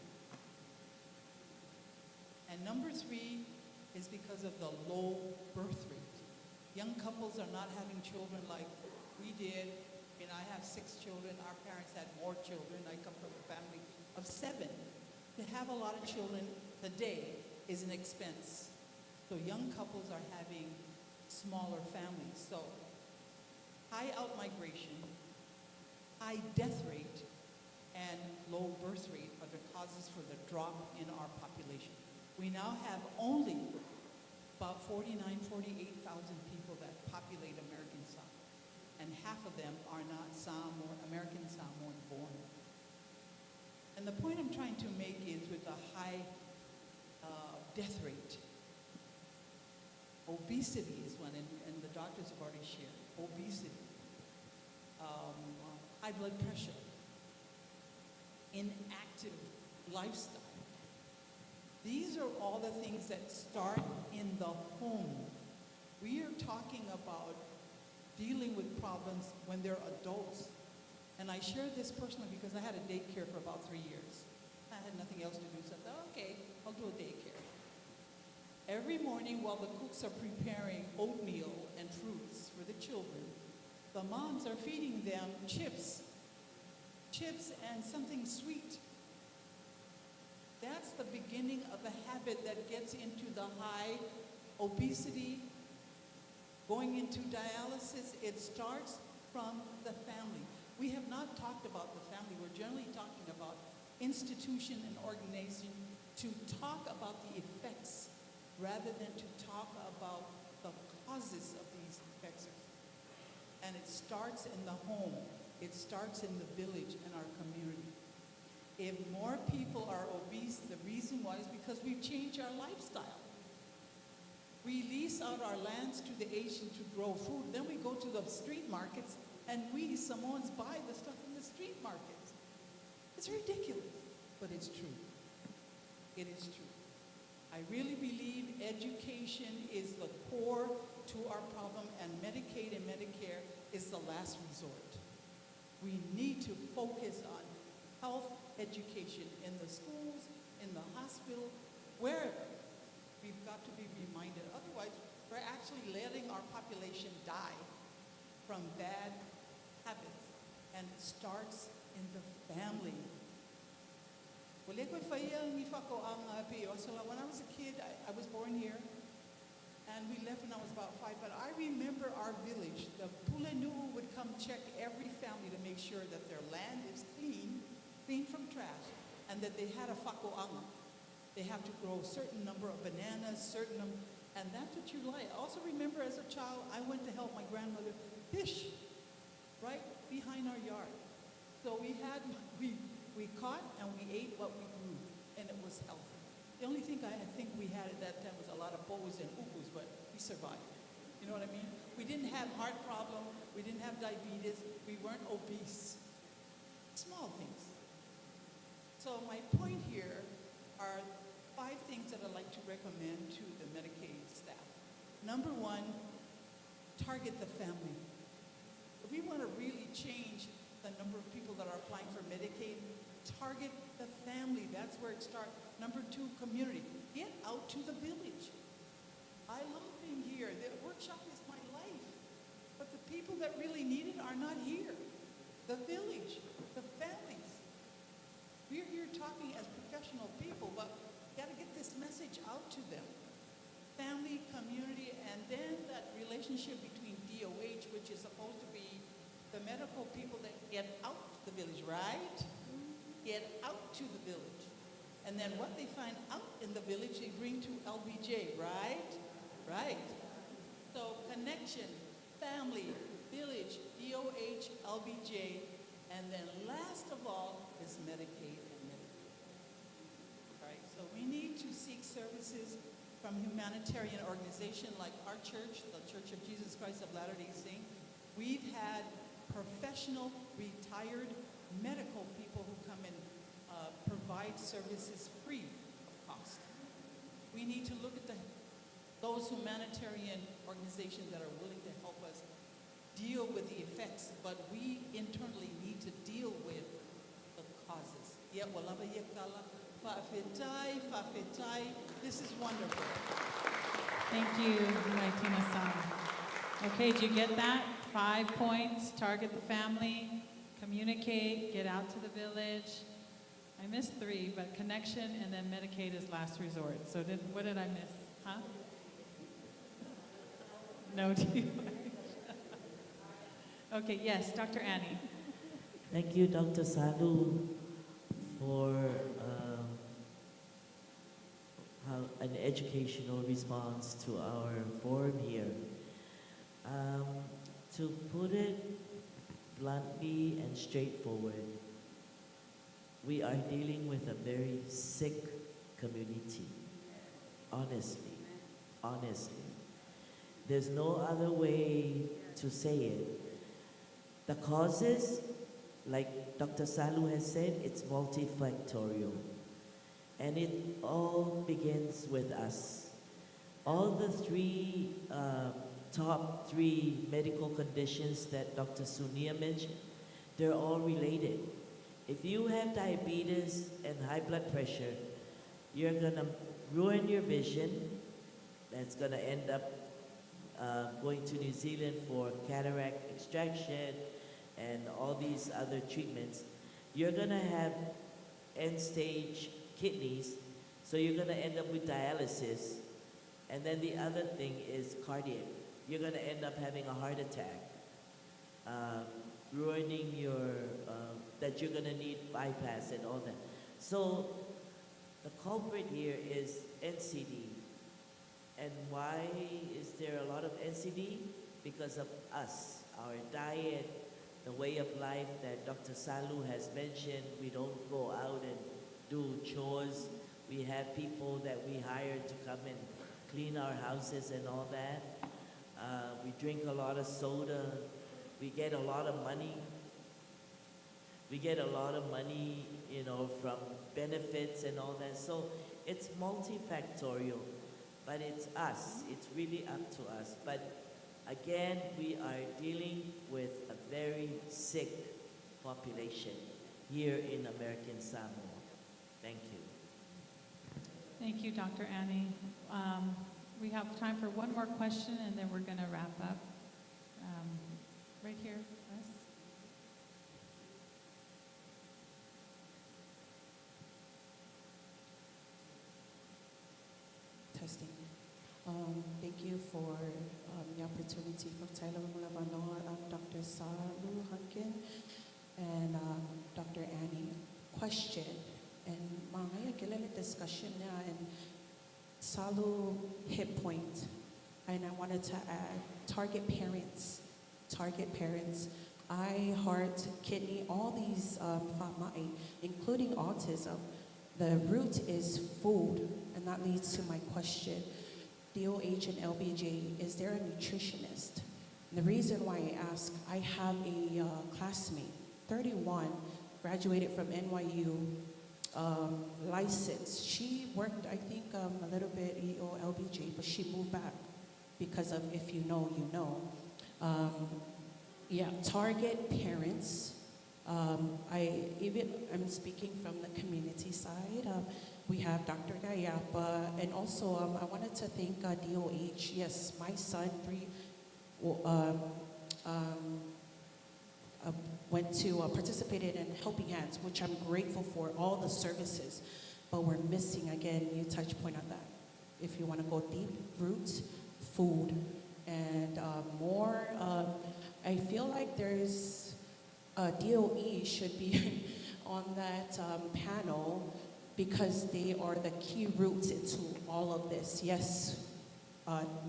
And number 3 is because of the low birth rate. Young couples are not having children like we did. And I have 6 children. Our parents had more children. I come from a family of 7. To have a lot of children today is an expense. So young couples are having smaller families. So high out-migration, high death rate, and low birth rate are the causes for the drop in our population. We now have only about 48,000 people that populate American Samoa, and half of them are not American Samoan born. And the point I'm trying to make is with the high death rate, obesity is one, and the doctors have already shared. Obesity, high blood pressure, inactive lifestyle. These are all the things that start in the home. We are talking about dealing with problems when they're adults. And I share this personally because I had a daycare for about 3 years. I had nothing else to do, so I thought, okay, I'll do a daycare. Every morning while the cooks are preparing oatmeal and fruits for the children, the moms are feeding them chips and something sweet. That's the beginning of a habit that gets into the high obesity, going into dialysis. It starts from the family. We have not talked about the family. We're generally talking about institution and organization to talk about the effects rather than to talk about the causes of these effects. And it starts in the home. It starts in the village and our community. If more people are obese, the reason why is because we've changed our lifestyle. We lease out our lands to the Asian to grow food. Then we go to the street markets and we Samoans buy the stuff in the street markets. It's ridiculous, but it's true. It is true. I really believe education is the core to our problem, and Medicaid and Medicare is the last resort. We need to focus on health education in the schools, in the hospital, wherever. We've got to be reminded. Otherwise, we're actually letting our population die from bad habits, and it starts in the family. When I was a kid, I was born here, and we left when I was about 5, but I remember our village. The Pulenu would come check every family to make sure that their land is clean from trash, and that they had a fako'anga. They have to grow a certain number of bananas, and that's what you like. I also remember as a child, I went to help my grandmother fish right behind our yard. So we caught and we ate what we grew, and it was healthy. The only thing I think we had at that time was a lot of boas and ukus, but we survived. You know what I mean? We didn't have heart problem. We didn't have diabetes. We weren't obese. Small things. So my point here are 5 things that I'd like to recommend to the Medicaid staff. Number 1, target the family. If we want to really change the number of people that are applying for Medicaid, target the family, that's where it starts. Number two, community. Get out to the village. I love being here. The workshop is my life. But the people that really need it are not here. The village, the families. We're here talking as professional people, but got to get this message out to them. Family, community, and then that relationship between DOH, which is supposed to be the medical people that get out to the village, right? Get out to the village. And then what they find out in the village, they bring to LBJ, right? Right. So connection, family, village, DOH, LBJ, and then last of all is Medicaid and Medicare. All right, so we need to seek services from humanitarian organizations like our church, the Church of Jesus Christ of Latter-day Saints. We've had professional, retired medical people who come and provide services free of cost. We need to look at those humanitarian organizations that are willing to help us deal with the effects, but we internally need to deal with the causes. This is wonderful. Thank you, Martina-san. Okay, did you get that? 5 points, target the family, communicate, get out to the village. I missed 3, but connection and then Medicaid is last resort. So what did I miss? Huh? No DOH. Okay, yes, Dr. Annie. Thank you, Dr. Salu, for an educational response to our forum here. To put it bluntly and straightforward, we are dealing with a very sick community. Honestly. There's no other way to say it. The causes, like Dr. Salu has said, it's multifactorial. And it all begins with us. All the top three medical conditions that Dr. Sunia mentioned, they're all related. If you have diabetes and high blood pressure, you're gonna ruin your vision. That's gonna end up going to New Zealand for cataract extraction and all these other treatments. You're gonna have end-stage kidneys, so you're gonna end up with dialysis. And then the other thing is cardiac. You're gonna end up having a heart attack, ruining your, that you're gonna need bypass and all that. So the culprit here is NCD. And why is there a lot of NCD? Because of us, our diet, the way of life that Dr. Salu has mentioned. We don't go out and do chores. We have people that we hire to come and clean our houses and all that. We drink a lot of soda. We get a lot of money. You know, from benefits and all that. So it's multifactorial, but it's us. It's really up to us. But again, we are dealing with a very sick population here in American Samoa. Thank you. Thank you, Dr. Annie. We have time for one more question, and then we're going to wrap up. Right here, Wes. Testing. Thank you for the opportunity from Taylor Mulavano. I'm Dr. Salu Hunkin and Dr. Annie. Question. And mamaya kilala discussion na and Salu hit point. And I wanted to add target parents. Eye, heart, kidney, all these including autism. The root is food, and that leads to my question. DOH and LBJ, is there a nutritionist? And the reason why I ask, I have a classmate, 31, graduated from NYU, licensed. She worked, I think, a little bit EO, LBJ, but she moved back because of if you know, you know. Target parents, I'm speaking from the community side. We have Dr. Gayapa, and also I wanted to thank DOH. Yes, my son participated in Helping Hands, which I'm grateful for, all the services, but we're missing, again, you touch point on that. If you want to go deep, roots, food, and more, I feel like there's, DOE should be on that panel because they are the key roots into all of this. Yes,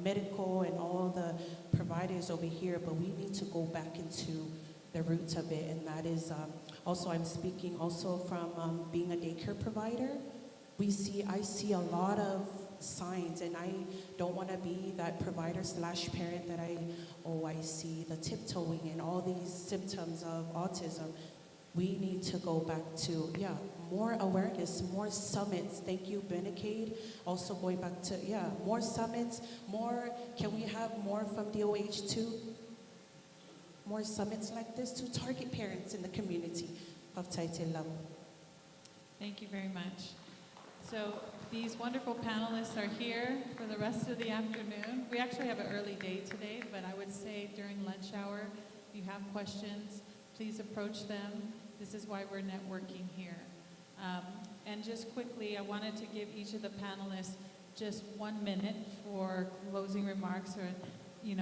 medical and all the providers over here, but we need to go back into the roots of it, and that is also, I'm speaking also from being a daycare provider. I see a lot of signs, and I don't want to be that provider / parent that I see the tiptoeing and all these symptoms of autism. We need to go back to, more awareness, more summits. Thank you, Benicade. Also going back to, more summits, can we have more from DOH too? More summits like this to target parents in the community of Taite level. Thank you very much. So these wonderful panelists are here for the rest of the afternoon. We actually have an early day today, but I would say during lunch hour, if you have questions, please approach them. This is why we're networking here. And just quickly, I wanted to give each of the panelists just 1 minute for closing remarks. Or,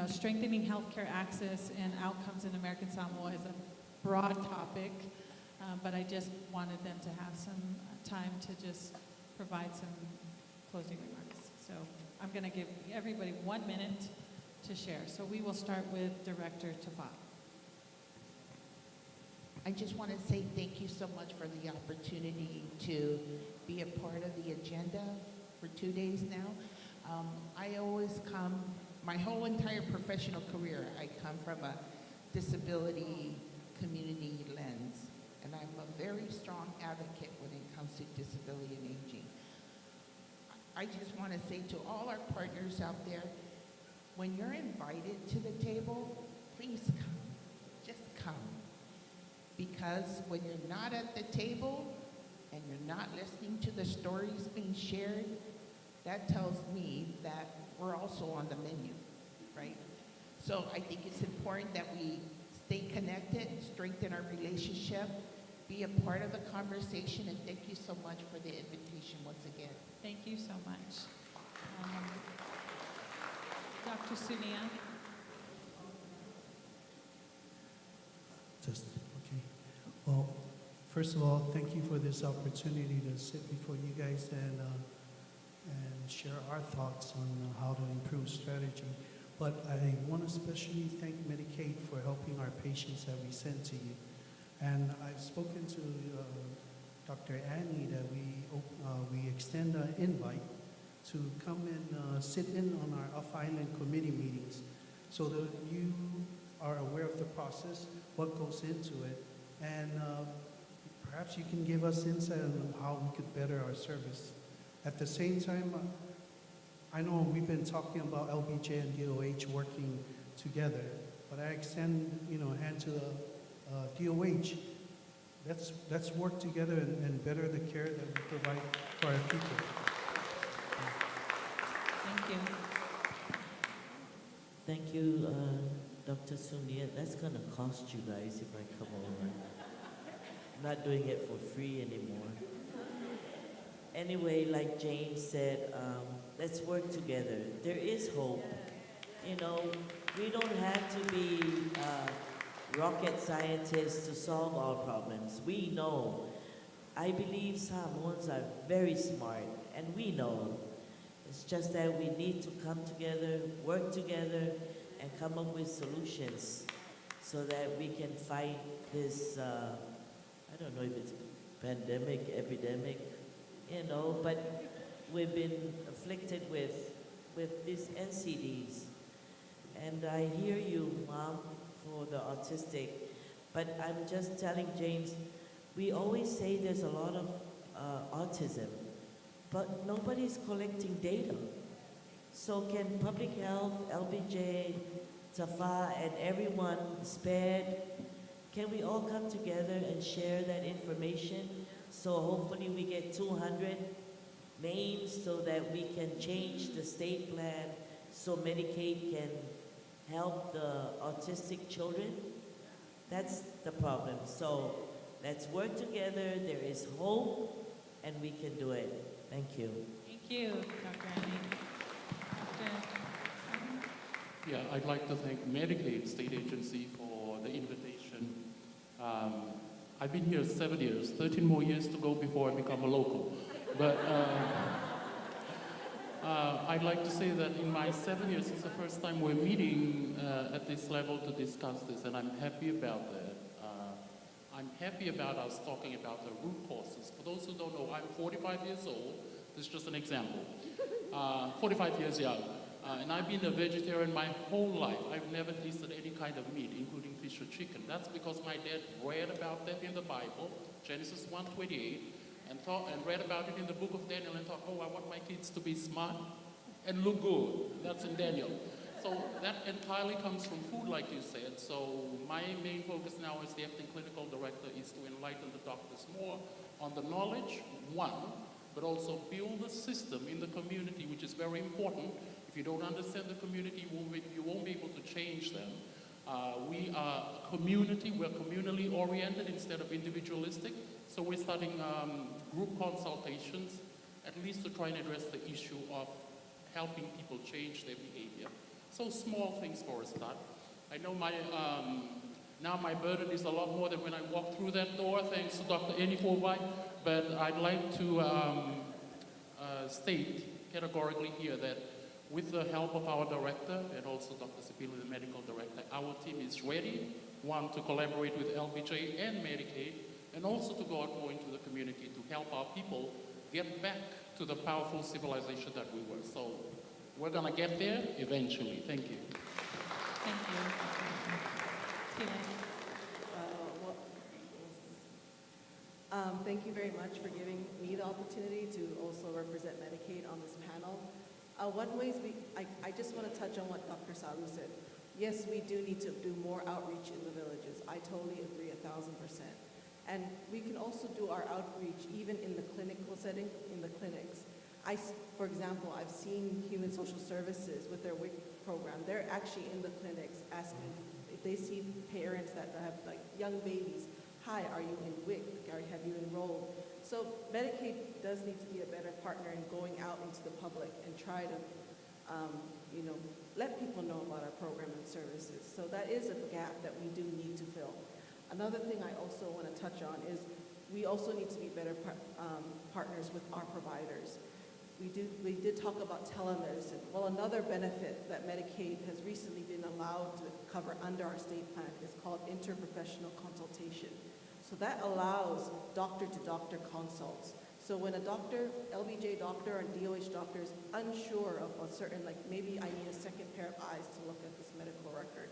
strengthening healthcare access and outcomes in American Samoa is a broad topic, but I just wanted them to have some time to just provide some closing remarks. So I'm going to give everybody 1 minute to share. So we will start with Director Tafa. I just want to say thank you so much for the opportunity to be a part of the agenda for 2 days now. I always come, my whole entire professional career, I come from a disability community lens, and I'm a very strong advocate when it comes to disability and aging. I just want to say to all our partners out there, when you're invited to the table, please come, just come. Because when you're not at the table and you're not listening to the stories being shared, that tells me that we're also on the menu, right? So I think it's important that we stay connected, strengthen our relationship, be a part of the conversation, and thank you so much for the invitation once again. Thank you so much. Dr. Sunia. Okay. Well, first of all, thank you for this opportunity to sit before you guys and share our thoughts on how to improve strategy. But I want to especially thank Medicaid for helping our patients that we send to you. And I've spoken to Dr. Annie that we extend an invite to come and sit in on our off-island committee meetings so that you are aware of the process, what goes into it, and perhaps you can give us insight on how we could better our service. At the same time, I know we've been talking about LBJ and DOH working together, but I extend, a hand to the DOH. Let's work together and better the care that we provide for our people. Thank you. Thank you, Dr. Sunia. That's going to cost you guys if I come over. I'm not doing it for free anymore. Anyway, like James said, let's work together. There is hope. We don't have to be rocket scientists to solve all problems. We know. I believe Samoans are very smart, and we know. It's just that we need to come together, work together, and come up with solutions so that we can fight this, I don't know if it's pandemic, epidemic, but we've been afflicted with these NCDs. And I hear you, Mom, for the autistic, but I'm just telling James, we always say there's a lot of autism, but nobody's collecting data. So can public health, LBJ, Tafa, and everyone, SPED, can we all come together and share that information? So hopefully we get 200 names so that we can change the state plan so Medicaid can help the autistic children. That's the problem. So let's work together. There is hope, and we can do it. Thank you. Thank you, Dr. Annie. Yeah, I'd like to thank Medicaid State Agency for the invitation. I've been here 7 years, 13 more years to go before I become a local. But I'd like to say that in my 7 years, it's the first time we're meeting at this level to discuss this, and I'm happy about that. I'm happy about us talking about the root causes. For those who don't know, I'm 45 years old. This is just an example. 45 years young. And I've been a vegetarian my whole life. I've never tasted any kind of meat, including fish or chicken. That's because my dad read about that in the Bible, Genesis 1:28, and read about it in the book of Daniel and thought, oh, I want my kids to be smart and look good. That's in Daniel. So that entirely comes from food, like you said. So my main focus now as the acting clinical director is to enlighten the doctors more on the knowledge, one, but also build a system in the community, which is very important. If you don't understand the community, you won't be able to change them. We are a community, we're communally oriented instead of individualistic. So we're starting group consultations, at least to try and address the issue of helping people change their behavior. So small things for a start. I know now my burden is a lot more than when I walked through that door, thanks to Dr. Annie Forby, but I'd like to state categorically here that with the help of our director and also Dr. Sipili, the medical director, our team is ready, one, to collaborate with LBJ and Medicaid, and also to go out more into the community to help our people get back to the powerful civilization that we were. So we're going to get there eventually. Thank you. Thank you. Thank you very much for giving me the opportunity to also represent Medicaid on this panel. I just want to touch on what Dr. Salu said. Yes, we do need to do more outreach in the villages. I totally agree 1,000%. And we can also do our outreach even in the clinical setting, in the clinics. For example, I've seen Human Social Services with their WIC program. They're actually in the clinics asking if they see parents that have like young babies. Hi, are you in WIC? Have you enrolled? So Medicaid does need to be a better partner in going out into the public and try to, let people know about our program and services. So that is a gap that we do need to fill. Another thing I also want to touch on is we also need to be better partners with our providers. We did talk about telemedicine. Well, another benefit that Medicaid has recently been allowed to cover under our state plan is called interprofessional consultation. So that allows doctor-to-doctor consults. So when a doctor, LBJ doctor or DOH doctor is unsure of a certain, like maybe I need a second pair of eyes to look at this medical record,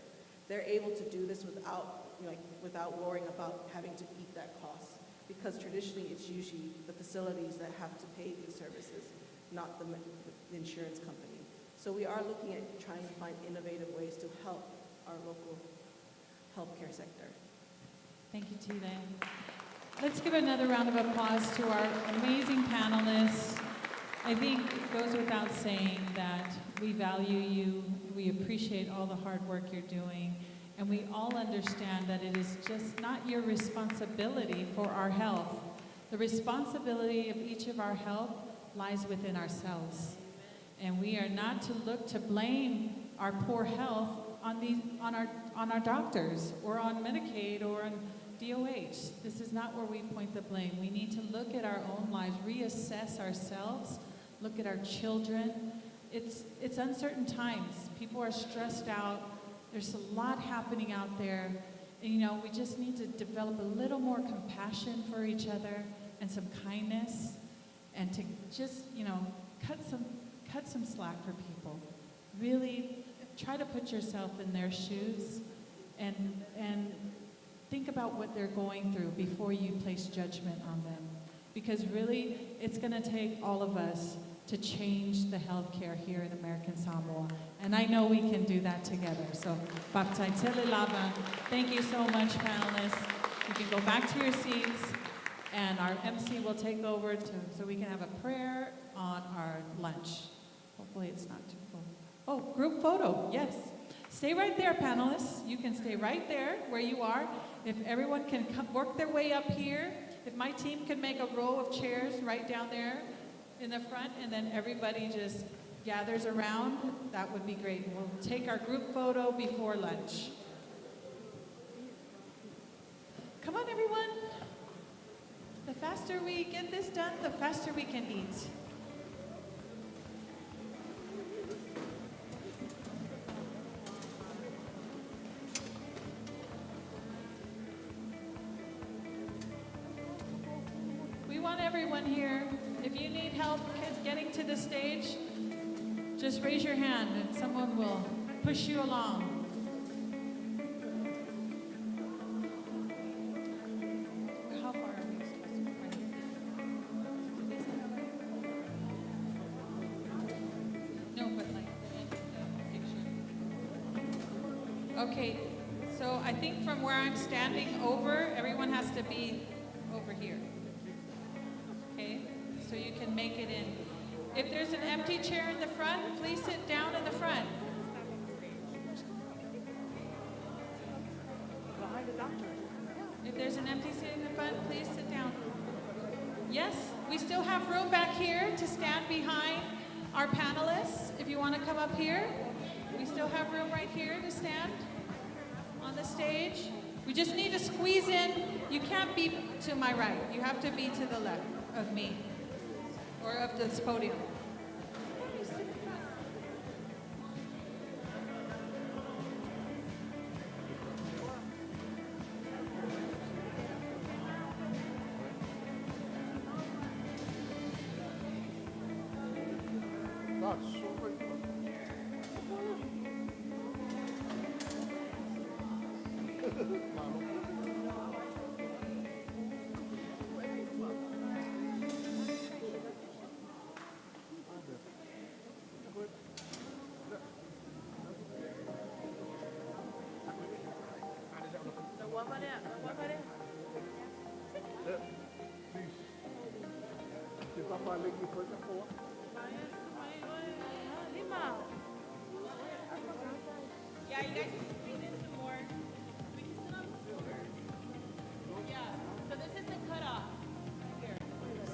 they're able to do this without worrying about having to eat that cost. Because traditionally it's usually the facilities that have to pay these services, not the insurance company. So we are looking at trying to find innovative ways to help our local healthcare sector. Thank you, Tila. Let's give another round of applause to our amazing panelists. I think it goes without saying that we value you, we appreciate all the hard work you're doing, and we all understand that it is just not your responsibility for our health. The responsibility of each of our health lies within ourselves. And we are not to look to blame our poor health on our doctors or on Medicaid or on DOH. This is not where we point the blame. We need to look at our own lives, reassess ourselves, look at our children. It's uncertain times. People are stressed out. There's a lot happening out there. And, we just need to develop a little more compassion for each other and some kindness and to just, cut some slack for people. Really try to put yourself in their shoes and think about what they're going through before you place judgment on them. Because really, it's going to take all of us to change the healthcare here in American Samoa. And I know we can do that together. So, Baptai Tele Lava, thank you so much, panelists. You can go back to your seats, and our MC will take over so we can have a prayer on our lunch. Hopefully it's not too full. Oh, group photo, yes. Stay right there, panelists. You can stay right there where you are. If everyone can work their way up here, if my team can make a row of chairs right down there in the front, and then everybody just gathers around, that would be great. We'll take our group photo before lunch. Come on, everyone. The faster we get this done, the faster we can eat. We want everyone here. If you need help getting to the stage, just raise your hand and someone will push you along. How far are we supposed to No, but like the end of the picture. Okay, so I think from where I'm standing over, everyone has to be over here. Okay, so you can make it in. If there's an empty chair in the front, please sit down in the front. If there's an empty seat in the front, please sit down. Yes, we still have room back here to stand behind our panelists. If you want to come up here, we still have room right here to stand on the stage. We just need to squeeze in. You can't be to my right. You have to be to the left of me or of this podium. Yeah, you guys can squeeze in some more. We can sit on the floor. Yeah, so this is the cutoff. Here.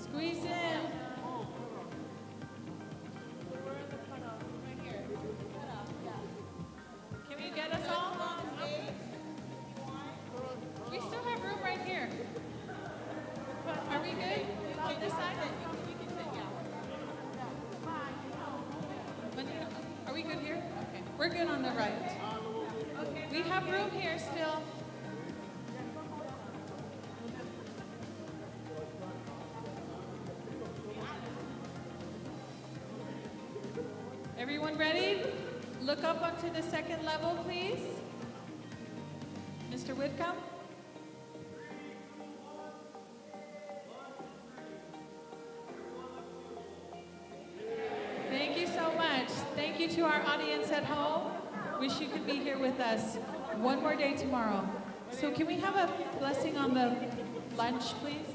Squeeze in. We're in the cutoff. Right here. Cutoff, yeah. Can you get us all on stage? We still have room right here. Are we good? On this side? We can sit, yeah. Are we good here? Okay. We're good on the right. We have room here still. Everyone ready? Look up onto the second level, please. Mr. Whitcomb? Thank you so much. Thank you to our audience at home. Wish you could be here with us one more day tomorrow. So can we have a blessing on the lunch, please?